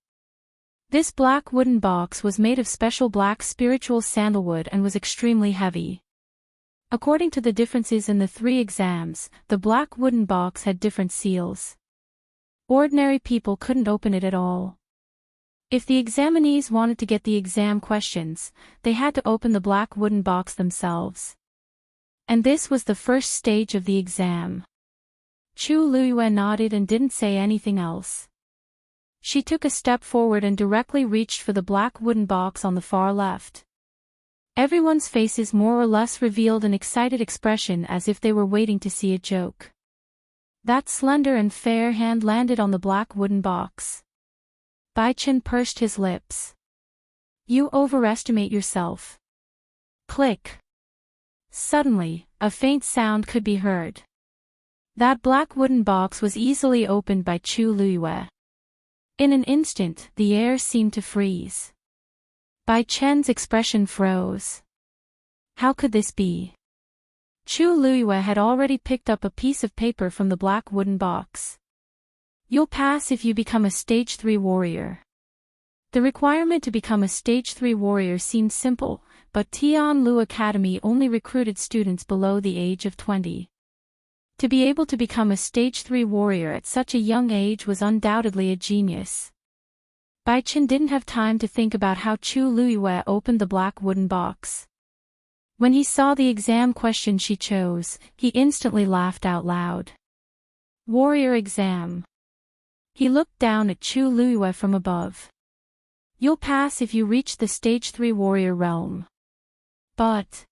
This black wooden box was made of special black spiritual sandalwood and was extremely heavy. According to the differences in the 3 exams, the black wooden box had different seals. Ordinary people couldn't open it at all. If the examinees wanted to get the exam questions, they had to open the black wooden box themselves. And this was the first stage of the exam. Chu Luiyue nodded and didn't say anything else. She took a step forward and directly reached for the black wooden box on the far left. Everyone's faces more or less revealed an excited expression as if they were waiting to see a joke. That slender and fair hand landed on the black wooden box. Bai Chen pursed his lips. "You overestimate yourself." Click. Suddenly, a faint sound could be heard. That black wooden box was easily opened by Chu Luiyue. In an instant, the air seemed to freeze. Bai Chen's expression froze. How could this be? Chu Luiyue had already picked up a piece of paper from the black wooden box. "You'll pass if you become a Stage 3 warrior." The requirement to become a Stage 3 warrior seemed simple, but Tianlu Academy only recruited students below the age of 20. To be able to become a Stage 3 warrior at such a young age was undoubtedly a genius. Bai Chen didn't have time to think about how Chu Luiyue opened the black wooden box. When he saw the exam question she chose, he instantly laughed out loud. Warrior exam. He looked down at Chu Luiyue from above. "You'll pass if you reach the Stage 3 warrior realm. But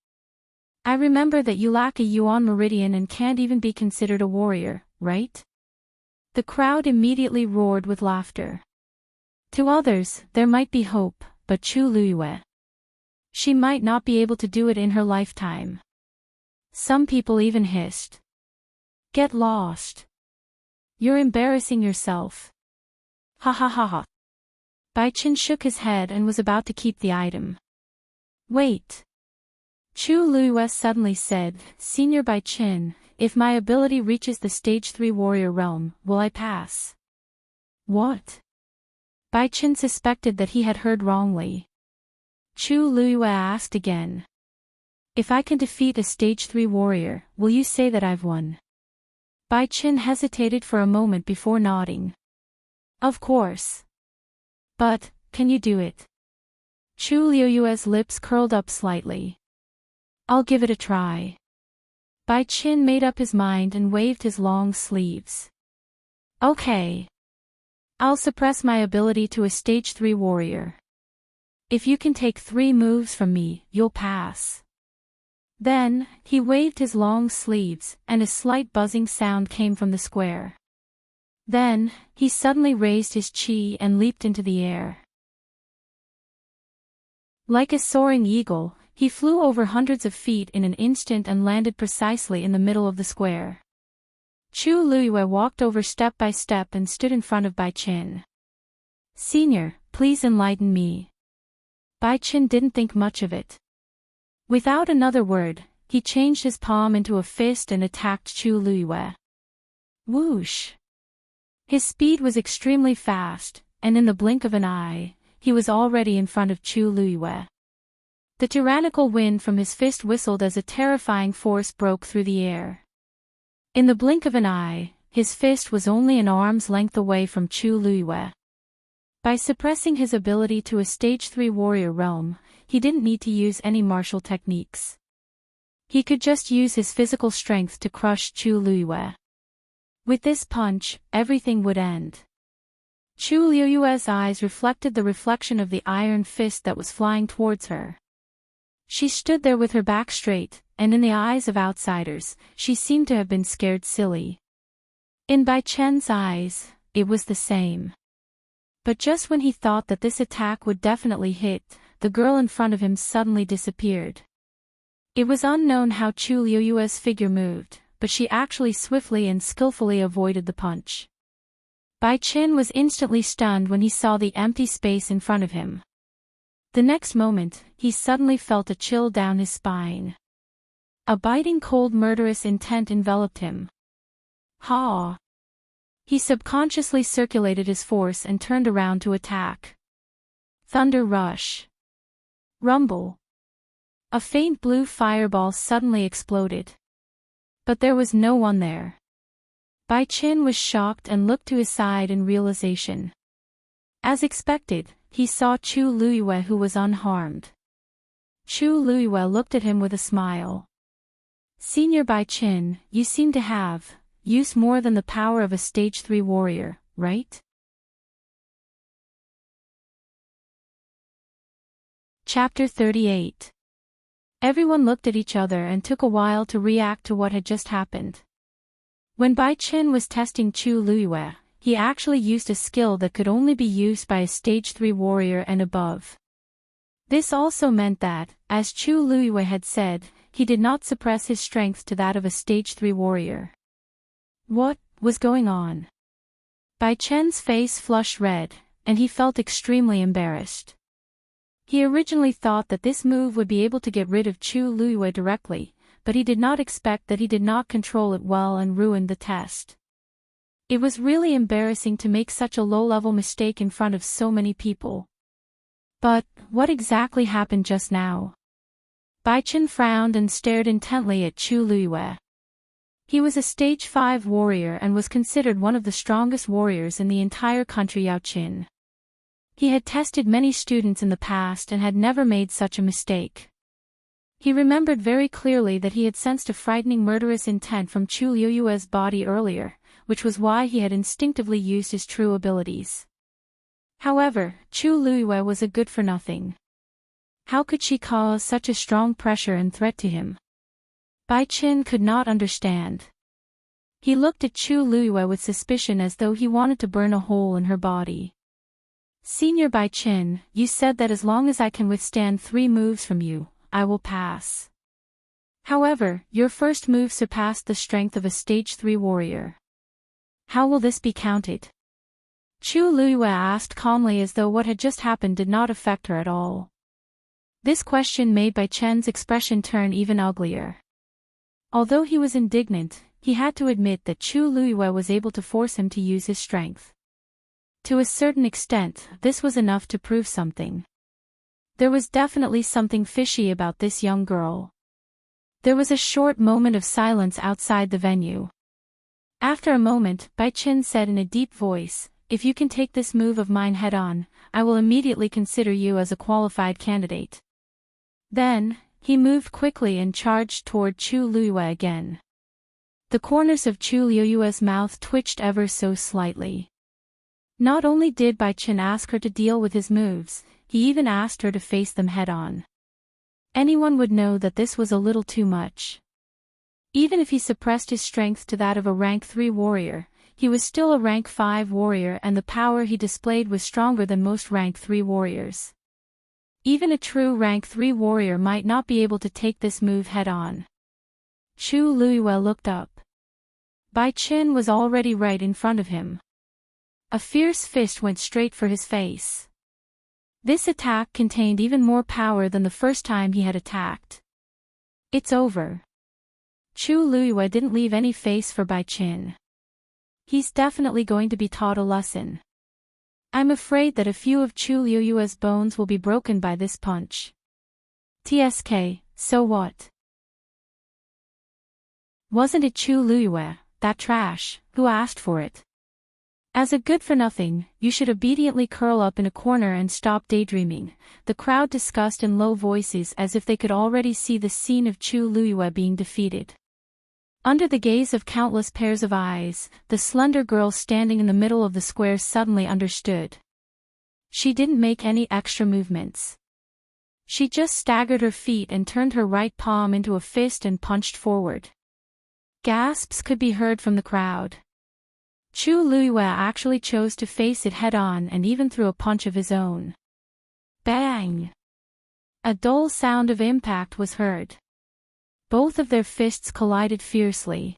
I remember that you lack a Yuan meridian and can't even be considered a warrior, right?" The crowd immediately roared with laughter. To others, there might be hope, but Chu Luiyue, she might not be able to do it in her lifetime. Some people even hissed. Get lost. You're embarrassing yourself. Ha ha ha ha. Bai Chen shook his head and was about to keep the item. Wait. Chu Luiyue suddenly said, Senior Bai Chen, if my ability reaches the stage 3 warrior realm, will I pass? What? Bai Chen suspected that he had heard wrongly. Chu Luiyue asked again. If I can defeat a stage 3 warrior, will you say that I've won? Bai Chen hesitated for a moment before nodding. Of course. But, can you do it? Chu Luiyue's lips curled up slightly. I'll give it a try. Bai Chen made up his mind and waved his long sleeves. Okay. I'll suppress my ability to a stage 3 warrior. If you can take 3 moves from me, you'll pass. Then, he waved his long sleeves, and a slight buzzing sound came from the square. Then, he suddenly raised his chi and leaped into the air. Like a soaring eagle, he flew over hundreds of feet in an instant and landed precisely in the middle of the square. Chu Luiyue walked over step by step and stood in front of Bai Chen. Senior, please enlighten me. Bai Chen didn't think much of it. Without another word, he changed his palm into a fist and attacked Chu Luiyue. Whoosh! His speed was extremely fast, and in the blink of an eye, he was already in front of Chu Luiyue. The tyrannical wind from his fist whistled as a terrifying force broke through the air. In the blink of an eye, his fist was only an arm's length away from Chu Luiyue. By suppressing his ability to a stage 3 warrior realm, he didn't need to use any martial techniques. He could just use his physical strength to crush Chu Luiyue. With this punch, everything would end. Chu Luiyue's eyes reflected the reflection of the iron fist that was flying towards her. She stood there with her back straight, and in the eyes of outsiders, she seemed to have been scared silly. In Bai Chen's eyes, it was the same. But just when he thought that this attack would definitely hit, the girl in front of him suddenly disappeared. It was unknown how Chu Luiyue's figure moved, but she actually swiftly and skillfully avoided the punch. Bai Chen was instantly stunned when he saw the empty space in front of him. The next moment, he suddenly felt a chill down his spine. A biting cold murderous intent enveloped him. Ha! He subconsciously circulated his force and turned around to attack. Thunder rush. Rumble. A faint blue fireball suddenly exploded. But there was no one there. Bai Chen was shocked and looked to his side in realization. As expected, he saw Chu Luiyue, who was unharmed. Chu Luiyue looked at him with a smile. Senior Bai Chen, you seem to have used more than the power of a stage 3 warrior, right? Chapter 38. Everyone looked at each other and took a while to react to what had just happened. When Bai Chen was testing Chu Luiyue, he actually used a skill that could only be used by a stage 3 warrior and above. This also meant that, as Chu Luiyue had said, he did not suppress his strength to that of a stage 3 warrior. What was going on? Bai Chen's face flushed red, and he felt extremely embarrassed. He originally thought that this move would be able to get rid of Chu Luiyue directly, but he did not expect that he did not control it well and ruined the test. It was really embarrassing to make such a low-level mistake in front of so many people. But, what exactly happened just now? Bai Chen frowned and stared intently at Chu Luiyue. He was a stage 5 warrior and was considered one of the strongest warriors in the entire country Yaoqin. He had tested many students in the past and had never made such a mistake. He remembered very clearly that he had sensed a frightening murderous intent from Chu Luiyue's body earlier, which was why he had instinctively used his true abilities. However, Chu Luiyue was a good-for-nothing. How could she cause such a strong pressure and threat to him? Bai Chen could not understand. He looked at Chu Luiyue with suspicion as though he wanted to burn a hole in her body. Senior Bai Qin, you said that as long as I can withstand 3 moves from you, I will pass. However, your first move surpassed the strength of a stage 3 warrior. How will this be counted? Chu Liyue asked calmly as though what had just happened did not affect her at all. This question made Bai Chen's expression turn even uglier. Although he was indignant, he had to admit that Chu Liyue was able to force him to use his strength. To a certain extent, this was enough to prove something. There was definitely something fishy about this young girl. There was a short moment of silence outside the venue. After a moment, Bai Qin said in a deep voice, "If you can take this move of mine head-on, I will immediately consider you as a qualified candidate." Then, he moved quickly and charged toward Chu Liyue again. The corners of Chu Liyue's mouth twitched ever so slightly. Not only did Bai Qin ask her to deal with his moves, he even asked her to face them head-on. Anyone would know that this was a little too much. Even if he suppressed his strength to that of a rank 3 warrior, he was still a rank 5 warrior and the power he displayed was stronger than most rank 3 warriors. Even a true rank 3 warrior might not be able to take this move head-on. Chu Liyue looked up. Bai Qin was already right in front of him. A fierce fist went straight for his face. This attack contained even more power than the first time he had attacked. It's over. Chu Liyue didn't leave any face for Bai Qin. He's definitely going to be taught a lesson. I'm afraid that a few of Chu Liyue's bones will be broken by this punch. TSK, so what? Wasn't it Chu Liyue, that trash, who asked for it? As a good-for-nothing, you should obediently curl up in a corner and stop daydreaming, the crowd discussed in low voices as if they could already see the scene of Chu Liyue being defeated. Under the gaze of countless pairs of eyes, the slender girl standing in the middle of the square suddenly understood. She didn't make any extra movements. She just staggered her feet and turned her right palm into a fist and punched forward. Gasps could be heard from the crowd. Chu Liyue actually chose to face it head-on and even threw a punch of his own. Bang! A dull sound of impact was heard. Both of their fists collided fiercely.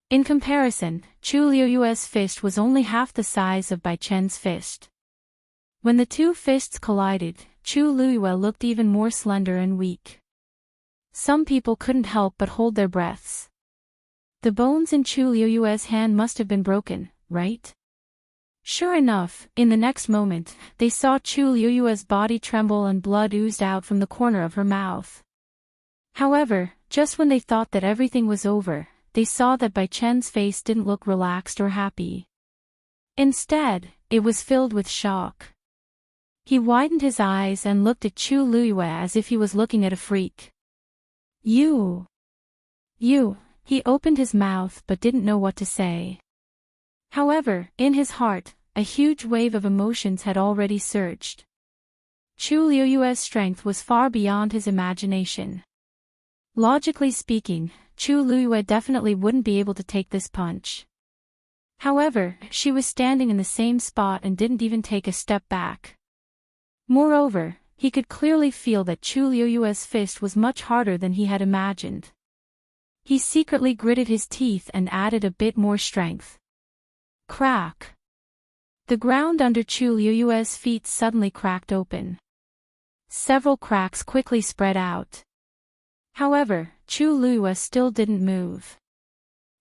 In comparison, Chu Liyue's fist was only half the size of Bai Chen's fist. When the two fists collided, Chu Liyue looked even more slender and weak. Some people couldn't help but hold their breaths. The bones in Chu Liyue's hand must have been broken, right? Sure enough, in the next moment, they saw Chu Liyue's body tremble and blood oozed out from the corner of her mouth. However, just when they thought that everything was over, they saw that Bai Chen's face didn't look relaxed or happy. Instead, it was filled with shock. He widened his eyes and looked at Chu Liyue as if he was looking at a freak. You. He opened his mouth but didn't know what to say. However, in his heart, a huge wave of emotions had already surged. Chu Liyue's strength was far beyond his imagination. Logically speaking, Chu Liyue definitely wouldn't be able to take this punch. However, she was standing in the same spot and didn't even take a step back. Moreover, he could clearly feel that Chu Liyue's fist was much harder than he had imagined. He secretly gritted his teeth and added a bit more strength. Crack! The ground under Chu Liyue's feet suddenly cracked open. Several cracks quickly spread out. However, Chu Liyue still didn't move.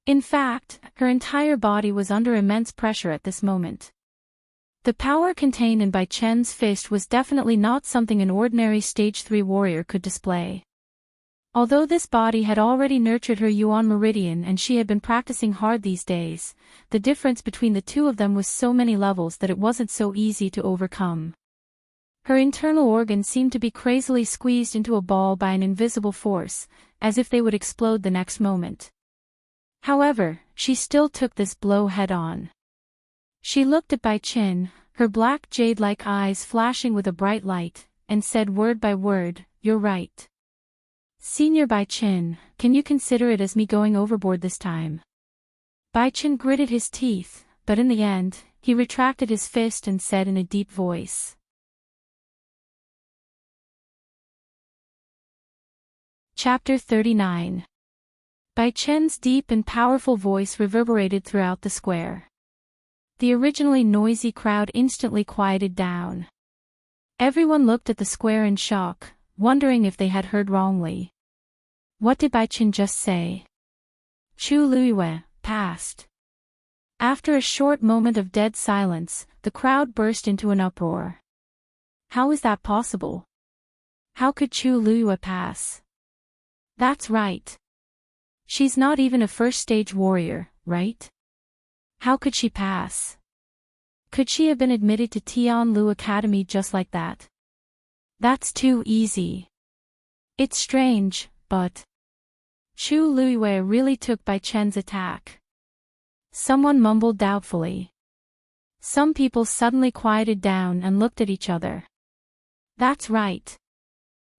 In fact, her entire body was under immense pressure at this moment. The power contained in Bai Chen's fist was definitely not something an ordinary stage 3 warrior could display. Although this body had already nurtured her Yuan meridian and she had been practicing hard these days, the difference between the two of them was so many levels that it wasn't so easy to overcome. Her internal organs seemed to be crazily squeezed into a ball by an invisible force, as if they would explode the next moment. However, she still took this blow head-on. She looked at Bai Qin, her black jade-like eyes flashing with a bright light, and said word by word, "You're right. Senior Bai Qin, can you consider it as me going overboard this time?" Bai Qin gritted his teeth, but in the end, he retracted his fist and said in a deep voice. Chapter 39. Bai Chen's deep and powerful voice reverberated throughout the square. The originally noisy crowd instantly quieted down. Everyone looked at the square in shock, wondering if they had heard wrongly. What did Bai Chen just say? Chu Luiyue passed. After a short moment of dead silence, the crowd burst into an uproar. How is that possible? How could Chu Luiyue pass? That's right. She's not even a first-stage warrior, right? How could she pass? Could she have been admitted to Tianlu Academy just like that? That's too easy. It's strange, but Chu Luiyue really took Bai Chen's attack. Someone mumbled doubtfully. Some people suddenly quieted down and looked at each other. That's right.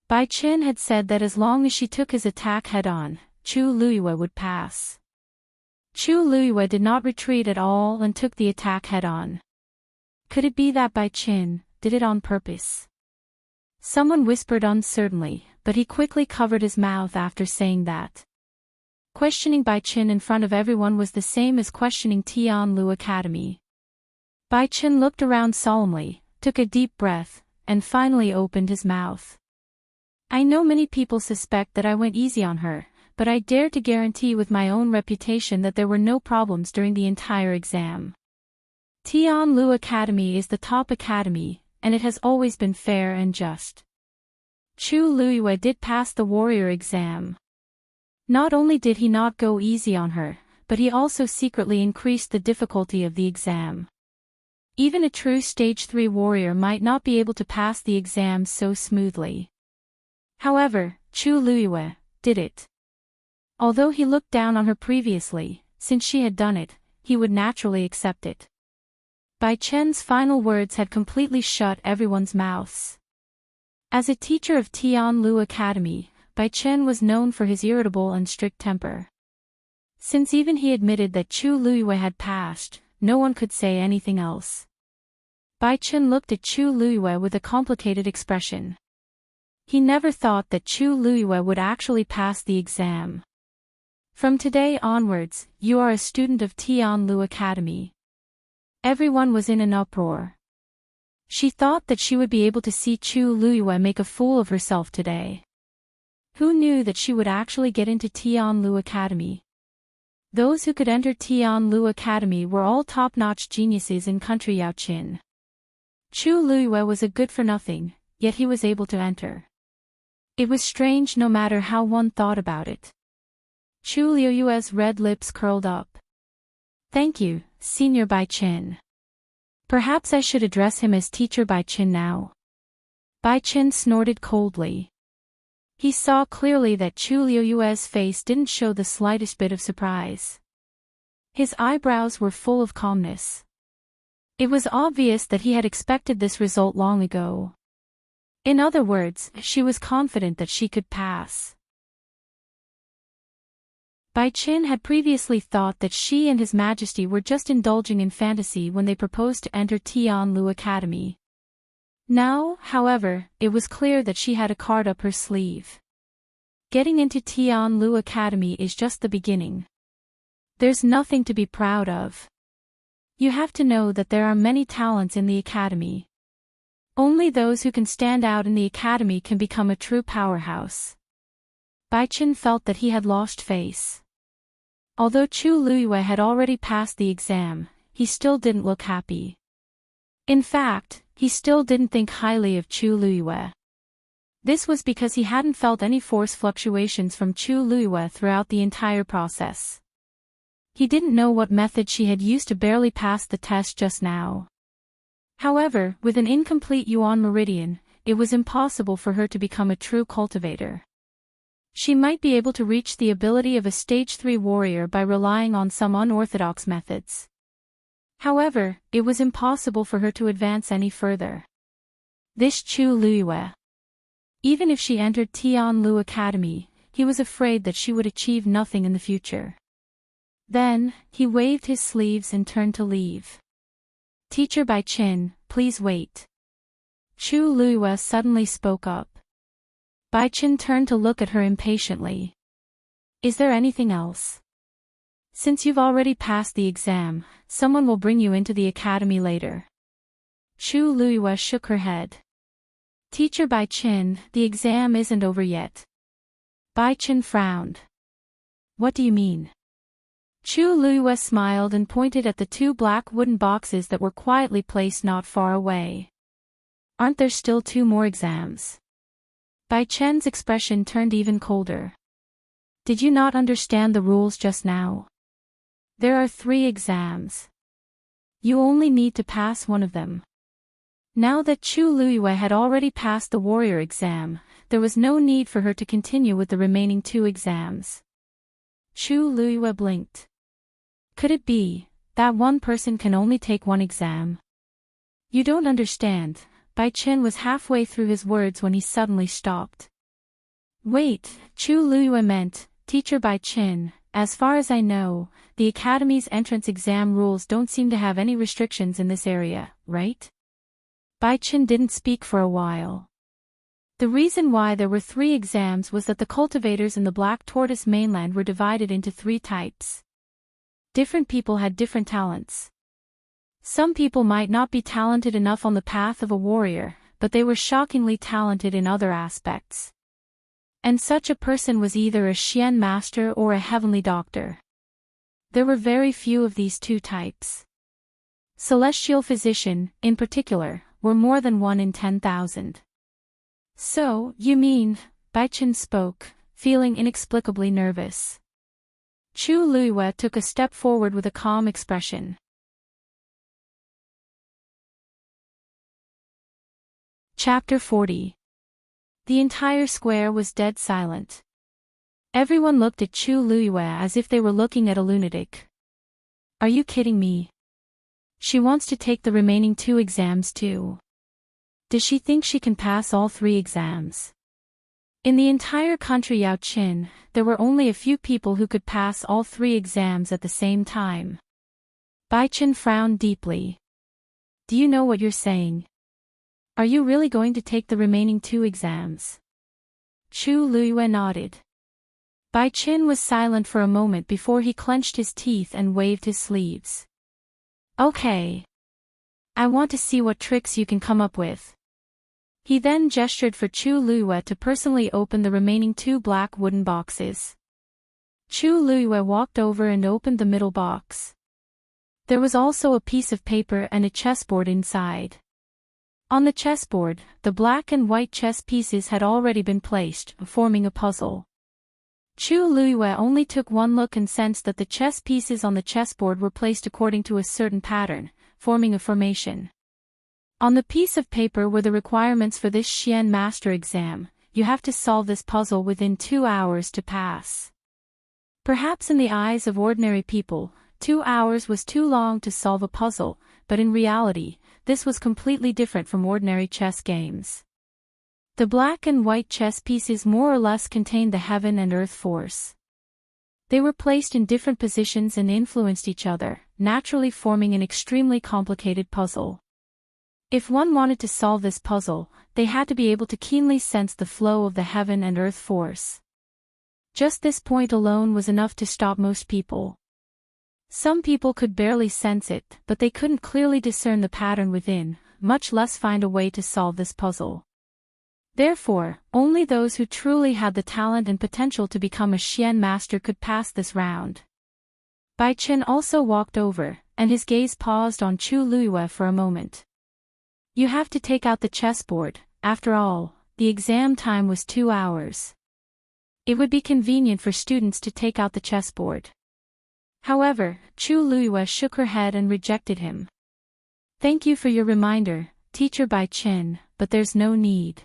Bai Chen had said that as long as she took his attack head-on, Chu Luiyue would pass. Chu Luiyue did not retreat at all and took the attack head-on. Could it be that Bai Chen did it on purpose? Someone whispered uncertainly, but he quickly covered his mouth after saying that. Questioning Bai Chen in front of everyone was the same as questioning Tianlu Academy. Bai Chen looked around solemnly, took a deep breath, and finally opened his mouth. I know many people suspect that I went easy on her, but I dare to guarantee with my own reputation that there were no problems during the entire exam. Tianlu Academy is the top academy, and it has always been fair and just. Chu Luiyue did pass the warrior exam. Not only did he not go easy on her, but he also secretly increased the difficulty of the exam. Even a true stage 3 warrior might not be able to pass the exam so smoothly. However, Chu Luiyue did it. Although he looked down on her previously, since she had done it, he would naturally accept it. Bai Chen's final words had completely shut everyone's mouths. As a teacher of Tianlu Academy, Bai Chen was known for his irritable and strict temper. Since even he admitted that Chu Luiyue had passed, no one could say anything else. Bai Chen looked at Chu Luiyue with a complicated expression. He never thought that Chu Luiyue would actually pass the exam. From today onwards, you are a student of Tianlu Academy. Everyone was in an uproar. She thought that she would be able to see Chu Luiyue make a fool of herself today. Who knew that she would actually get into Tianlu Academy? Those who could enter Tianlu Academy were all top-notch geniuses in country Yaoqin. Chu Luiyue was a good-for-nothing, yet he was able to enter. It was strange no matter how one thought about it. Chu Luiyue's red lips curled up. Thank you, Senior Bai Chen. Perhaps I should address him as Teacher Bai Chen now. Bai Chen snorted coldly. He saw clearly that Chu Luiyue's face didn't show the slightest bit of surprise. His eyebrows were full of calmness. It was obvious that he had expected this result long ago. In other words, she was confident that she could pass. Bai Chen had previously thought that she and His Majesty were just indulging in fantasy when they proposed to enter Tianlu Academy. Now, however, it was clear that she had a card up her sleeve. Getting into Tianlu Academy is just the beginning. There's nothing to be proud of. You have to know that there are many talents in the academy. Only those who can stand out in the academy can become a true powerhouse. Bai Chen felt that he had lost face. Although Chu Luiyue had already passed the exam, he still didn't look happy. In fact, he still didn't think highly of Chu Luiyue. This was because he hadn't felt any force fluctuations from Chu Luiyue throughout the entire process. He didn't know what method she had used to barely pass the test just now. However, with an incomplete Yuan meridian, it was impossible for her to become a true cultivator. She might be able to reach the ability of a stage 3 warrior by relying on some unorthodox methods. However, it was impossible for her to advance any further. This Chu Luiyue. Even if she entered Tianlu Academy, he was afraid that she would achieve nothing in the future. Then, he waved his sleeves and turned to leave. Teacher Bai Qin, please wait. Chu Luiyue suddenly spoke up. Bai Qin turned to look at her impatiently. Is there anything else? Since you've already passed the exam, someone will bring you into the academy later. Chu Luiyue shook her head. Teacher Bai Qin, the exam isn't over yet. Bai Qin frowned. What do you mean? Chu Luiyue smiled and pointed at the two black wooden boxes that were quietly placed not far away. Aren't there still 2 more exams? Bai Chen's expression turned even colder. Did you not understand the rules just now? There are 3 exams. You only need to pass one of them. Now that Chu Luiyue had already passed the warrior exam, there was no need for her to continue with the remaining 2 exams. Chu Luiyue blinked. Could it be that one person can only take 1 exam? You don't understand. Bai Qin was halfway through his words when he suddenly stopped. Wait, Chu Luiyue meant, Teacher Bai Qin, as far as I know, the Academy's entrance exam rules don't seem to have any restrictions in this area, right? Bai Qin didn't speak for a while. The reason why there were 3 exams was that the cultivators in the Black Tortoise mainland were divided into 3 types. Different people had different talents. Some people might not be talented enough on the path of a warrior, but they were shockingly talented in other aspects. And such a person was either a Xian master or a heavenly doctor. There were very few of these 2 types. Celestial physician, in particular, were more than 1 in 10,000. So, you mean, Bai Qin spoke, feeling inexplicably nervous. Chu Luiyue took a step forward with a calm expression. Chapter 40. The entire square was dead silent. Everyone looked at Chu Luiyue as if they were looking at a lunatic. Are you kidding me? She wants to take the remaining 2 exams too. Does she think she can pass all 3 exams? In the entire country Yao Qin, there were only a few people who could pass all 3 exams at the same time. Bai Qin frowned deeply. Do you know what you're saying? Are you really going to take the remaining 2 exams? Chu Luiyue nodded. Bai Qin was silent for a moment before he clenched his teeth and waved his sleeves. Okay. I want to see what tricks you can come up with. He then gestured for Chu Luiyue to personally open the remaining 2 black wooden boxes. Chu Luiyue walked over and opened the middle box. There was also a piece of paper and a chessboard inside. On the chessboard, the black and white chess pieces had already been placed, forming a puzzle. Chu Luiyue only took one look and sensed that the chess pieces on the chessboard were placed according to a certain pattern, forming a formation. On the piece of paper were the requirements for this Xian Master exam. You have to solve this puzzle within 2 hours to pass. Perhaps in the eyes of ordinary people, 2 hours was too long to solve a puzzle, but in reality, this was completely different from ordinary chess games. The black and white chess pieces more or less contained the heaven and earth force. They were placed in different positions and influenced each other, naturally forming an extremely complicated puzzle. If one wanted to solve this puzzle, they had to be able to keenly sense the flow of the heaven and earth force. Just this point alone was enough to stop most people. Some people could barely sense it, but they couldn't clearly discern the pattern within, much less find a way to solve this puzzle. Therefore, only those who truly had the talent and potential to become a Xian master could pass this round. Bai Qin also walked over, and his gaze paused on Chu Luiyue for a moment. You have to take out the chessboard. After all, the exam time was 2 hours. It would be convenient for students to take out the chessboard. However, Chu Luiyue shook her head and rejected him. Thank you for your reminder, Teacher Bai Qin, but there's no need.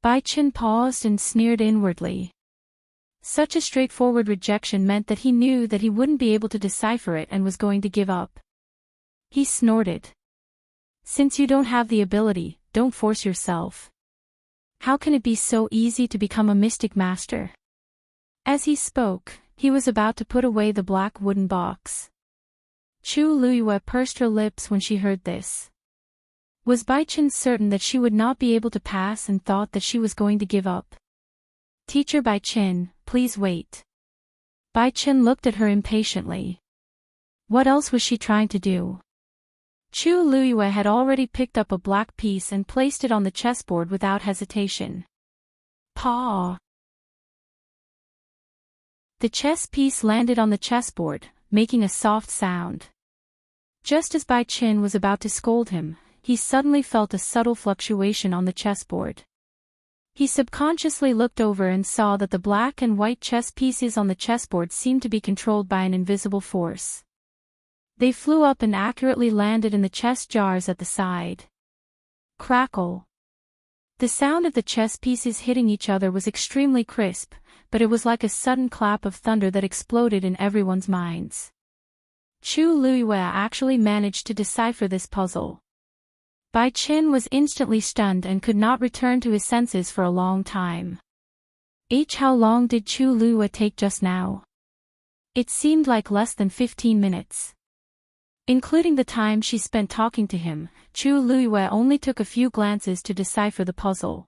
Bai Qin paused and sneered inwardly. Such a straightforward rejection meant that he knew that he wouldn't be able to decipher it and was going to give up. He snorted. Since you don't have the ability, don't force yourself. How can it be so easy to become a mystic master? As he spoke, he was about to put away the black wooden box. Chu Luiyue pursed her lips when she heard this. Was Bai Chen certain that she would not be able to pass and thought that she was going to give up? Teacher Bai Chen, please wait. Bai Chen looked at her impatiently. What else was she trying to do? Chu Luiyue had already picked up a black piece and placed it on the chessboard without hesitation. Paw! The chess piece landed on the chessboard, making a soft sound. Just as Bai Chen was about to scold him, he suddenly felt a subtle fluctuation on the chessboard. He subconsciously looked over and saw that the black and white chess pieces on the chessboard seemed to be controlled by an invisible force. They flew up and accurately landed in the chess jars at the side. Crackle. The sound of the chess pieces hitting each other was extremely crisp, but it was like a sudden clap of thunder that exploded in everyone's minds. Chu Luiyue actually managed to decipher this puzzle. Bai Chen was instantly stunned and could not return to his senses for a long time. How long did Chu Luiyue take just now? It seemed like less than 15 minutes. Including the time she spent talking to him, Chu Luiyue only took a few glances to decipher the puzzle.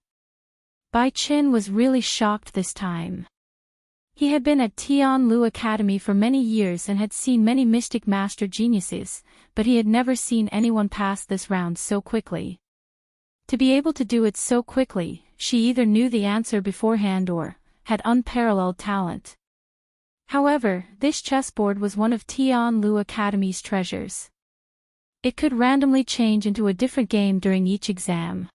Bai Chen was really shocked this time. He had been at Tianlu Academy for many years and had seen many mystic master geniuses, but he had never seen anyone pass this round so quickly. To be able to do it so quickly, she either knew the answer beforehand or had unparalleled talent. However, this chessboard was one of Tianlu Academy's treasures. It could randomly change into a different game during each exam.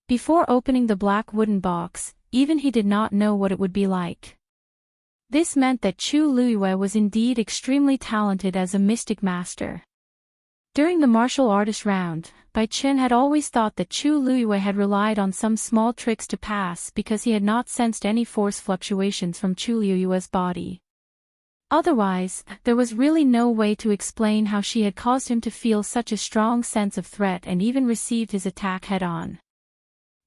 Before opening the black wooden box, even he did not know what it would be like. This meant that Chu Luiyue was indeed extremely talented as a mystic master. During the martial artist round, Bai Chen had always thought that Chu Luiyue had relied on some small tricks to pass because he had not sensed any force fluctuations from Chu Luiyue's body. Otherwise, there was really no way to explain how she had caused him to feel such a strong sense of threat and even received his attack head-on.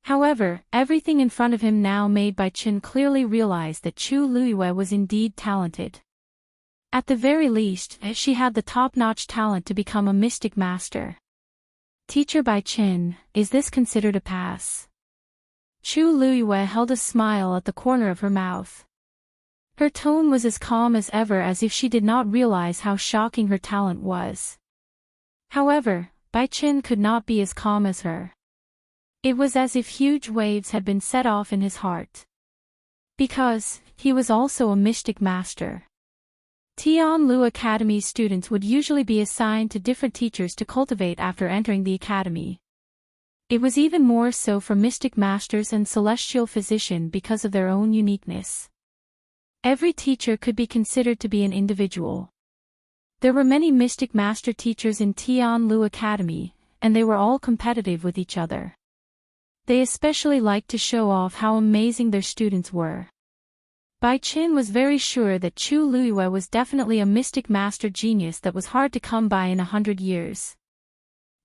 However, everything in front of him now made Bai Chen clearly realize that Chu Luiyue was indeed talented. At the very least, she had the top-notch talent to become a mystic master. Teacher Bai Chen, is this considered a pass? Chu Luiyue held a smile at the corner of her mouth. Her tone was as calm as ever, as if she did not realize how shocking her talent was. However, Bai Chen could not be as calm as her. It was as if huge waves had been set off in his heart. Because he was also a mystic master. Tianlu Academy's students would usually be assigned to different teachers to cultivate after entering the academy. It was even more so for mystic masters and celestial physician because of their own uniqueness. Every teacher could be considered to be an individual. There were many mystic master teachers in Tianlu Academy, and they were all competitive with each other. They especially liked to show off how amazing their students were. Bai Chen was very sure that Chu Luiyue was definitely a mystic master genius that was hard to come by in 100 years.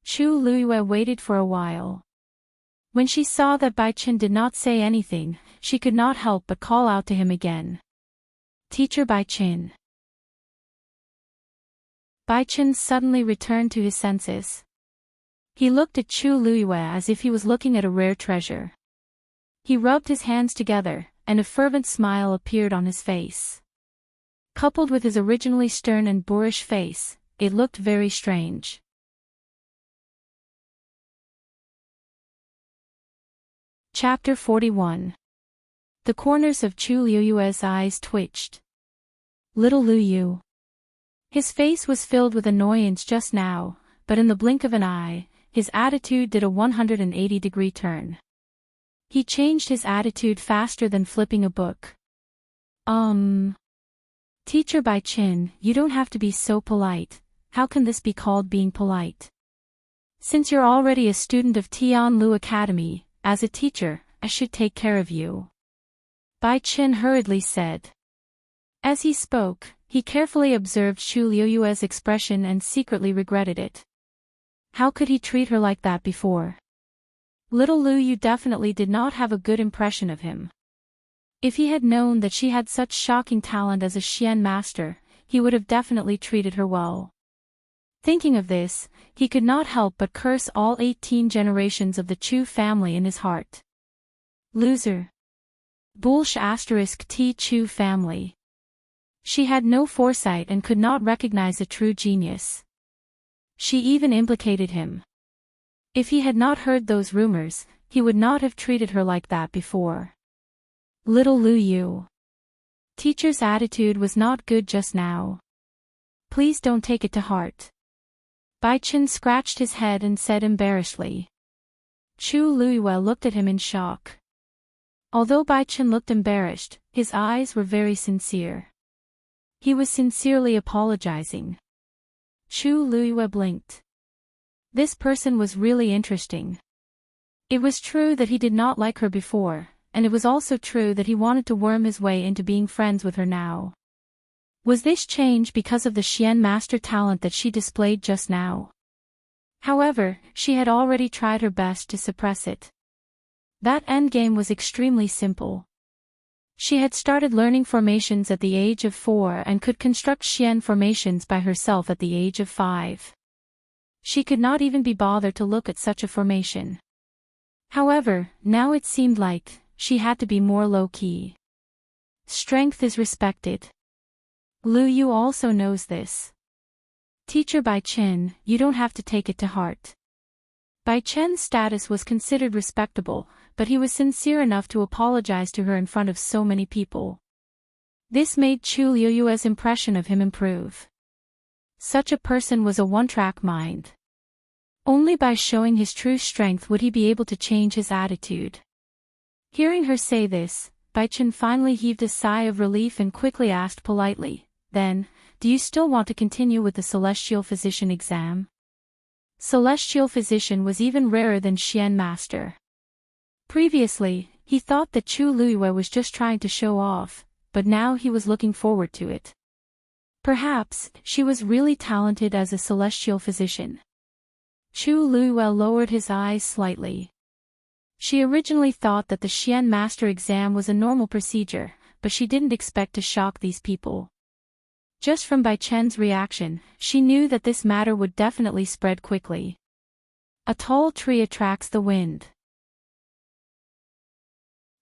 Chu Luiyue waited for a while. When she saw that Bai Chen did not say anything, she could not help but call out to him again. Teacher Bai Chen. Bai Chen suddenly returned to his senses. He looked at Chu Luiyue as if he was looking at a rare treasure. He rubbed his hands together, and a fervent smile appeared on his face. Coupled with his originally stern and boorish face, it looked very strange. Chapter 41. The corners of Chu Luiyue's eyes twitched. Little Luiyu. His face was filled with annoyance just now, but in the blink of an eye, his attitude did a 180-degree turn. He changed his attitude faster than flipping a book. Teacher Bai Chen, you don't have to be so polite. How can this be called being polite? Since you're already a student of Tianlu Academy, as a teacher, I should take care of you. Bai Chen hurriedly said. As he spoke, he carefully observed Chu Luiyue's expression and secretly regretted it. How could he treat her like that before? Little Luiyu definitely did not have a good impression of him. If he had known that she had such shocking talent as a Xian master, he would have definitely treated her well. Thinking of this, he could not help but curse all 18 generations of the Chu family in his heart. Loser. Bullsh * T Chu family. She had no foresight and could not recognize a true genius. She even implicated him. If he had not heard those rumors, he would not have treated her like that before. Little Lu Yu. Teacher's attitude was not good just now. Please don't take it to heart. Bai Chen scratched his head and said embarrassedly. Chu Luiyue looked at him in shock. Although Bai Chen looked embarrassed, his eyes were very sincere. He was sincerely apologizing. Chu Luiyue blinked. This person was really interesting. It was true that he did not like her before, and it was also true that he wanted to worm his way into being friends with her now. Was this change because of the Xian master talent that she displayed just now? However, she had already tried her best to suppress it. That endgame was extremely simple. She had started learning formations at the age of 4 and could construct Xian formations by herself at the age of 5. She could not even be bothered to look at such a formation. However, now it seemed like she had to be more low-key. Strength is respected. Lu Yu also knows this. Teacher Bai Chen, you don't have to take it to heart. Bai Chen's status was considered respectable, but he was sincere enough to apologize to her in front of so many people. This made Chu Liuyue's impression of him improve. Such a person was a one-track mind. Only by showing his true strength would he be able to change his attitude. Hearing her say this, Bai Chen finally heaved a sigh of relief and quickly asked politely, "Then, do you still want to continue with the Celestial Physician exam?" Celestial Physician was even rarer than Xian Master. Previously, he thought that Chu Luiyue was just trying to show off, but now he was looking forward to it. Perhaps, she was really talented as a Celestial Physician. Chu Luiyue lowered his eyes slightly. She originally thought that the Xian Master exam was a normal procedure, but she didn't expect to shock these people. Just from Bai Chen's reaction, she knew that this matter would definitely spread quickly. A tall tree attracts the wind.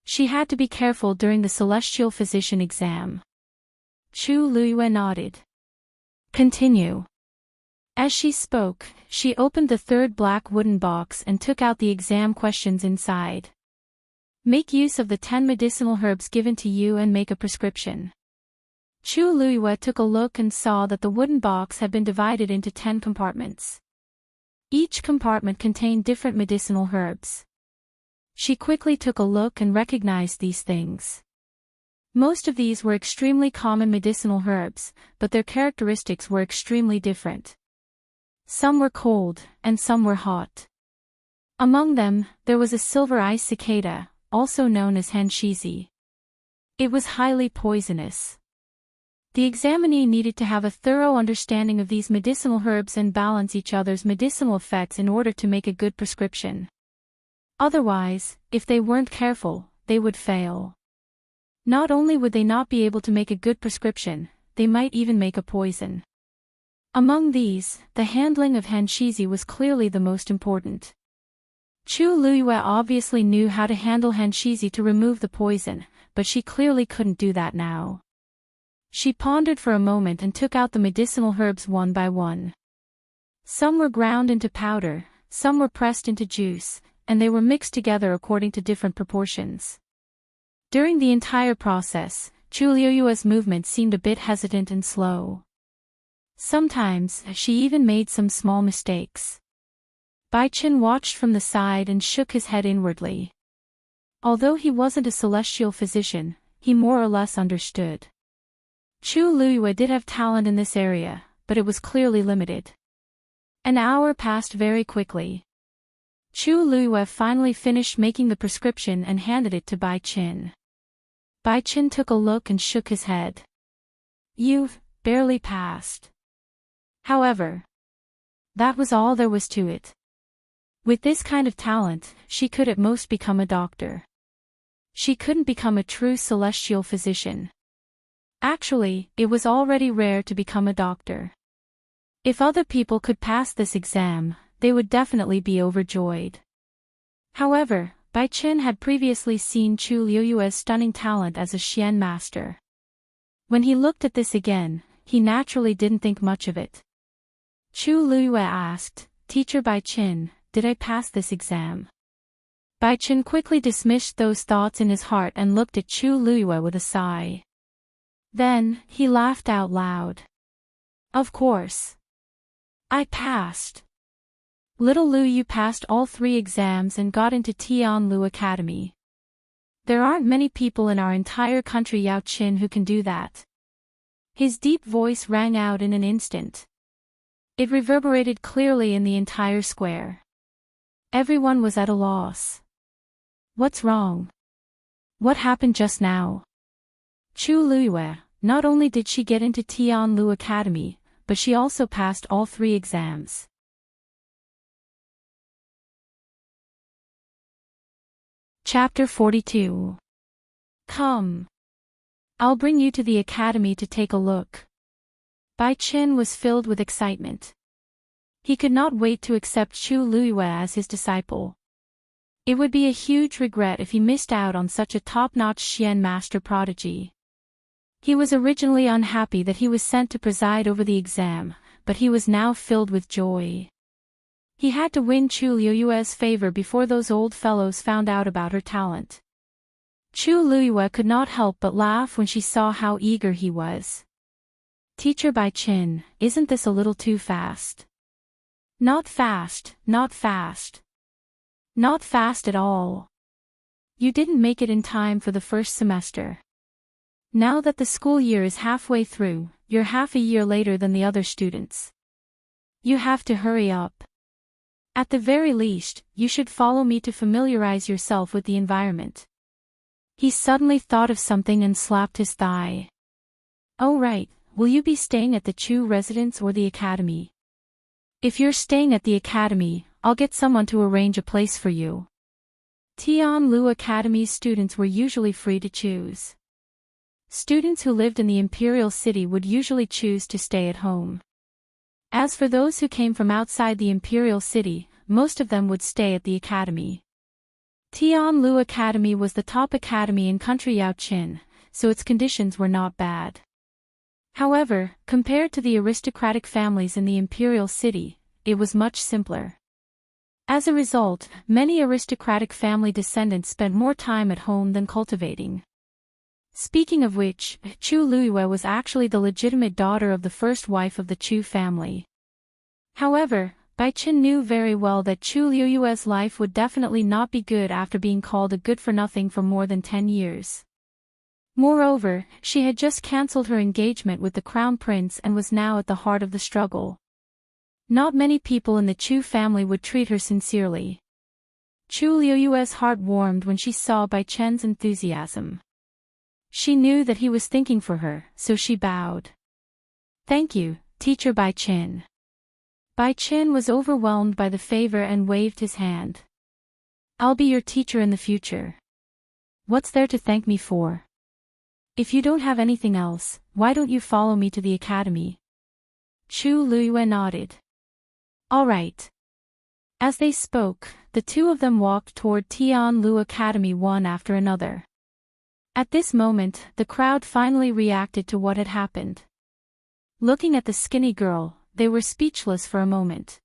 She had to be careful during the Celestial Physician exam. Chu Luiyue nodded. Continue. As she spoke, she opened the third black wooden box and took out the exam questions inside. Make use of the 10 medicinal herbs given to you and make a prescription. Chu Luiyue took a look and saw that the wooden box had been divided into 10 compartments. Each compartment contained different medicinal herbs. She quickly took a look and recognized these things. Most of these were extremely common medicinal herbs, but their characteristics were extremely different. Some were cold, and some were hot. Among them, there was a silver ice cicada, also known as Hanshizi. It was highly poisonous. The examinee needed to have a thorough understanding of these medicinal herbs and balance each other's medicinal effects in order to make a good prescription. Otherwise, if they weren't careful, they would fail. Not only would they not be able to make a good prescription, they might even make a poison. Among these, the handling of Hanshizi was clearly the most important. Chu Luiyue obviously knew how to handle Hanshizi to remove the poison, but she clearly couldn't do that now. She pondered for a moment and took out the medicinal herbs one by one. Some were ground into powder, some were pressed into juice, and they were mixed together according to different proportions. During the entire process, Chu Liuyue's movement seemed a bit hesitant and slow. Sometimes, she even made some small mistakes. Bai Chen watched from the side and shook his head inwardly. Although he wasn't a celestial physician, he more or less understood. Chu Luiyue did have talent in this area, but it was clearly limited. An hour passed very quickly. Chu Luiyue finally finished making the prescription and handed it to Bai Chen. Bai Chen took a look and shook his head. You've barely passed. However, that was all there was to it. With this kind of talent, she could at most become a doctor. She couldn't become a true celestial physician. Actually, it was already rare to become a doctor. If other people could pass this exam, they would definitely be overjoyed. However, Bai Chen had previously seen Chu Liuyue's stunning talent as a Xian master. When he looked at this again, he naturally didn't think much of it. Chu Liyue asked, "Teacher Bai Chen, did I pass this exam?" Bai Chen quickly dismissed those thoughts in his heart and looked at Chu Liyue with a sigh. Then, he laughed out loud. "Of course. I passed. Little Lu Yu passed all 3 exams and got into Tianlu Academy. There aren't many people in our entire country Yao Qin who can do that." His deep voice rang out in an instant. It reverberated clearly in the entire square. Everyone was at a loss. What's wrong? What happened just now? Chu Liyue, not only did she get into Tianlu Academy, but she also passed all 3 exams. Chapter 42. Come. I'll bring you to the academy to take a look. Bai Chen was filled with excitement. He could not wait to accept Chu Liyue as his disciple. It would be a huge regret if he missed out on such a top-notch Xian master prodigy. He was originally unhappy that he was sent to preside over the exam, but he was now filled with joy. He had to win Chu Liyue's favor before those old fellows found out about her talent. Chu Liyue could not help but laugh when she saw how eager he was. "Teacher Bai Chen, isn't this a little too fast?" "Not fast, not fast. Not fast at all. You didn't make it in time for the first semester. Now that the school year is halfway through, you're half a year later than the other students. You have to hurry up. At the very least, you should follow me to familiarize yourself with the environment." He suddenly thought of something and slapped his thigh. "Oh right, will you be staying at the Chu residence or the academy?" "If you're staying at the academy, I'll get someone to arrange a place for you." Tianlu Academy's students were usually free to choose. Students who lived in the Imperial City would usually choose to stay at home. As for those who came from outside the Imperial City, most of them would stay at the academy. Tianlu Academy was the top academy in country Yao Qin, so its conditions were not bad. However, compared to the aristocratic families in the Imperial City, it was much simpler. As a result, many aristocratic family descendants spent more time at home than cultivating. Speaking of which, Chu Liyue was actually the legitimate daughter of the first wife of the Chu family. However, Bai Chen knew very well that Chu Liyue's life would definitely not be good after being called a good-for-nothing for more than 10 years. Moreover, she had just cancelled her engagement with the crown prince and was now at the heart of the struggle. Not many people in the Chu family would treat her sincerely. Chu Liyue's heart warmed when she saw Bai Chen's enthusiasm. She knew that he was thinking for her, so she bowed. "Thank you, Teacher Bai Chen." Bai Chen was overwhelmed by the favor and waved his hand. "I'll be your teacher in the future. What's there to thank me for? If you don't have anything else, why don't you follow me to the academy?" Chu Liyue nodded. "All right." As they spoke, the two of them walked toward Tianlu Academy one after another. At this moment, the crowd finally reacted to what had happened. Looking at the skinny girl, they were speechless for a moment.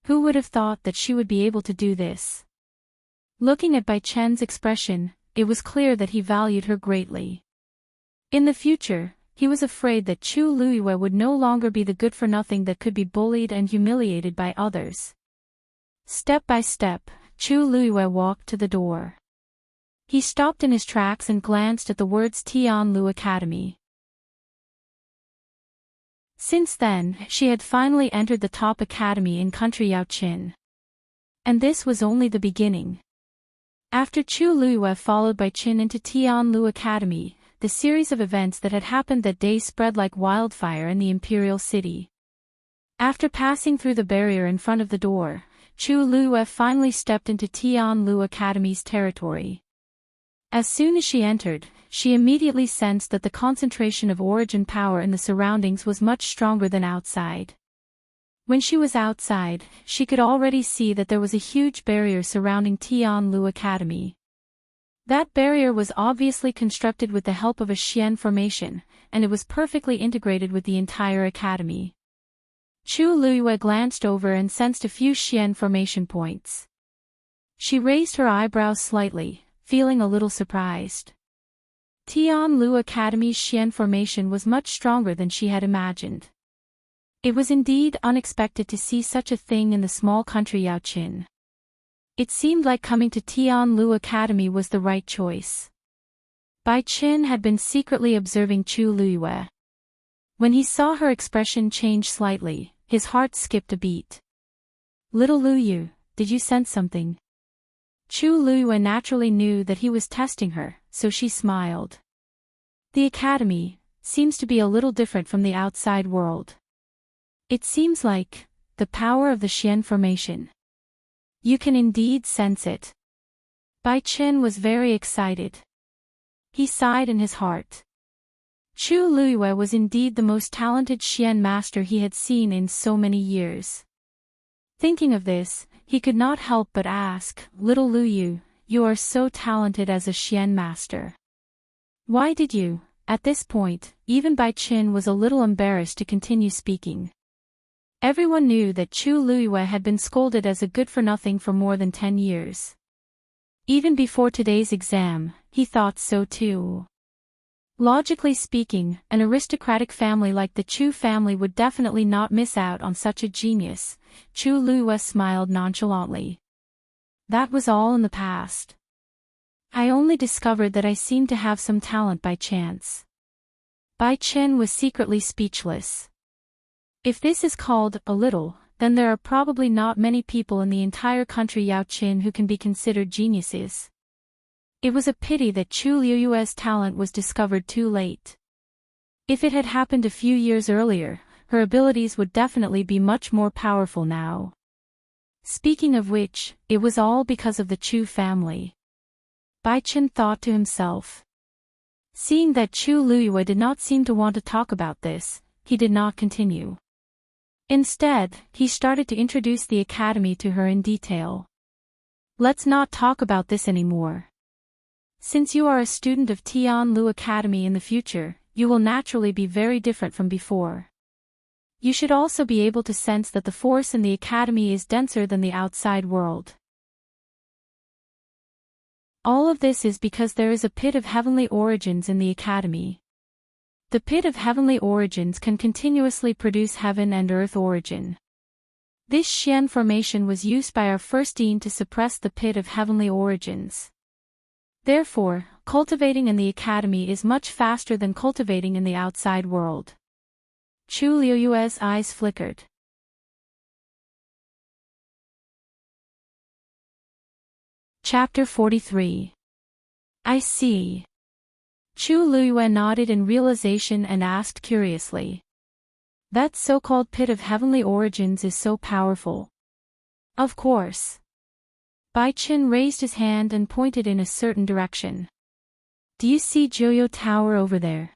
Who would have thought that she would be able to do this? Looking at Bai Chen's expression, it was clear that he valued her greatly. In the future, he was afraid that Chu Liyue would no longer be the good-for-nothing that could be bullied and humiliated by others. Step by step, Chu Liyue walked to the door. He stopped in his tracks and glanced at the words Tianlu Academy. Since then, she had finally entered the top academy in country Yao Qin. And this was only the beginning. After Chu Liyue followed Bai Chen into Tianlu Academy, the series of events that had happened that day spread like wildfire in the Imperial City. After passing through the barrier in front of the door, Chu Liyue finally stepped into Tianlu Academy's territory. As soon as she entered, she immediately sensed that the concentration of origin power in the surroundings was much stronger than outside. When she was outside, she could already see that there was a huge barrier surrounding Tianlu Academy. That barrier was obviously constructed with the help of a Xian formation, and it was perfectly integrated with the entire academy. Chu Luyue glanced over and sensed a few Xian formation points. She raised her eyebrows slightly, feeling a little surprised. Tianlu Academy's Xian formation was much stronger than she had imagined. It was indeed unexpected to see such a thing in the small country Yaoqin. It seemed like coming to Tianlu Academy was the right choice. Bai Qin had been secretly observing Chu Luyue. When he saw her expression change slightly, his heart skipped a beat. Little Luyu, did you sense something? Chu Luyue naturally knew that he was testing her, so she smiled. The academy seems to be a little different from the outside world. It seems like the power of the Xian formation. You can indeed sense it. Bai Qin was very excited. He sighed in his heart. Chu Luyue was indeed the most talented Xian master he had seen in so many years. Thinking of this, he could not help but ask, Little Luyu, you are so talented as a Xian master. Why did you? At this point, even Bai Qin was a little embarrassed to continue speaking. Everyone knew that Chu Luyue had been scolded as a good-for-nothing for more than 10 years. Even before today's exam, he thought so too. Logically speaking, an aristocratic family like the Chu family would definitely not miss out on such a genius. Chu Luyue smiled nonchalantly. That was all in the past. I only discovered that I seemed to have some talent by chance. Bai Qin was secretly speechless. If this is called a little, then there are probably not many people in the entire country Yaoqin who can be considered geniuses. It was a pity that Chu Luyue's talent was discovered too late. If it had happened a few years earlier, her abilities would definitely be much more powerful now. Speaking of which, it was all because of the Chu family. Bai Qin thought to himself. Seeing that Chu Luyue did not seem to want to talk about this, he did not continue. Instead, he started to introduce the academy to her in detail. Let's not talk about this anymore. Since you are a student of Tianlu Academy in the future, you will naturally be very different from before. You should also be able to sense that the force in the academy is denser than the outside world. All of this is because there is a pit of heavenly origins in the academy. The pit of heavenly origins can continuously produce heaven and earth origin. This Xian formation was used by our first dean to suppress the pit of heavenly origins. Therefore, cultivating in the academy is much faster than cultivating in the outside world. Chu Luyue's eyes flickered. Chapter 43. I see. Chu Luyue nodded in realization and asked curiously. That so-called pit of heavenly origins is so powerful. Of course. Bai Qin raised his hand and pointed in a certain direction. Do you see Joyo Tower over there?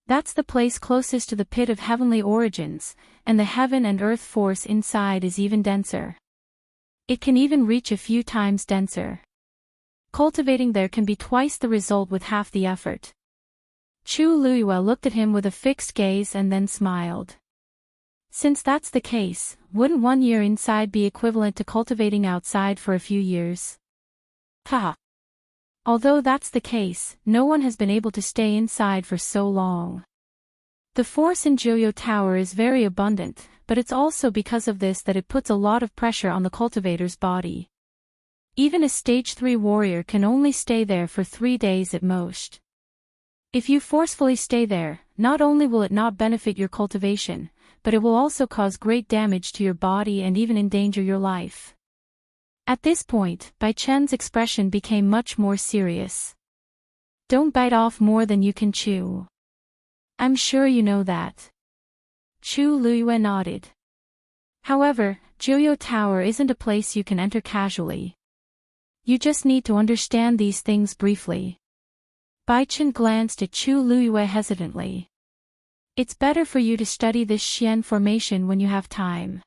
That's the place closest to the pit of heavenly origins, and the heaven and earth force inside is even denser. It can even reach a few times denser. Cultivating there can be twice the result with half the effort. Chu Luyue looked at him with a fixed gaze and then smiled. Since that's the case, wouldn't 1 year inside be equivalent to cultivating outside for a few years? Haha. Although that's the case, no one has been able to stay inside for so long. The force in Joyo Tower is very abundant, but it's also because of this that it puts a lot of pressure on the cultivator's body. Even a stage 3 warrior can only stay there for 3 days at most. If you forcefully stay there, not only will it not benefit your cultivation, but it will also cause great damage to your body and even endanger your life. At this point, Bai Chen's expression became much more serious. Don't bite off more than you can chew. I'm sure you know that. Chu Luyue nodded. However, Joyo Tower isn't a place you can enter casually. You just need to understand these things briefly. Bai Chen glanced at Chu Luyue hesitantly. It's better for you to study this Xian formation when you have time.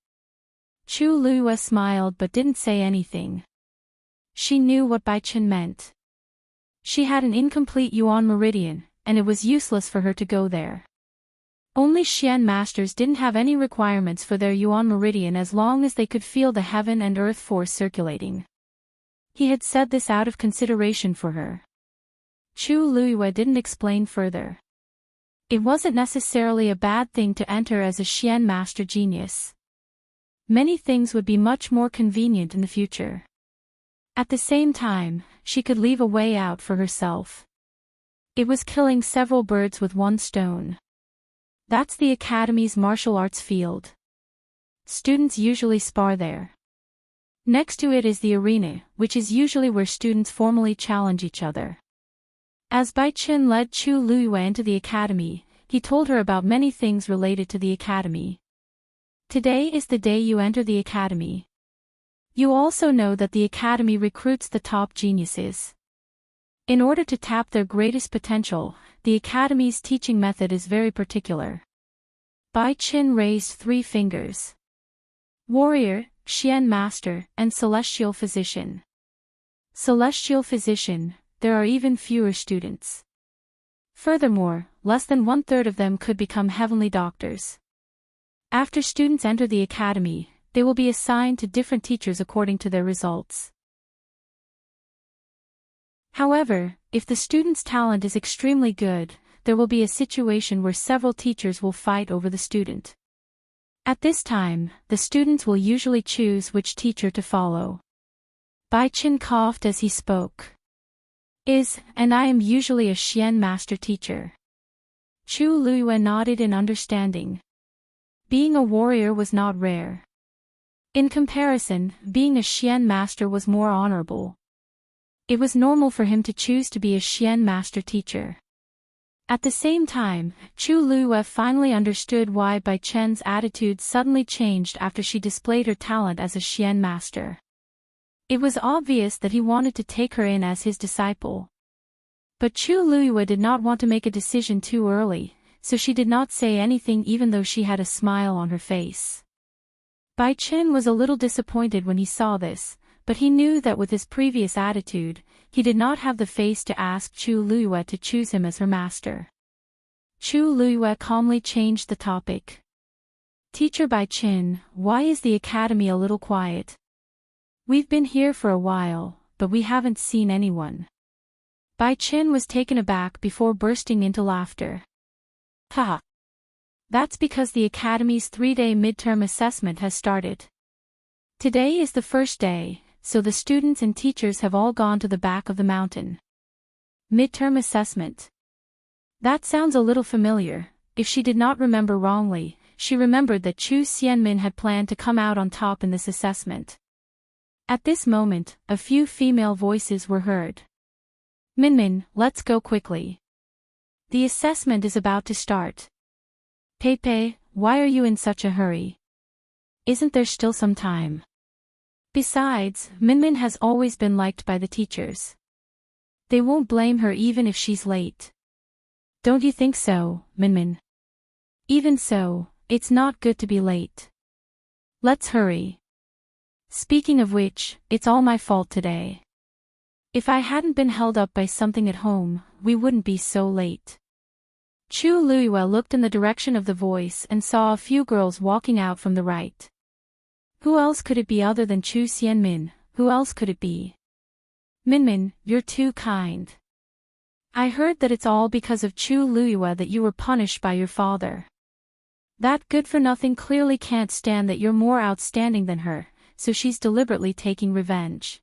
Chu Luiyue smiled but didn't say anything. She knew what Bai Chen meant. She had an incomplete Yuan meridian, and it was useless for her to go there. Only Xian masters didn't have any requirements for their Yuan meridian as long as they could feel the heaven and earth force circulating. He had said this out of consideration for her. Chu Luiyue didn't explain further. It wasn't necessarily a bad thing to enter as a Xian master genius. Many things would be much more convenient in the future. At the same time, she could leave a way out for herself. It was killing several birds with one stone. That's the Academy's martial arts field. Students usually spar there. Next to it is the arena, which is usually where students formally challenge each other. As Bai Chen led Chu Luiyue into the Academy, he told her about many things related to the Academy. Today is the day you enter the Academy. You also know that the Academy recruits the top geniuses. In order to tap their greatest potential, the Academy's teaching method is very particular. Bai Chen raised 3 fingers. Warrior, Xian Master, and Celestial Physician. Celestial Physician, there are even fewer students. Furthermore, less than 1/3 of them could become heavenly doctors. After students enter the Academy, they will be assigned to different teachers according to their results. However, if the student's talent is extremely good, there will be a situation where several teachers will fight over the student. At this time, the students will usually choose which teacher to follow. Bai Chen coughed as he spoke. And I am usually a Xian master teacher. Chu Luiyue nodded in understanding. Being a warrior was not rare. In comparison, being a Xian master was more honorable. It was normal for him to choose to be a Xian master teacher. At the same time, Chu Luiyue finally understood why Bai Chen's attitude suddenly changed after she displayed her talent as a Xian master. It was obvious that he wanted to take her in as his disciple. But Chu Luiyue did not want to make a decision too early, so she did not say anything even though she had a smile on her face. Bai Chen was a little disappointed when he saw this, but he knew that with his previous attitude, he did not have the face to ask Chu Luiyue to choose him as her master. Chu Luiyue calmly changed the topic. Teacher Bai Chen, why is the Academy a little quiet? We've been here for a while, but we haven't seen anyone. Bai Chen was taken aback before bursting into laughter. Haha. That's because the Academy's 3-day midterm assessment has started. Today is the first day, so the students and teachers have all gone to the back of the mountain. Midterm assessment. That sounds a little familiar. If she did not remember wrongly, she remembered that Chu Xianmin had planned to come out on top in this assessment. At this moment, a few female voices were heard. Minmin, let's go quickly. The assessment is about to start. Peipei, why are you in such a hurry? Isn't there still some time? Besides, Minmin has always been liked by the teachers. They won't blame her even if she's late. Don't you think so, Minmin? Even so, it's not good to be late. Let's hurry. Speaking of which, it's all my fault today. If I hadn't been held up by something at home, we wouldn't be so late. Chu Luiyue looked in the direction of the voice and saw a few girls walking out from the right. Who else could it be other than Chu Xianmin? Who else could it be? Minmin, you're too kind. I heard that it's all because of Chu Luiyue that you were punished by your father. That good-for-nothing clearly can't stand that you're more outstanding than her, so she's deliberately taking revenge.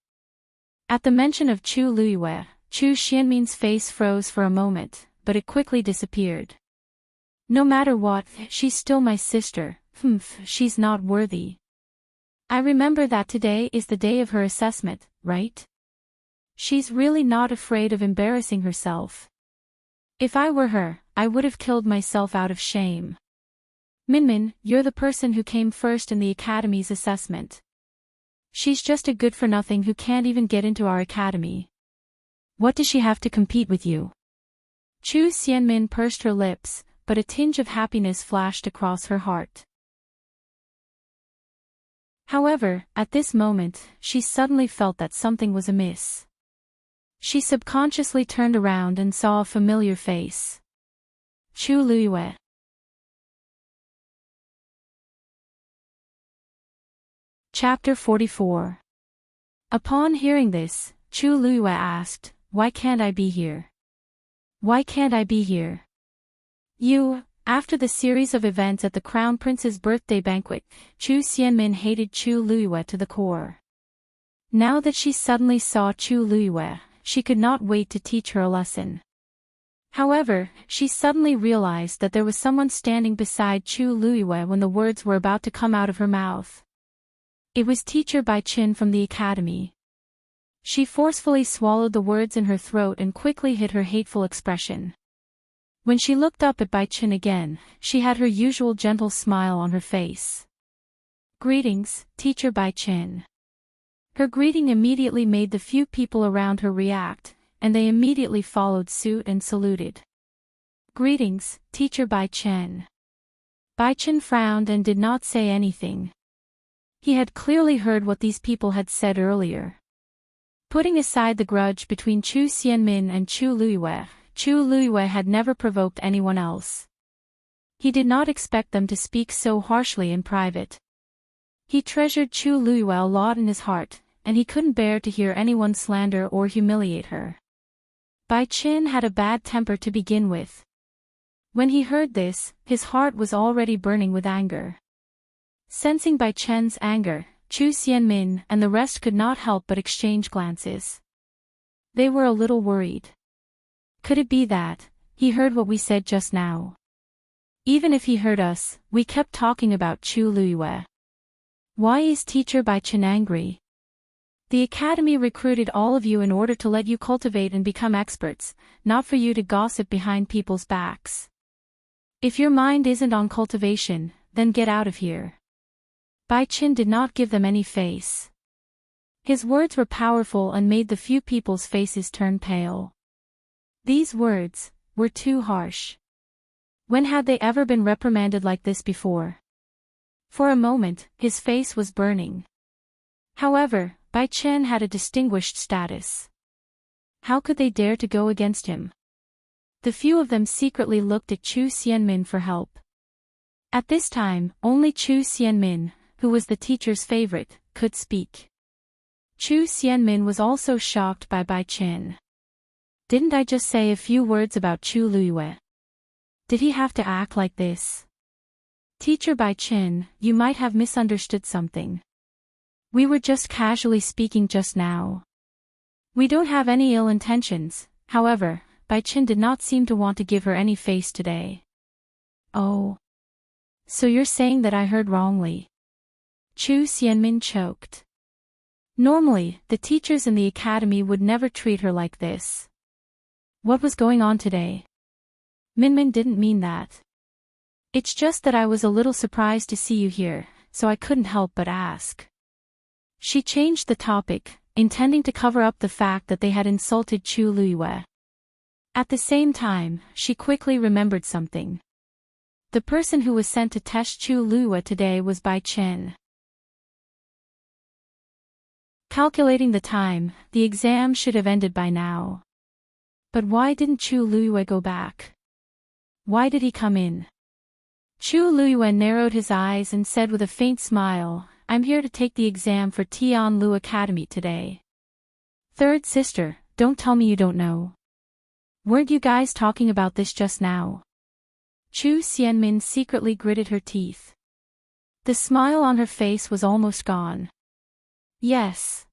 At the mention of Chu Luiyue, Chu Xianmin's face froze for a moment, but it quickly disappeared. No matter what, she's still my sister. She's not worthy. I remember that today is the day of her assessment, right? She's really not afraid of embarrassing herself. If I were her, I would have killed myself out of shame. Minmin, you're the person who came first in the Academy's assessment. She's just a good-for-nothing who can't even get into our academy. What does she have to compete with you? Chu Xianmin pursed her lips, but a tinge of happiness flashed across her heart. However, at this moment, she suddenly felt that something was amiss. She subconsciously turned around and saw a familiar face. Chu Luiyue. Chapter 44. Upon hearing this, Chu Luiyue asked, "Why can't I be here? Why can't I be here?" After the series of events at the Crown Prince's birthday banquet, Chu Xianmin hated Chu Luiyue to the core. Now that she suddenly saw Chu Luiyue, she could not wait to teach her a lesson. However, she suddenly realized that there was someone standing beside Chu Luiyue when the words were about to come out of her mouth. It was Teacher Bai Qin from the academy. She forcefully swallowed the words in her throat and quickly hid her hateful expression. When she looked up at Bai Qin again, she had her usual gentle smile on her face. "Greetings, Teacher Bai Qin." Her greeting immediately made the few people around her react, and they immediately followed suit and saluted. "Greetings, Teacher Bai Qin." Bai Qin frowned and did not say anything. He had clearly heard what these people had said earlier. Putting aside the grudge between Chu Xianmin and Chu Luiyue had never provoked anyone else. He did not expect them to speak so harshly in private. He treasured Chu Luiyue a lot in his heart, and he couldn't bear to hear anyone slander or humiliate her. Bai Qin had a bad temper to begin with. When he heard this, his heart was already burning with anger. Sensing Bai Qin's anger, Chu Xianmin and the rest could not help but exchange glances. They were a little worried. Could it be that he heard what we said just now? Even if he heard us, we kept talking about Chu Luiyue. Why is Teacher Bai Qin angry? The academy recruited all of you in order to let you cultivate and become experts, not for you to gossip behind people's backs. If your mind isn't on cultivation, then get out of here. Bai Qin did not give them any face. His words were powerful and made the few people's faces turn pale. These words were too harsh. When had they ever been reprimanded like this before? For a moment, his face was burning. However, Bai Qin had a distinguished status. How could they dare to go against him? The few of them secretly looked at Chu Xianmin for help. At this time, only Chu Xianmin, who was the teacher's favorite, could speak. Chu Xianmin was also shocked by Bai Qin. Didn't I just say a few words about Chu Luiyue? Did he have to act like this? Teacher Bai Qin, you might have misunderstood something. We were just casually speaking just now. We don't have any ill intentions. However, Bai Qin did not seem to want to give her any face today. Oh. So you're saying that I heard wrongly? Chu Xianmin choked. Normally, the teachers in the academy would never treat her like this. What was going on today? Minmin didn't mean that. It's just that I was a little surprised to see you here, so I couldn't help but ask. She changed the topic, intending to cover up the fact that they had insulted Chu Luiyue. At the same time, she quickly remembered something. The person who was sent to test Chu Luiyue today was Bai Qin. Calculating the time, the exam should have ended by now. But why didn't Chu Luiyue go back? Why did he come in? Chu Luiyue narrowed his eyes and said with a faint smile, I'm here to take the exam for Tianlu Academy today. Third sister, don't tell me you don't know. Weren't you guys talking about this just now? Chu Xianmin secretly gritted her teeth. The smile on her face was almost gone. Yes.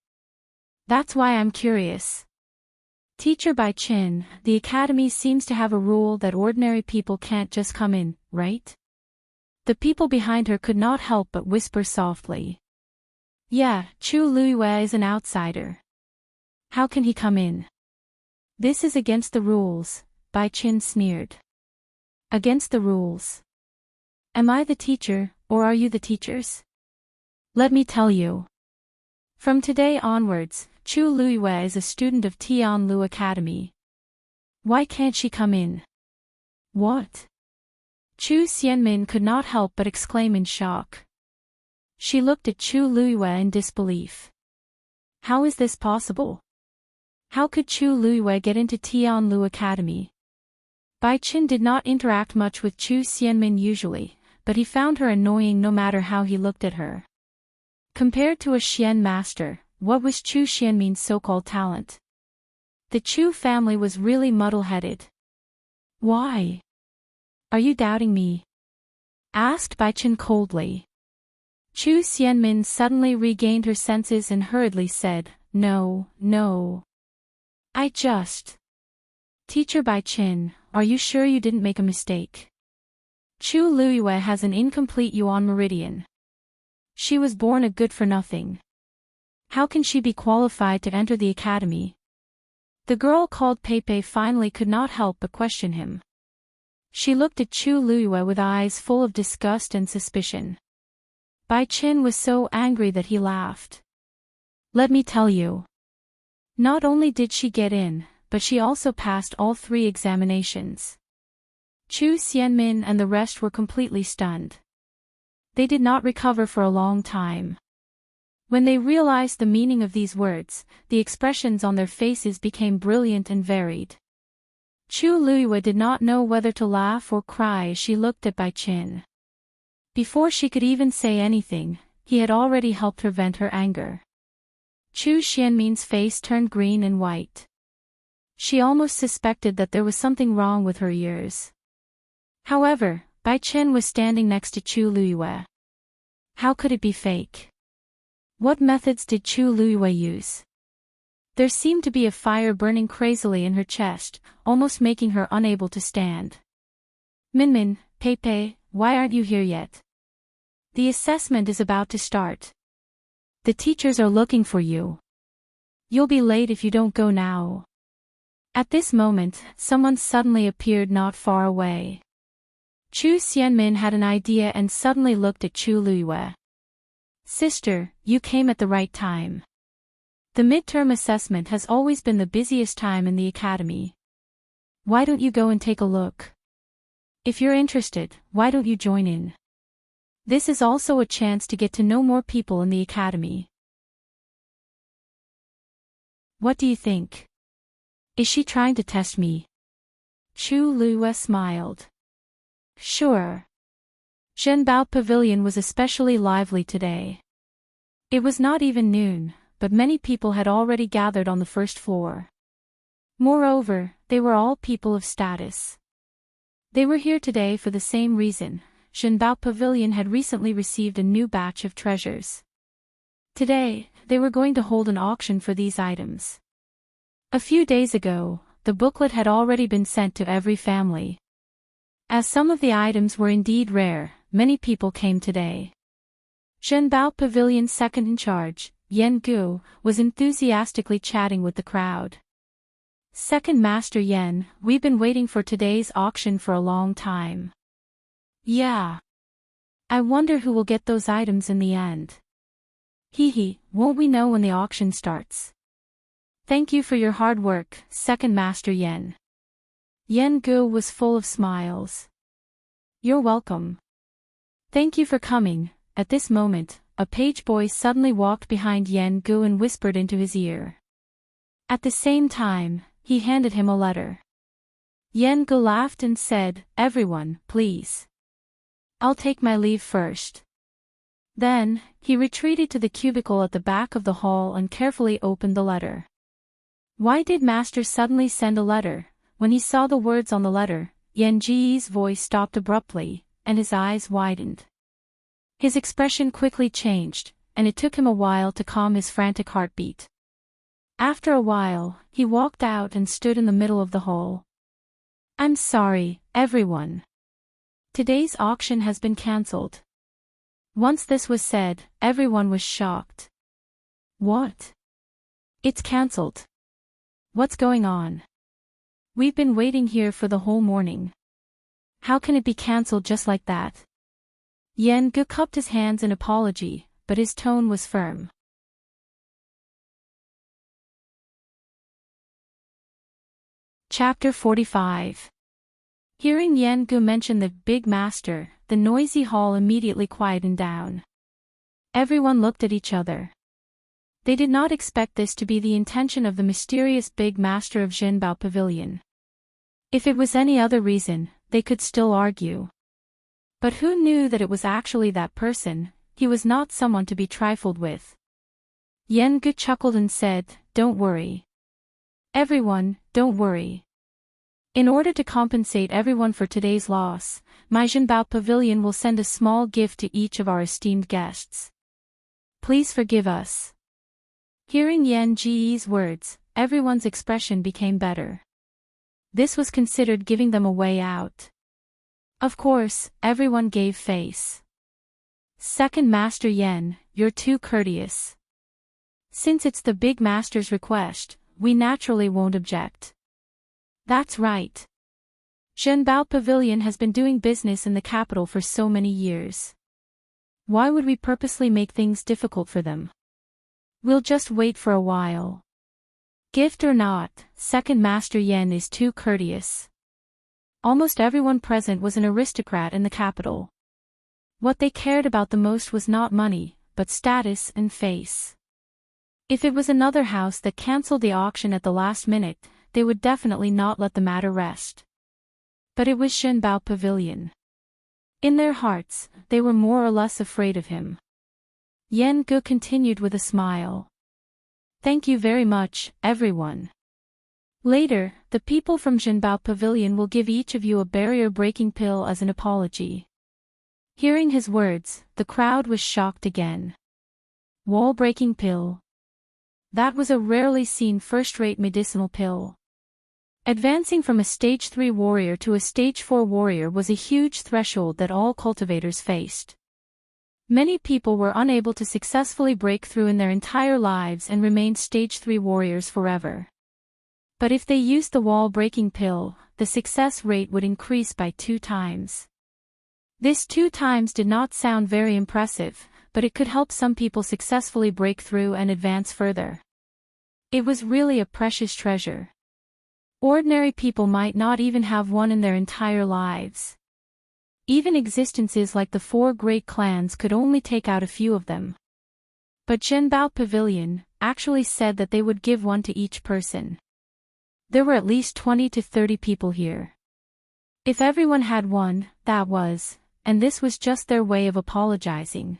That's why I'm curious. Teacher Bai Qin, the academy seems to have a rule that ordinary people can't just come in, right? The people behind her could not help but whisper softly. Yeah, Chu Luiyue is an outsider. How can he come in? This is against the rules, Bai Qin sneered. Against the rules. Am I the teacher, or are you the teachers? Let me tell you. From today onwards, Chu Luiyue is a student of Tianlu Academy. Why can't she come in? What? Chu Xianmin could not help but exclaim in shock. She looked at Chu Luiyue in disbelief. How is this possible? How could Chu Luiyue get into Tianlu Academy? Bai Qin did not interact much with Chu Xianmin usually, but he found her annoying no matter how he looked at her. Compared to a Xian master, what was Chu Xianmin's so-called talent? The Chu family was really muddle-headed. Why? Are you doubting me? Asked Bai Qin coldly. Chu Xianmin suddenly regained her senses and hurriedly said, No. I just... Teacher Bai Qin, are you sure you didn't make a mistake? Chu Luiyue has an incomplete Yuan meridian. She was born a good-for-nothing. How can she be qualified to enter the academy? The girl called Pepe finally could not help but question him. She looked at Chu Luiyue with eyes full of disgust and suspicion. Bai Qin was so angry that he laughed. Let me tell you. Not only did she get in, but she also passed all 3 examinations. Chu Xianmin and the rest were completely stunned. They did not recover for a long time. When they realized the meaning of these words, the expressions on their faces became brilliant and varied. Chu Luiyue did not know whether to laugh or cry as she looked at Bai Qin. Before she could even say anything, he had already helped her vent her anger. Chu Xianmin's face turned green and white. She almost suspected that there was something wrong with her ears. However, Bai Qin was standing next to Chu Luiyue. How could it be fake? What methods did Chu Luiyue use? There seemed to be a fire burning crazily in her chest, almost making her unable to stand. Minmin, Pepe, why aren't you here yet? The assessment is about to start. The teachers are looking for you. You'll be late if you don't go now. At this moment, someone suddenly appeared not far away. Chu Xianmin had an idea and suddenly looked at Chu Luiyue. Sister, you came at the right time. The midterm assessment has always been the busiest time in the academy. Why don't you go and take a look? If you're interested, why don't you join in? This is also a chance to get to know more people in the academy. What do you think? Is she trying to test me? Chu Luiyue smiled. Sure. Zhenbao Pavilion was especially lively today. It was not even noon, but many people had already gathered on the first floor. Moreover, they were all people of status. They were here today for the same reason. Zhenbao Pavilion had recently received a new batch of treasures. Today, they were going to hold an auction for these items. A few days ago, the booklet had already been sent to every family. As some of the items were indeed rare, many people came today. Zhenbao Pavilion's second in charge, Yan Gu, was enthusiastically chatting with the crowd. Second Master Yan, we've been waiting for today's auction for a long time. Yeah. I wonder who will get those items in the end. Hee, won't we know when the auction starts? Thank you for your hard work, Second Master Yan. Yan Gu was full of smiles. You're welcome. Thank you for coming. At this moment, a page boy suddenly walked behind Yan Gu and whispered into his ear. At the same time, he handed him a letter. Yan Gu laughed and said, Everyone, please. I'll take my leave first. Then, he retreated to the cubicle at the back of the hall and carefully opened the letter. Why did Master suddenly send a letter? When he saw the words on the letter, Yan Ji's voice stopped abruptly, and his eyes widened. His expression quickly changed, and it took him a while to calm his frantic heartbeat. After a while, he walked out and stood in the middle of the hall. I'm sorry, everyone. Today's auction has been cancelled. Once this was said, everyone was shocked. What? It's cancelled. What's going on? We've been waiting here for the whole morning. How can it be cancelled just like that? Yan Gu cupped his hands in apology, but his tone was firm. Chapter 45. Hearing Yan Gu mention the big master, the noisy hall immediately quietened down. Everyone looked at each other. They did not expect this to be the intention of the mysterious big master of Zhenbao Pavilion. If it was any other reason, they could still argue. But who knew that it was actually that person? He was not someone to be trifled with. Yan Gu chuckled and said, "Don't worry. Everyone, don't worry. In order to compensate everyone for today's loss, my Zhenbao Pavilion will send a small gift to each of our esteemed guests. Please forgive us." Hearing Yan Ji's words, everyone's expression became better. This was considered giving them a way out. Of course, everyone gave face. "Second Master Yan, you're too courteous. Since it's the big master's request, we naturally won't object." "That's right. Zhenbao Pavilion has been doing business in the capital for so many years. Why would we purposely make things difficult for them? We'll just wait for a while." Gift or not, Second Master Yan is too courteous. Almost everyone present was an aristocrat in the capital. What they cared about the most was not money, but status and face. If it was another house that cancelled the auction at the last minute, they would definitely not let the matter rest. But it was Zhenbao Pavilion. In their hearts, they were more or less afraid of him. Yan Gu continued with a smile. "Thank you very much, everyone. Later, the people from Zhenbao Pavilion will give each of you a barrier-breaking pill as an apology." Hearing his words, the crowd was shocked again. Wall-breaking pill. That was a rarely seen first-rate medicinal pill. Advancing from a Stage 3 warrior to a Stage 4 warrior was a huge threshold that all cultivators faced. Many people were unable to successfully break through in their entire lives and remained Stage 3 warriors forever. But if they used the wall-breaking pill, the success rate would increase by 2 times. This 2 times did not sound very impressive, but it could help some people successfully break through and advance further. It was really a precious treasure. Ordinary people might not even have one in their entire lives. Even existences like the 4 great clans could only take out a few of them. But Zhenbao Pavilion actually said that they would give one to each person. There were at least 20 to 30 people here. If everyone had one, that was, and this was just their way of apologizing.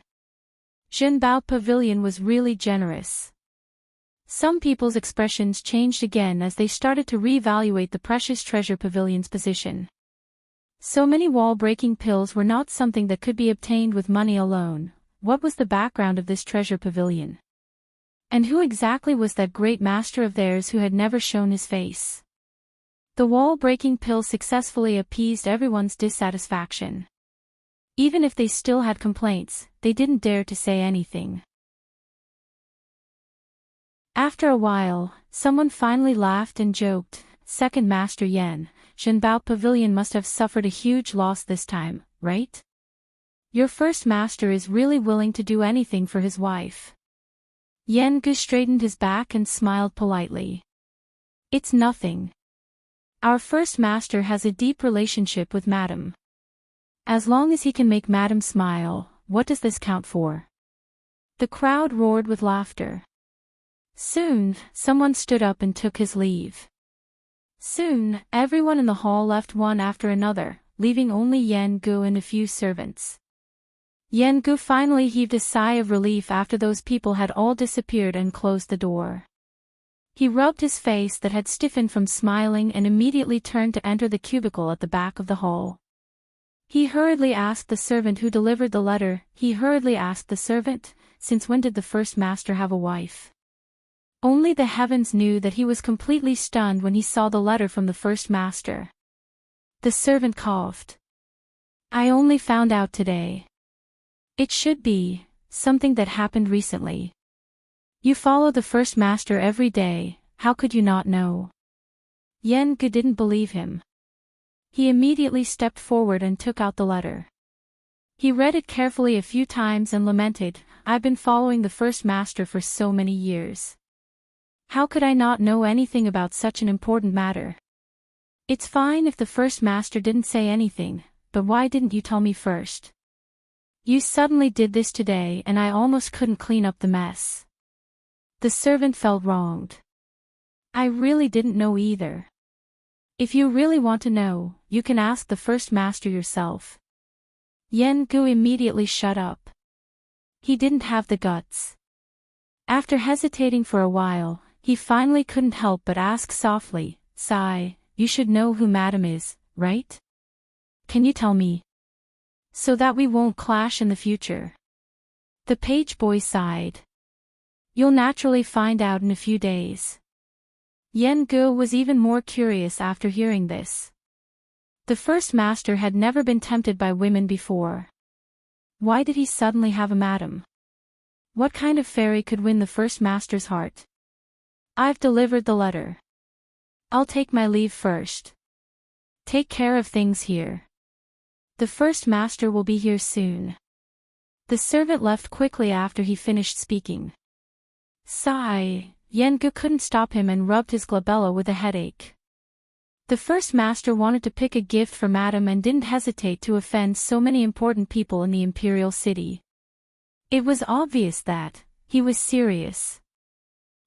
Zhenbao Pavilion was really generous. Some people's expressions changed again as they started to reevaluate the precious treasure pavilion's position. So many wall-breaking pills were not something that could be obtained with money alone. What was the background of this treasure pavilion? And who exactly was that great master of theirs who had never shown his face? The wall-breaking pill successfully appeased everyone's dissatisfaction. Even if they still had complaints, they didn't dare to say anything. After a while, someone finally laughed and joked, "Second Master Yan, Zhenbao Pavilion must have suffered a huge loss this time, right? Your first master is really willing to do anything for his wife." Yan Gu straightened his back and smiled politely. "It's nothing. Our first master has a deep relationship with Madam. As long as he can make Madam smile, what does this count for?" The crowd roared with laughter. Soon, someone stood up and took his leave. Soon, everyone in the hall left one after another, leaving only Yan Gu and a few servants. Yan Gu finally heaved a sigh of relief after those people had all disappeared and closed the door. He rubbed his face that had stiffened from smiling and immediately turned to enter the cubicle at the back of the hall. He hurriedly asked the servant who delivered the letter, "Since when did the first master have a wife?" Only the heavens knew that he was completely stunned when he saw the letter from the first master. The servant coughed. "I only found out today. It should be something that happened recently. You follow the first master every day, how could you not know?" Yan Gu didn't believe him. He immediately stepped forward and took out the letter. He read it carefully a few times and lamented, "I've been following the first master for so many years. How could I not know anything about such an important matter?" It's fine if the first master didn't say anything, but why didn't you tell me first? You suddenly did this today and I almost couldn't clean up the mess. The servant felt wronged. I really didn't know either. If you really want to know, you can ask the first master yourself. Yen Gu immediately shut up. He didn't have the guts. After hesitating for a while, he finally couldn't help but ask softly, "Sigh, you should know who Madam is, right? Can you tell me? So that we won't clash in the future." The page boy sighed. "You'll naturally find out in a few days." Yen Gu was even more curious after hearing this. The first master had never been tempted by women before. Why did he suddenly have a madam? What kind of fairy could win the first master's heart? "I've delivered the letter. I'll take my leave first. Take care of things here. The first master will be here soon." The servant left quickly after he finished speaking. Sigh, Yen Gu couldn't stop him and rubbed his glabella with a headache. The first master wanted to pick a gift for Madam and didn't hesitate to offend so many important people in the Imperial City. It was obvious that he was serious.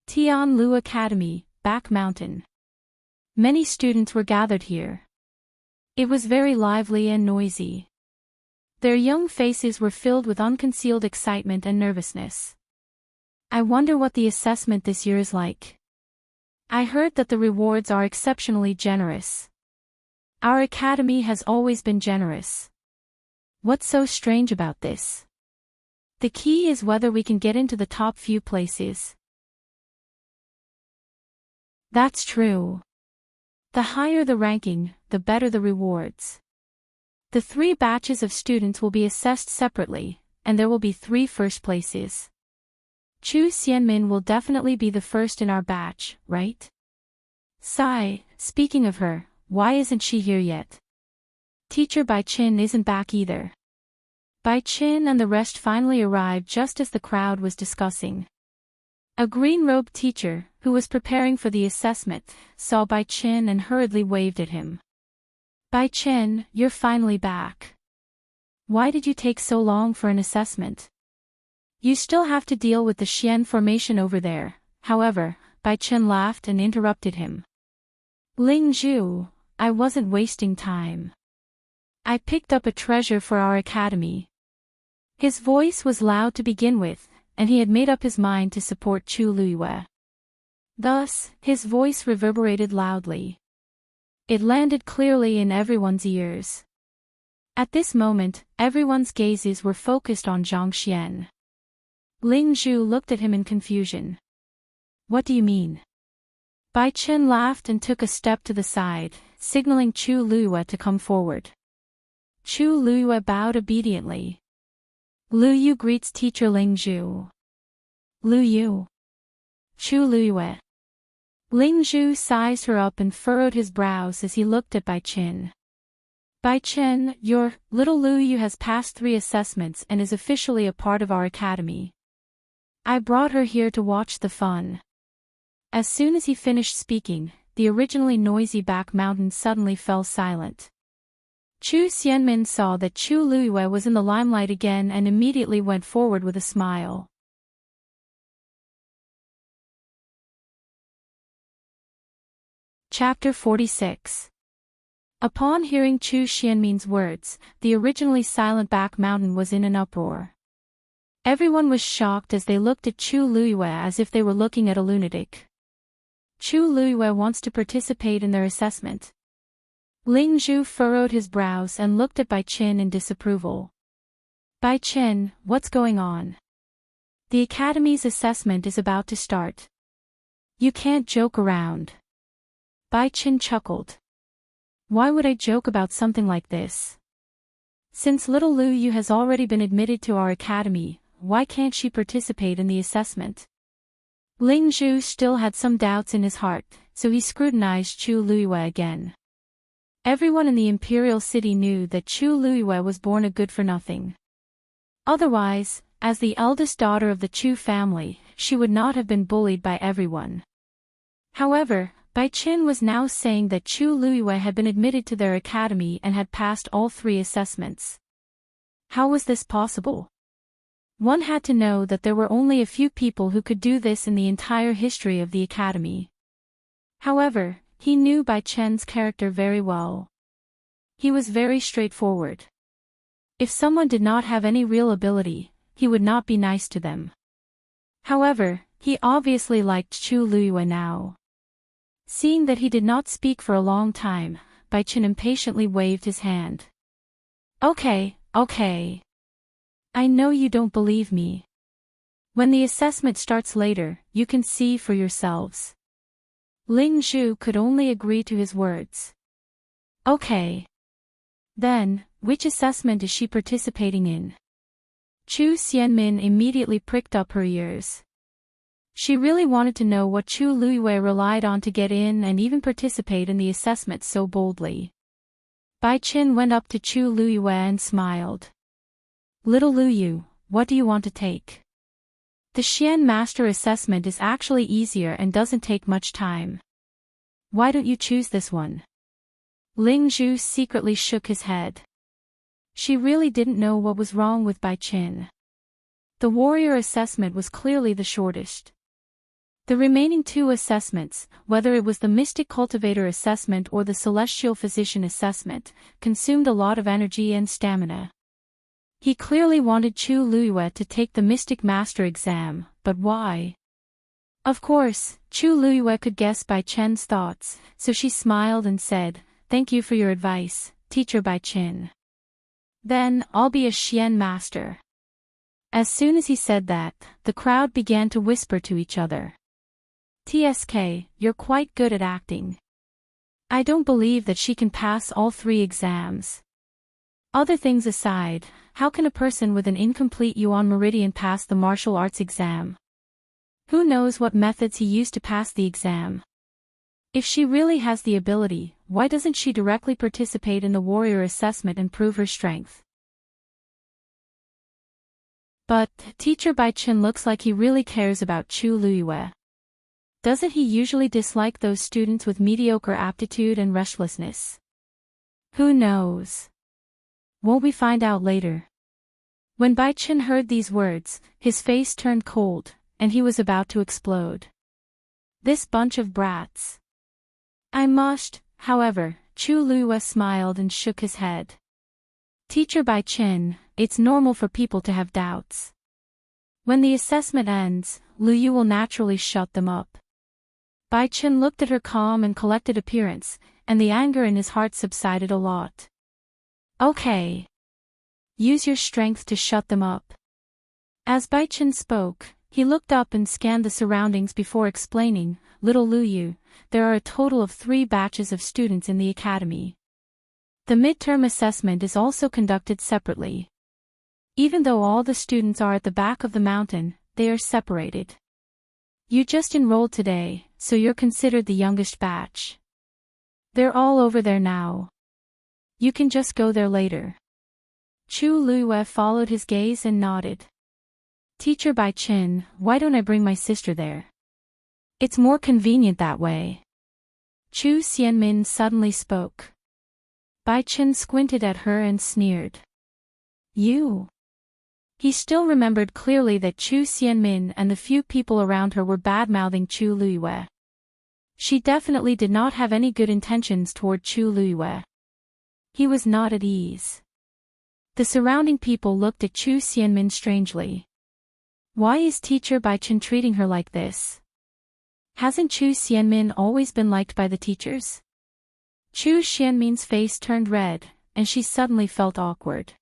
Tianlu Academy, Back Mountain. Many students were gathered here. It was very lively and noisy. Their young faces were filled with unconcealed excitement and nervousness. I wonder what the assessment this year is like. I heard that the rewards are exceptionally generous. Our academy has always been generous. What's so strange about this? The key is whether we can get into the top few places. That's true. The higher the ranking, the better the rewards. The 3 batches of students will be assessed separately, and there will be 3 first places. Chu Xianmin will definitely be the first in our batch, right? Sigh, speaking of her, why isn't she here yet? Teacher Bai Qin isn't back either. Bai Qin and the rest finally arrived just as the crowd was discussing. A green-robed teacher, who was preparing for the assessment, saw Bai Qin and hurriedly waved at him. "Bai Qin, you're finally back. Why did you take so long for an assessment? You still have to deal with the Xian formation over there." However, Bai Qin laughed and interrupted him. "Ling Zhu, I wasn't wasting time. I picked up a treasure for our academy." His voice was loud to begin with, and he had made up his mind to support Chu Luiyue. Thus, his voice reverberated loudly. It landed clearly in everyone's ears. At this moment, everyone's gazes were focused on Zhang Xian. Ling Zhu looked at him in confusion. "What do you mean?" Bai Qin laughed and took a step to the side, signaling Chu Luiyue to come forward. Chu Luiyue bowed obediently. "Lu Yu greets teacher Ling Zhu." "Lu Yu." "Chu Luiyue." Ling Zhu sized her up and furrowed his brows as he looked at Bai Qin. "Bai Qin, your little Lu Yu has passed 3 assessments and is officially a part of our academy. I brought her here to watch the fun." As soon as he finished speaking, the originally noisy back mountain suddenly fell silent. Chu Xianmin saw that Chu Luiyue was in the limelight again and immediately went forward with a smile. Chapter 46. Upon hearing Chu Xianmin's words, the originally silent back mountain was in an uproar. Everyone was shocked as they looked at Chu Luiyue as if they were looking at a lunatic. Chu Luiyue wants to participate in their assessment. Ling Zhu furrowed his brows and looked at Bai Qin in disapproval. "Bai Qin, what's going on? The academy's assessment is about to start. You can't joke around." Bai Qin chuckled. "Why would I joke about something like this? Since little Lu Yu has already been admitted to our academy, why can't she participate in the assessment?" Ling Zhu still had some doubts in his heart, so he scrutinized Chu Luiyue again. Everyone in the Imperial City knew that Chu Luiyue was born a good-for-nothing. Otherwise, as the eldest daughter of the Chu family, she would not have been bullied by everyone. However, Bai Qin was now saying that Chu Luiyue had been admitted to their academy and had passed all 3 assessments. How was this possible? One had to know that there were only a few people who could do this in the entire history of the academy. However, he knew Bai Chen's character very well. He was very straightforward. If someone did not have any real ability, he would not be nice to them. However, he obviously liked Chu Luiyue now. Seeing that he did not speak for a long time, Bai Chen impatiently waved his hand. Okay. I know you don't believe me. When the assessment starts later, you can see for yourselves. Ling Zhu could only agree to his words. Okay. Then, which assessment is she participating in? Chu Xianmin immediately pricked up her ears. She really wanted to know what Chu Luiyue relied on to get in and even participate in the assessment so boldly. Bai Qin went up to Chu Luiyue and smiled. Little Luyu, what do you want to take? The Xian Master assessment is actually easier and doesn't take much time. Why don't you choose this one? Ling Zhu secretly shook his head. She really didn't know what was wrong with Bai Qin. The warrior assessment was clearly the shortest. The remaining 2 assessments, whether it was the Mystic Cultivator assessment or the Celestial Physician assessment, consumed a lot of energy and stamina. He clearly wanted Chu Luiyue to take the Mystic Master exam, but why? Of course, Chu Luiyue could guess Bai Chen's thoughts, so she smiled and said, "Thank you for your advice, Teacher Bai Qin. Then, I'll be a Xian Master." As soon as he said that, the crowd began to whisper to each other. "TSK, you're quite good at acting. I don't believe that she can pass all 3 exams. Other things aside, how can a person with an incomplete Yuan Meridian pass the martial arts exam? Who knows what methods he used to pass the exam? If she really has the ability, why doesn't she directly participate in the warrior assessment and prove her strength?" But, Teacher Bai Qin looks like he really cares about Chu Luiyue. Doesn't he usually dislike those students with mediocre aptitude and restlessness? Who knows? Won't we find out later? When Bai Qin heard these words, his face turned cold, and he was about to explode. This bunch of brats. I must, however, Chu Luiyue smiled and shook his head. Teacher Bai Qin, it's normal for people to have doubts. When the assessment ends, Luyu will naturally shut them up. Bai Qin looked at her calm and collected appearance, and the anger in his heart subsided a lot. Okay. Use your strength to shut them up. As Bai Qin spoke, he looked up and scanned the surroundings before explaining, Little Luyu, there are a total of 3 batches of students in the academy. The midterm assessment is also conducted separately. Even though all the students are at the back of the mountain, they are separated. You just enrolled today, so you're considered the youngest batch. They're all over there now. You can just go there later. Chu Luiyue followed his gaze and nodded. Teacher Bai Qin, why don't I bring my sister there? It's more convenient that way. Chu Xianmin suddenly spoke. Bai Qin squinted at her and sneered. You? He still remembered clearly that Chu Xianmin and the few people around her were bad-mouthing Chu Luiyue. She definitely did not have any good intentions toward Chu Luiyue. He was not at ease. The surrounding people looked at Chu Xianmin strangely. Why is Teacher Bai Qin treating her like this? Hasn't Chu Xianmin always been liked by the teachers? Chu Xianmin's face turned red, and she suddenly felt awkward.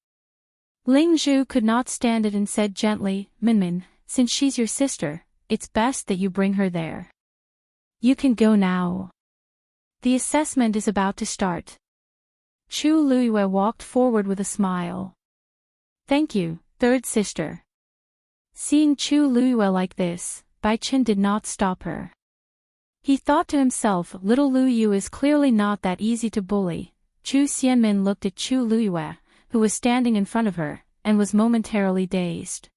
Ling Zhu could not stand it and said gently, Minmin, since she's your sister, it's best that you bring her there. You can go now. The assessment is about to start. Chu Luiyue walked forward with a smile. Thank you, third sister. Seeing Chu Luiyue like this, Bai Qin did not stop her. He thought to himself, little Luyu is clearly not that easy to bully. Chu Xianmin looked at Chu Luiyue, who was standing in front of her, and was momentarily dazed.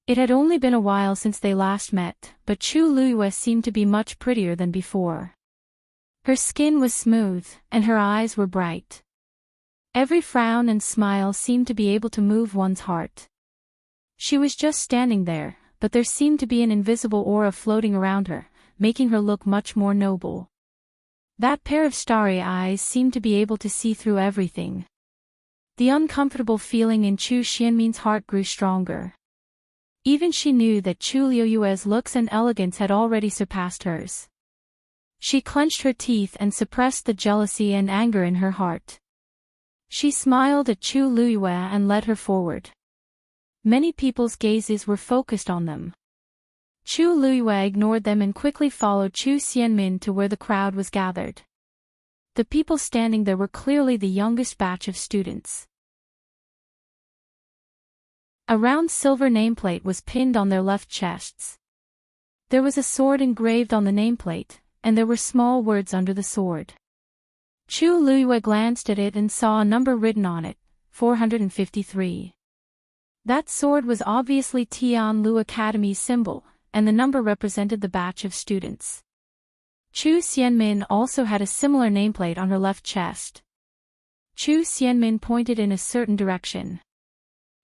It had only been a while since they last met, but Chu Luiyue seemed to be much prettier than before. Her skin was smooth, and her eyes were bright. Every frown and smile seemed to be able to move one's heart. She was just standing there, but there seemed to be an invisible aura floating around her, making her look much more noble. That pair of starry eyes seemed to be able to see through everything. The uncomfortable feeling in Chu Xianmin's heart grew stronger. Even she knew that Chu Liuyue's looks and elegance had already surpassed hers. She clenched her teeth and suppressed the jealousy and anger in her heart. She smiled at Chu Liyue and led her forward. Many people's gazes were focused on them. Chu Liyue ignored them and quickly followed Chu Xianmin to where the crowd was gathered. The people standing there were clearly the youngest batch of students. A round silver nameplate was pinned on their left chests. There was a sword engraved on the nameplate, and there were small words under the sword. Chu Liyue glanced at it and saw a number written on it, 453. That sword was obviously Tianlu Academy's symbol, and the number represented the batch of students. Chu Xianmin also had a similar nameplate on her left chest. Chu Xianmin pointed in a certain direction.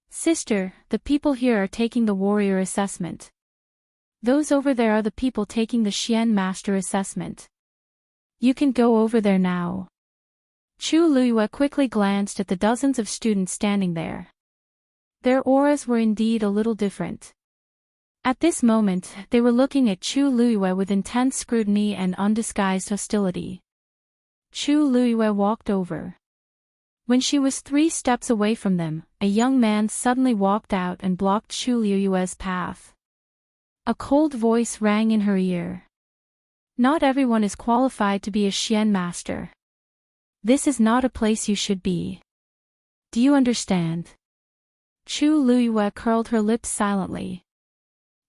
"Sister, the people here are taking the warrior assessment. Those over there are the people taking the Xian Master assessment. You can go over there now." Chu Liyue quickly glanced at the dozens of students standing there. Their auras were indeed a little different. At this moment, they were looking at Chu Liyue with intense scrutiny and undisguised hostility. Chu Liyue walked over. When she was 3 steps away from them, a young man suddenly walked out and blocked Chu Liyue's path. A cold voice rang in her ear. "Not everyone is qualified to be a Xian master. This is not a place you should be. Do you understand?" Chu Liyue curled her lips silently.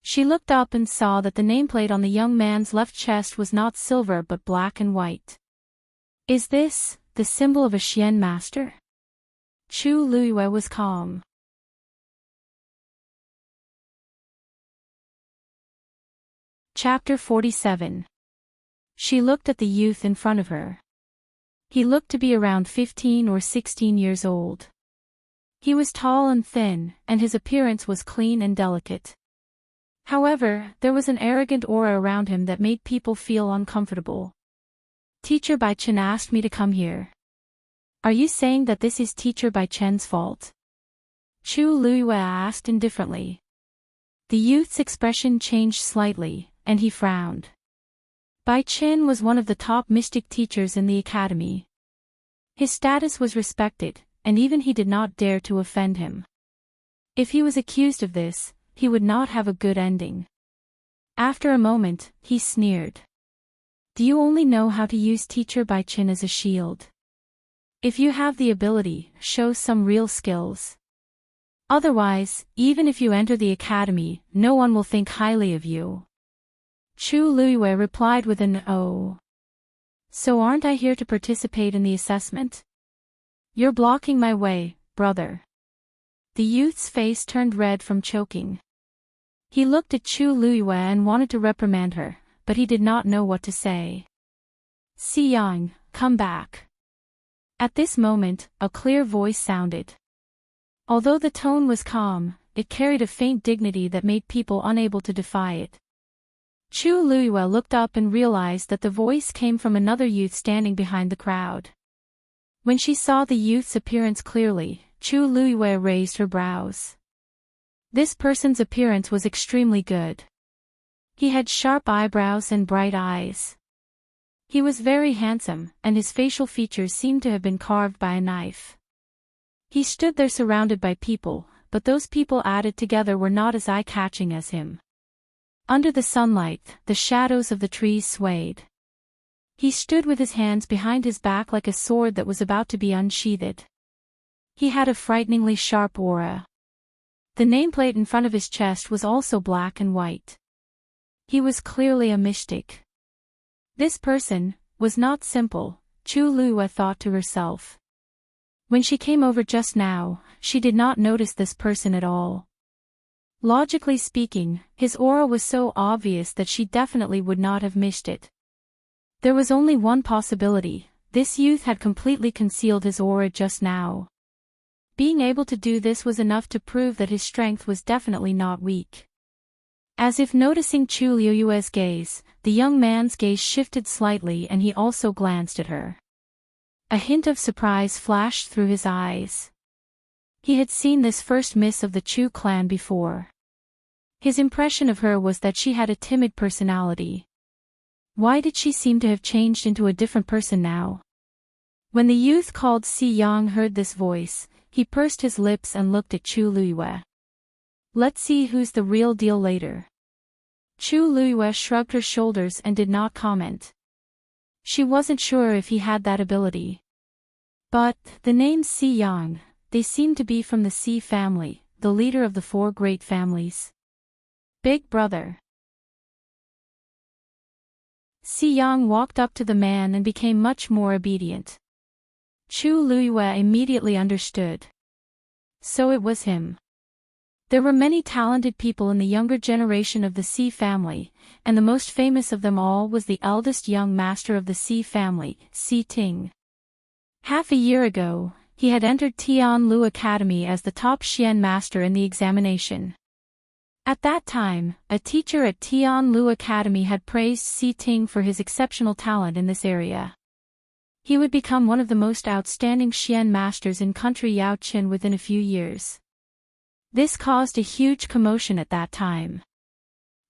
She looked up and saw that the nameplate on the young man's left chest was not silver but black and white. "Is this the symbol of a Xian master?" Chu Liyue was calm. Chapter 47. She looked at the youth in front of her. He looked to be around 15 or 16 years old. He was tall and thin, and his appearance was clean and delicate. However, there was an arrogant aura around him that made people feel uncomfortable. "Teacher Bai Chen asked me to come here. Are you saying that this is Teacher Bai Chen's fault?" Chu Liyue asked indifferently. The youth's expression changed slightly, and he frowned. Bai Chen was one of the top mystic teachers in the academy. His status was respected, and even he did not dare to offend him. If he was accused of this, he would not have a good ending. After a moment, he sneered. "Do you only know how to use Teacher Bai Chen as a shield? If you have the ability, show some real skills. Otherwise, even if you enter the academy, no one will think highly of you." Chu Liyue replied with an "Oh. So aren't I here to participate in the assessment? You're blocking my way, brother." The youth's face turned red from choking. He looked at Chu Liyue and wanted to reprimand her, but he did not know what to say. "Si Yang, come back." At this moment, a clear voice sounded. Although the tone was calm, it carried a faint dignity that made people unable to defy it. Chu Liyue looked up and realized that the voice came from another youth standing behind the crowd. When she saw the youth's appearance clearly, Chu Liyue raised her brows. This person's appearance was extremely good. He had sharp eyebrows and bright eyes. He was very handsome, and his facial features seemed to have been carved by a knife. He stood there surrounded by people, but those people added together were not as eye-catching as him. Under the sunlight, the shadows of the trees swayed. He stood with his hands behind his back like a sword that was about to be unsheathed. He had a frighteningly sharp aura. The nameplate in front of his chest was also black and white. He was clearly a mystic. This person was not simple, Chu Liyue thought to herself. When she came over just now, she did not notice this person at all. Logically speaking, his aura was so obvious that she definitely would not have missed it. There was only one possibility: this youth had completely concealed his aura just now. Being able to do this was enough to prove that his strength was definitely not weak. As if noticing Chu Liuyue's gaze, the young man's gaze shifted slightly and he also glanced at her. A hint of surprise flashed through his eyes. He had seen this first miss of the Chu clan before. His impression of her was that she had a timid personality. Why did she seem to have changed into a different person now? When the youth called Si Yang heard this voice, he pursed his lips and looked at Chu Liyue. Let's see who's the real deal later. Chu Liyue shrugged her shoulders and did not comment. She wasn't sure if he had that ability. But, the names Si Yang, they seemed to be from the Si family, the leader of the 4 great families. Big brother. Si Yang walked up to the man and became much more obedient. Chu Liyue immediately understood. So it was him. There were many talented people in the younger generation of the Si family, and the most famous of them all was the eldest young master of the Si family, Si Ting. Half a year ago, he had entered Tianlu Academy as the top Xian master in the examination. At that time, a teacher at Tianlu Academy had praised Si Ting for his exceptional talent in this area. He would become one of the most outstanding Xian masters in country Yaoqin within a few years. This caused a huge commotion at that time.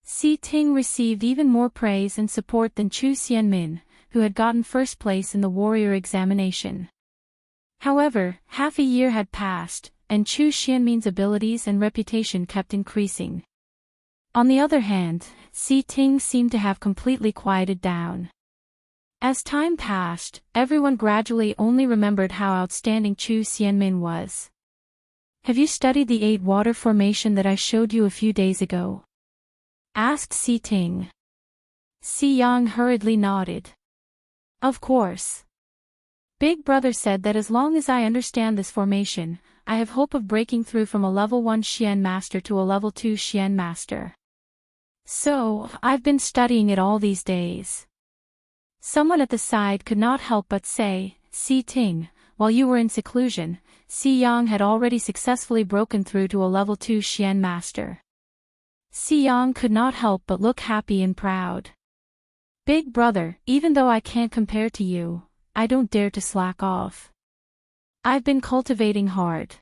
Si Ting received even more praise and support than Chu Xianmin, who had gotten first place in the warrior examination. However, half a year had passed, and Chu Xianmin's abilities and reputation kept increasing. On the other hand, Si Ting seemed to have completely quieted down. As time passed, everyone gradually only remembered how outstanding Chu Xianmin was. Have you studied the 8 water formation that I showed you a few days ago? Asked Si Ting. Si Yang hurriedly nodded. Of course. Big brother said that as long as I understand this formation, I have hope of breaking through from a level 1 Xian master to a level 2 Xian master. So, I've been studying it all these days. Someone at the side could not help but say, Si Ting, while you were in seclusion, Si Yang had already successfully broken through to a level 2 Xian master. Si Yang could not help but look happy and proud. Big brother, even though I can't compare to you, I don't dare to slack off. I've been cultivating hard.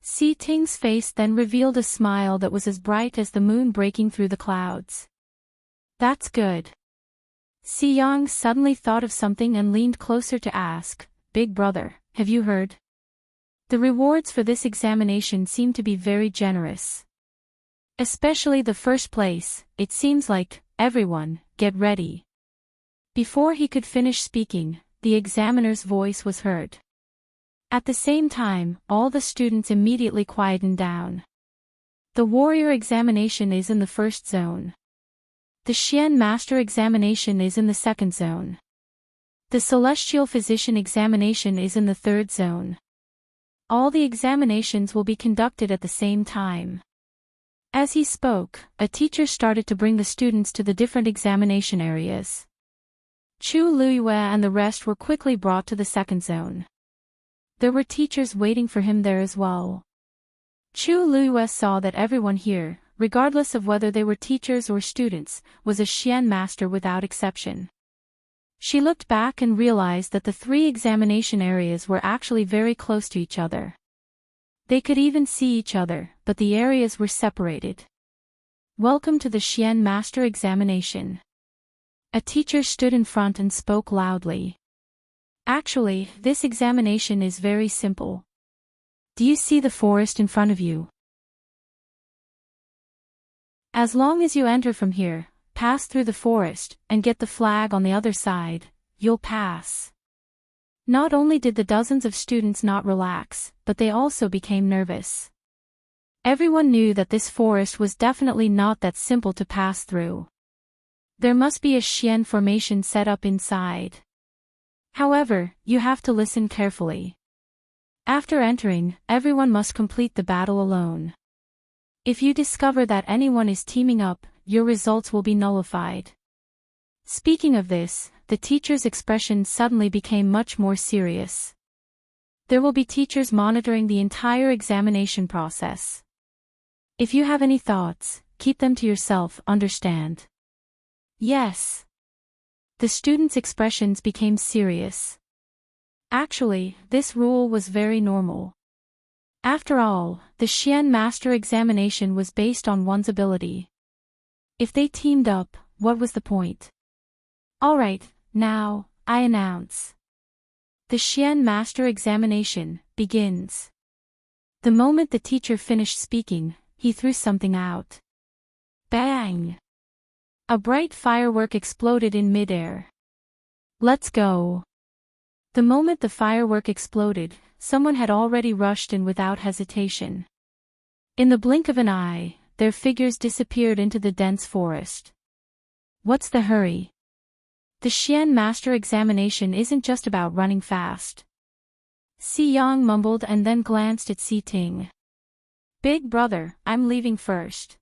Si Ting's face then revealed a smile that was as bright as the moon breaking through the clouds. That's good. Si Yang suddenly thought of something and leaned closer to ask, Big brother, have you heard? The rewards for this examination seem to be very generous. Especially the first place, it seems like, everyone, get ready. Before he could finish speaking, the examiner's voice was heard. At the same time, all the students immediately quietened down. The warrior examination is in the first zone. The Xian Master examination is in the second zone. The Celestial Physician examination is in the third zone. All the examinations will be conducted at the same time. As he spoke, a teacher started to bring the students to the different examination areas. Chu Liyue and the rest were quickly brought to the second zone. There were teachers waiting for him there as well. Chu Liyue saw that everyone here, regardless of whether they were teachers or students, was a Xian master without exception. She looked back and realized that the 3 examination areas were actually very close to each other. They could even see each other, but the areas were separated. Welcome to the Xian Master examination. A teacher stood in front and spoke loudly. Actually, this examination is very simple. Do you see the forest in front of you? As long as you enter from here, pass through the forest, and get the flag on the other side, you'll pass. Not only did the dozens of students not relax, but they also became nervous. Everyone knew that this forest was definitely not that simple to pass through. There must be a Xian formation set up inside. However, you have to listen carefully. After entering, everyone must complete the battle alone. If you discover that anyone is teaming up, your results will be nullified. Speaking of this, the teacher's expression suddenly became much more serious. There will be teachers monitoring the entire examination process. If you have any thoughts, keep them to yourself, understand? Yes. The students' expressions became serious. Actually, this rule was very normal. After all, the Xian Master examination was based on one's ability. If they teamed up, what was the point? Alright, now, I announce. The Xian Master examination begins. The moment the teacher finished speaking, he threw something out. Bang! A bright firework exploded in midair. Let's go! The moment the firework exploded, someone had already rushed in without hesitation. In the blink of an eye, their figures disappeared into the dense forest. What's the hurry? The Xian Master examination isn't just about running fast. Si Yang mumbled and then glanced at Si Ting. Big brother, I'm leaving first.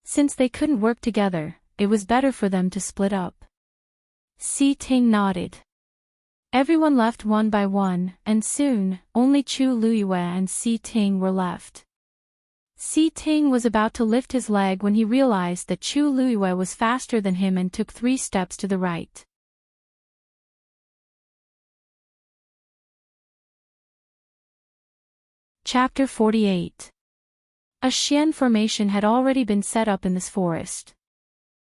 Since they couldn't work together, it was better for them to split up. Si Ting nodded. Everyone left one by one, and soon, only Chu Luyue and Si Ting were left. Si Ting was about to lift his leg when he realized that Chu Luyue was faster than him and took 3 steps to the right. Chapter 48. A Xian formation had already been set up in this forest.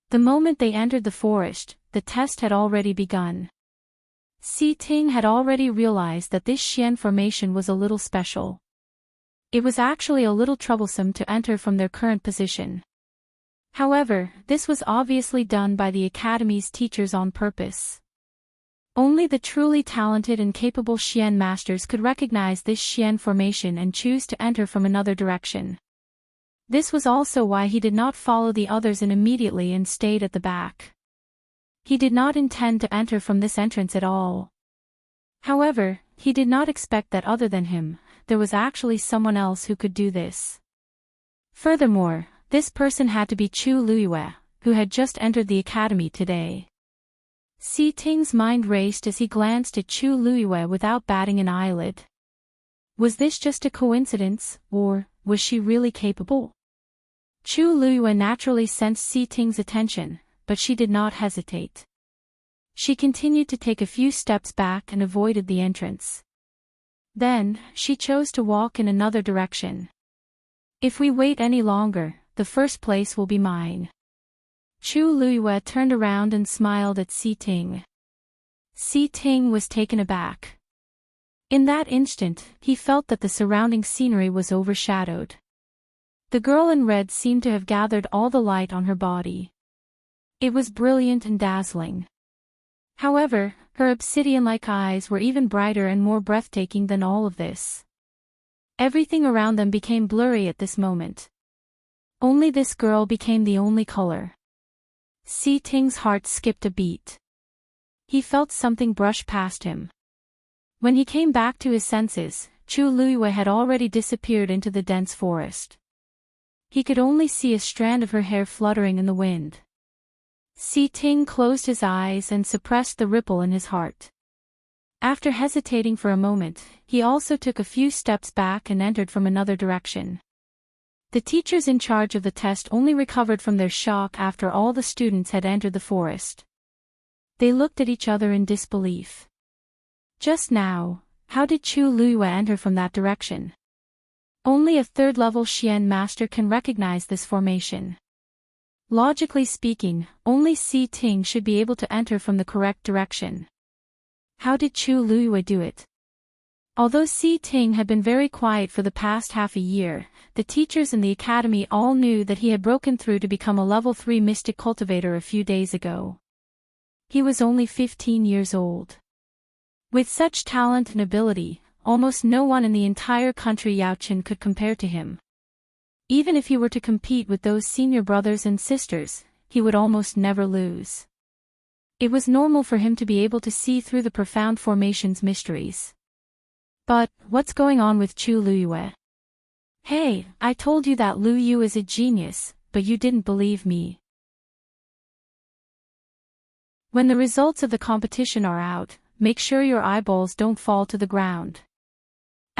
The moment they entered the forest, the test had already begun. Si Ting had already realized that this Xian formation was a little special. It was actually a little troublesome to enter from their current position. However, this was obviously done by the Academy's teachers on purpose. Only the truly talented and capable Xian masters could recognize this Xian formation and choose to enter from another direction. This was also why he did not follow the others in immediately and stayed at the back. He did not intend to enter from this entrance at all. However, he did not expect that other than him, there was actually someone else who could do this. Furthermore, this person had to be Chu Luyue, who had just entered the academy today. Si Ting's mind raced as he glanced at Chu Luyue without batting an eyelid. Was this just a coincidence, or was she really capable? Chu Luyue naturally sensed Si Ting's attention, but she did not hesitate. She continued to take a few steps back and avoided the entrance. Then, she chose to walk in another direction. If we wait any longer, the first place will be mine. Chu Luyue turned around and smiled at Si Ting. Si Ting was taken aback. In that instant, he felt that the surrounding scenery was overshadowed. The girl in red seemed to have gathered all the light on her body. It was brilliant and dazzling. However, her obsidian-like eyes were even brighter and more breathtaking than all of this. Everything around them became blurry at this moment. Only this girl became the only color. Si Ting's heart skipped a beat. He felt something brush past him. When he came back to his senses, Chu Luyue had already disappeared into the dense forest. He could only see a strand of her hair fluttering in the wind. Si Ting closed his eyes and suppressed the ripple in his heart. After hesitating for a moment, he also took a few steps back and entered from another direction. The teachers in charge of the test only recovered from their shock after all the students had entered the forest. They looked at each other in disbelief. Just now, how did Chu Luyue enter from that direction? Only a third-level Xian master can recognize this formation. Logically speaking, only Si Ting should be able to enter from the correct direction. How did Chu Luyue do it? Although Si Ting had been very quiet for the past half a year, the teachers in the academy all knew that he had broken through to become a level 3 mystic cultivator a few days ago. He was only 15 years old. With such talent and ability, almost no one in the entire country Yaochen could compare to him. Even if he were to compete with those senior brothers and sisters, he would almost never lose. It was normal for him to be able to see through the profound formation's mysteries. But, what's going on with Chu Luyue? Hey, I told you that Lu Yu is a genius, but you didn't believe me. When the results of the competition are out, make sure your eyeballs don't fall to the ground.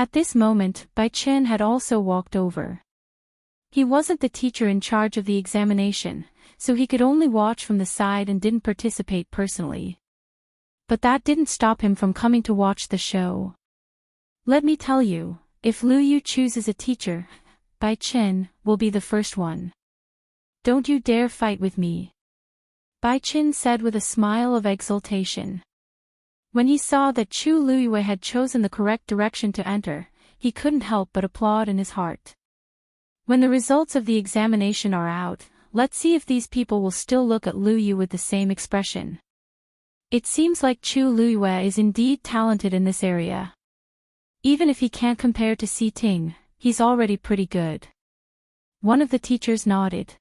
At this moment, Bai Chen had also walked over. He wasn't the teacher in charge of the examination, so he could only watch from the side and didn't participate personally. But that didn't stop him from coming to watch the show. Let me tell you, if Lu Yu chooses a teacher, Bai Chen will be the first one. Don't you dare fight with me, Bai Chen said with a smile of exultation. When he saw that Chu Luyue had chosen the correct direction to enter, he couldn't help but applaud in his heart. When the results of the examination are out, let's see if these people will still look at Lu Yu with the same expression. It seems like Chu Luyue is indeed talented in this area. Even if he can't compare to Si Ting, he's already pretty good. One of the teachers nodded.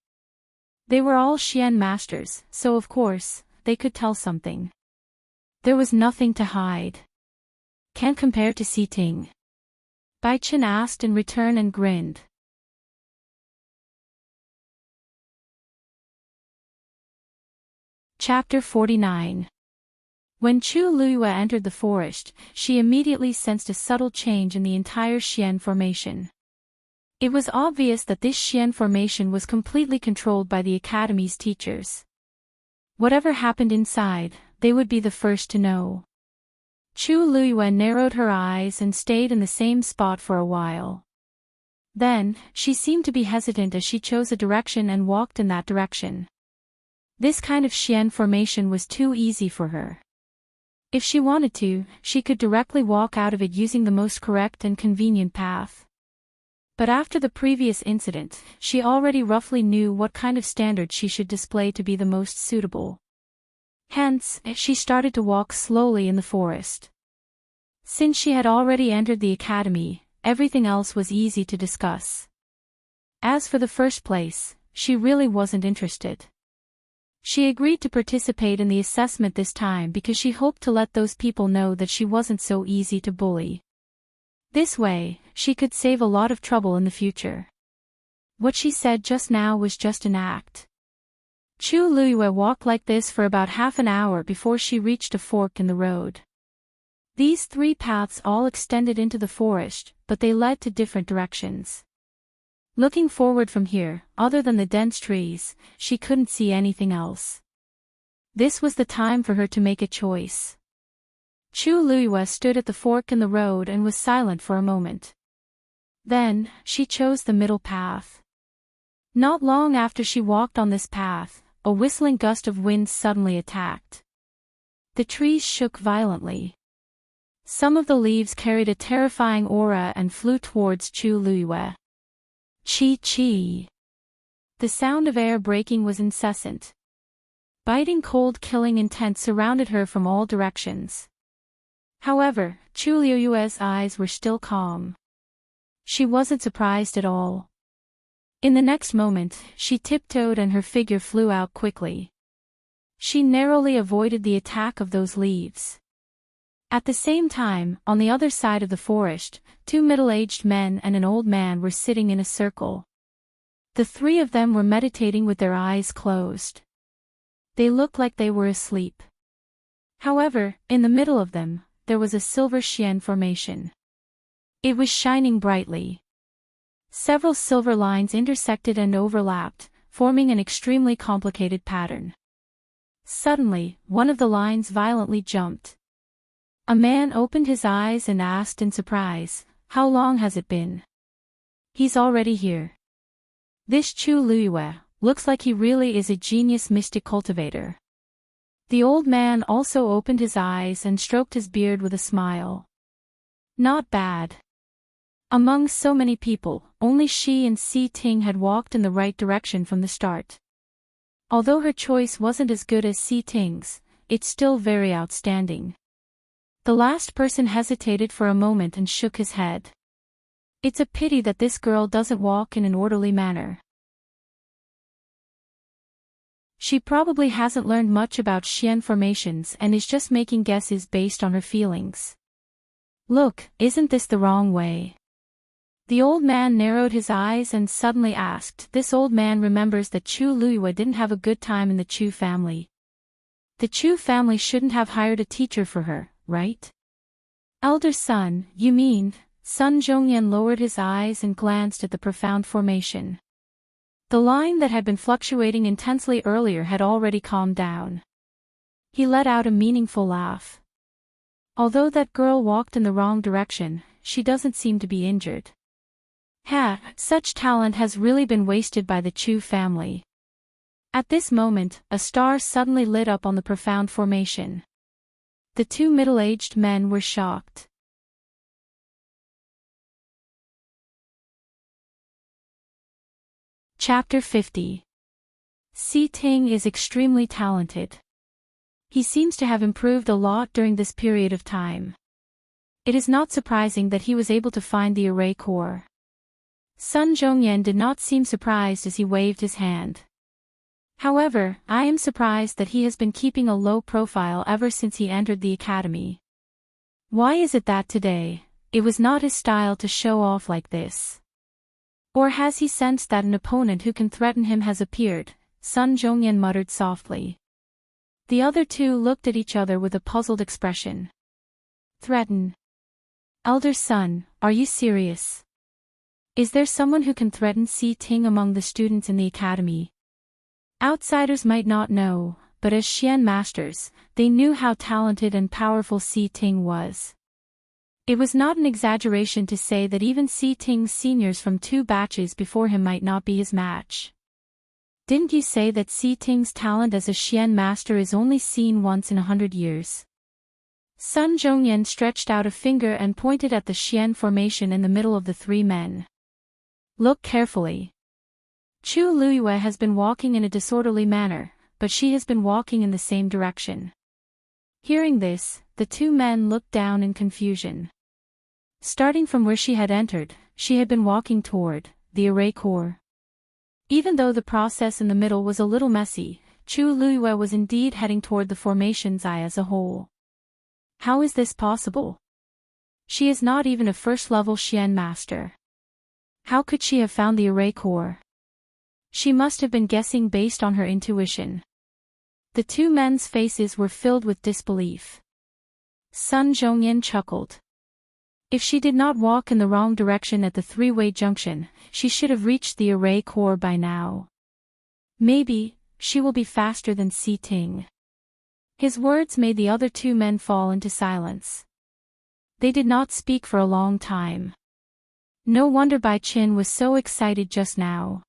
They were all Xian masters, so of course, they could tell something. There was nothing to hide. Can't compare to Si Ting? Bai Chen asked in return and grinned. Chapter 49. When Chu Luyue entered the forest, she immediately sensed a subtle change in the entire Xian formation. It was obvious that this Xian formation was completely controlled by the academy's teachers. Whatever happened inside, they would be the first to know. Chu Luyue narrowed her eyes and stayed in the same spot for a while. Then, she seemed to be hesitant as she chose a direction and walked in that direction. This kind of Xian formation was too easy for her. If she wanted to, she could directly walk out of it using the most correct and convenient path. But after the previous incident, she already roughly knew what kind of standard she should display to be the most suitable. Hence, she started to walk slowly in the forest. Since she had already entered the academy, everything else was easy to discuss. As for the first place, she really wasn't interested. She agreed to participate in the assessment this time because she hoped to let those people know that she wasn't so easy to bully. This way, she could save a lot of trouble in the future. What she said just now was just an act. Chu Luyue walked like this for about half an hour before she reached a fork in the road. These three paths all extended into the forest, but they led to different directions. Looking forward from here, other than the dense trees, she couldn't see anything else. This was the time for her to make a choice. Chu Luyue stood at the fork in the road and was silent for a moment. Then, she chose the middle path. Not long after she walked on this path, a whistling gust of wind suddenly attacked. The trees shook violently. Some of the leaves carried a terrifying aura and flew towards Chu Luyue. Chi-chi. The sound of air breaking was incessant. Biting cold killing intent surrounded her from all directions. However, Chu Luyue's eyes were still calm. She wasn't surprised at all. In the next moment, she tiptoed and her figure flew out quickly. She narrowly avoided the attack of those leaves. At the same time, on the other side of the forest, two middle-aged men and an old man were sitting in a circle. The three of them were meditating with their eyes closed. They looked like they were asleep. However, in the middle of them, there was a silver Xian formation. It was shining brightly. Several silver lines intersected and overlapped, forming an extremely complicated pattern. Suddenly, one of the lines violently jumped. A man opened his eyes and asked in surprise, "How long has it been?" "He's already here." This Chu Luyue looks like he really is a genius mystic cultivator. The old man also opened his eyes and stroked his beard with a smile. Not bad. Among so many people, only she and Si Ting had walked in the right direction from the start. Although her choice wasn't as good as Si Ting's, it's still very outstanding. The last person hesitated for a moment and shook his head. It's a pity that this girl doesn't walk in an orderly manner. She probably hasn't learned much about Xian formations and is just making guesses based on her feelings. Look, isn't this the wrong way? The old man narrowed his eyes and suddenly asked. This old man remembers that Chu Luyue didn't have a good time in the Chu family. The Chu family shouldn't have hired a teacher for her, right? Elder son, you mean? Sun Zhongyan lowered his eyes and glanced at the profound formation. The line that had been fluctuating intensely earlier had already calmed down. He let out a meaningful laugh. Although that girl walked in the wrong direction, she doesn't seem to be injured. Such talent has really been wasted by the Chu family. At this moment, a star suddenly lit up on the profound formation. The two middle-aged men were shocked. Chapter 50. Si Ting is extremely talented. He seems to have improved a lot during this period of time. It is not surprising that he was able to find the array core. Sun Zhongyan did not seem surprised as he waved his hand. However, I am surprised that he has been keeping a low profile ever since he entered the academy. Why is it that today, it was not his style to show off like this? Or has he sensed that an opponent who can threaten him has appeared? Sun Zhongyan muttered softly. The other two looked at each other with a puzzled expression. Threaten? Elder son, are you serious? Is there someone who can threaten Si Ting among the students in the academy? Outsiders might not know, but as Xian masters, they knew how talented and powerful Si Ting was. It was not an exaggeration to say that even Si Ting's seniors from 2 batches before him might not be his match. Didn't you say that Si Ting's talent as a Xian master is only seen once in 100 years? Sun Zhongyan stretched out a finger and pointed at the Xian formation in the middle of the 3 men. Look carefully. Chu Luiyue has been walking in a disorderly manner, but she has been walking in the same direction. Hearing this, the 2 men looked down in confusion. Starting from where she had entered, she had been walking toward the array core. Even though the process in the middle was a little messy, Chu Luiyue was indeed heading toward the formation's eye as a whole. How is this possible? She is not even a first-level Xian master. How could she have found the array core? She must have been guessing based on her intuition. The 2 men's faces were filled with disbelief. Sun Zhongyan chuckled. If she did not walk in the wrong direction at the 3-way junction, she should have reached the array core by now. Maybe, she will be faster than Si Ting. His words made the other 2 men fall into silence. They did not speak for a long time. No wonder Bai Qin was so excited just now.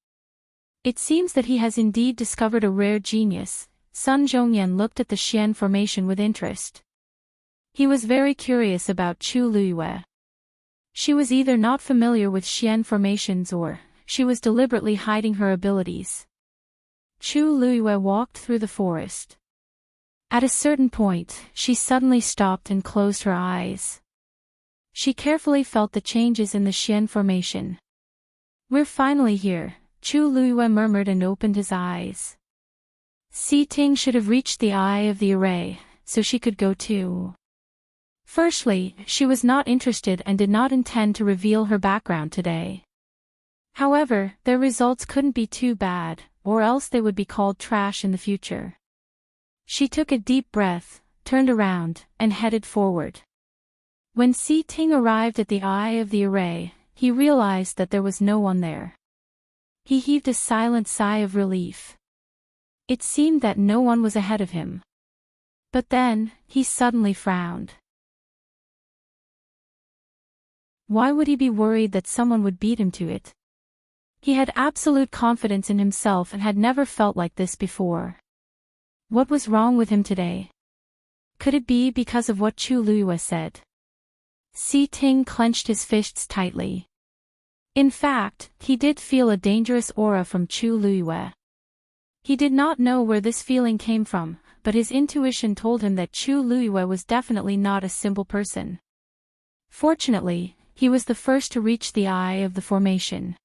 It seems that he has indeed discovered a rare genius. Sun Zhongyan looked at the Xian formation with interest. He was very curious about Chu Luiyue. She was either not familiar with Xian formations or she was deliberately hiding her abilities. Chu Luiyue walked through the forest. At a certain point, she suddenly stopped and closed her eyes. She carefully felt the changes in the Xian formation. We're finally here, Chu Luiyue murmured and opened his eyes. Si Ting should have reached the eye of the array, so she could go too. Firstly, she was not interested and did not intend to reveal her background today. However, their results couldn't be too bad, or else they would be called trash in the future. She took a deep breath, turned around, and headed forward. When Si Ting arrived at the eye of the array, he realized that there was no one there. He heaved a silent sigh of relief. It seemed that no one was ahead of him. But then, he suddenly frowned. Why would he be worried that someone would beat him to it? He had absolute confidence in himself and had never felt like this before. What was wrong with him today? Could it be because of what Chu Luiyue said? Si Ting clenched his fists tightly. In fact, he did feel a dangerous aura from Chu Luiyue. He did not know where this feeling came from, but his intuition told him that Chu Luiyue was definitely not a simple person. Fortunately, he was the first to reach the eye of the formation.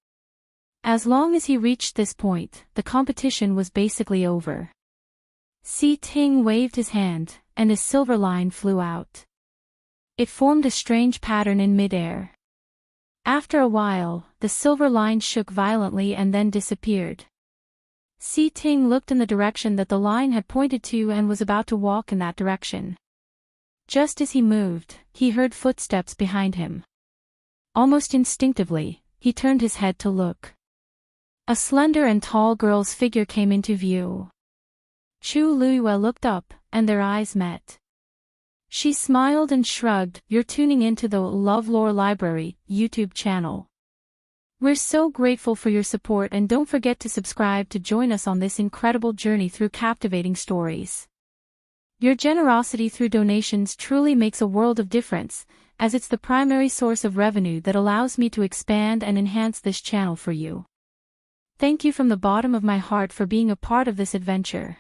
As long as he reached this point, the competition was basically over. Si Ting waved his hand, and a silver line flew out. It formed a strange pattern in midair. After a while, the silver line shook violently and then disappeared. Si Ting looked in the direction that the line had pointed to and was about to walk in that direction. Just as he moved, he heard footsteps behind him. Almost instinctively, he turned his head to look. A slender and tall girl's figure came into view. Chu Luiyue looked up, and their eyes met. She smiled and shrugged. "You're tuning into the LoveLore Library YouTube channel. We're so grateful for your support, and don't forget to subscribe to join us on this incredible journey through captivating stories. Your generosity through donations truly makes a world of difference, as it's the primary source of revenue that allows me to expand and enhance this channel for you. Thank you from the bottom of my heart for being a part of this adventure."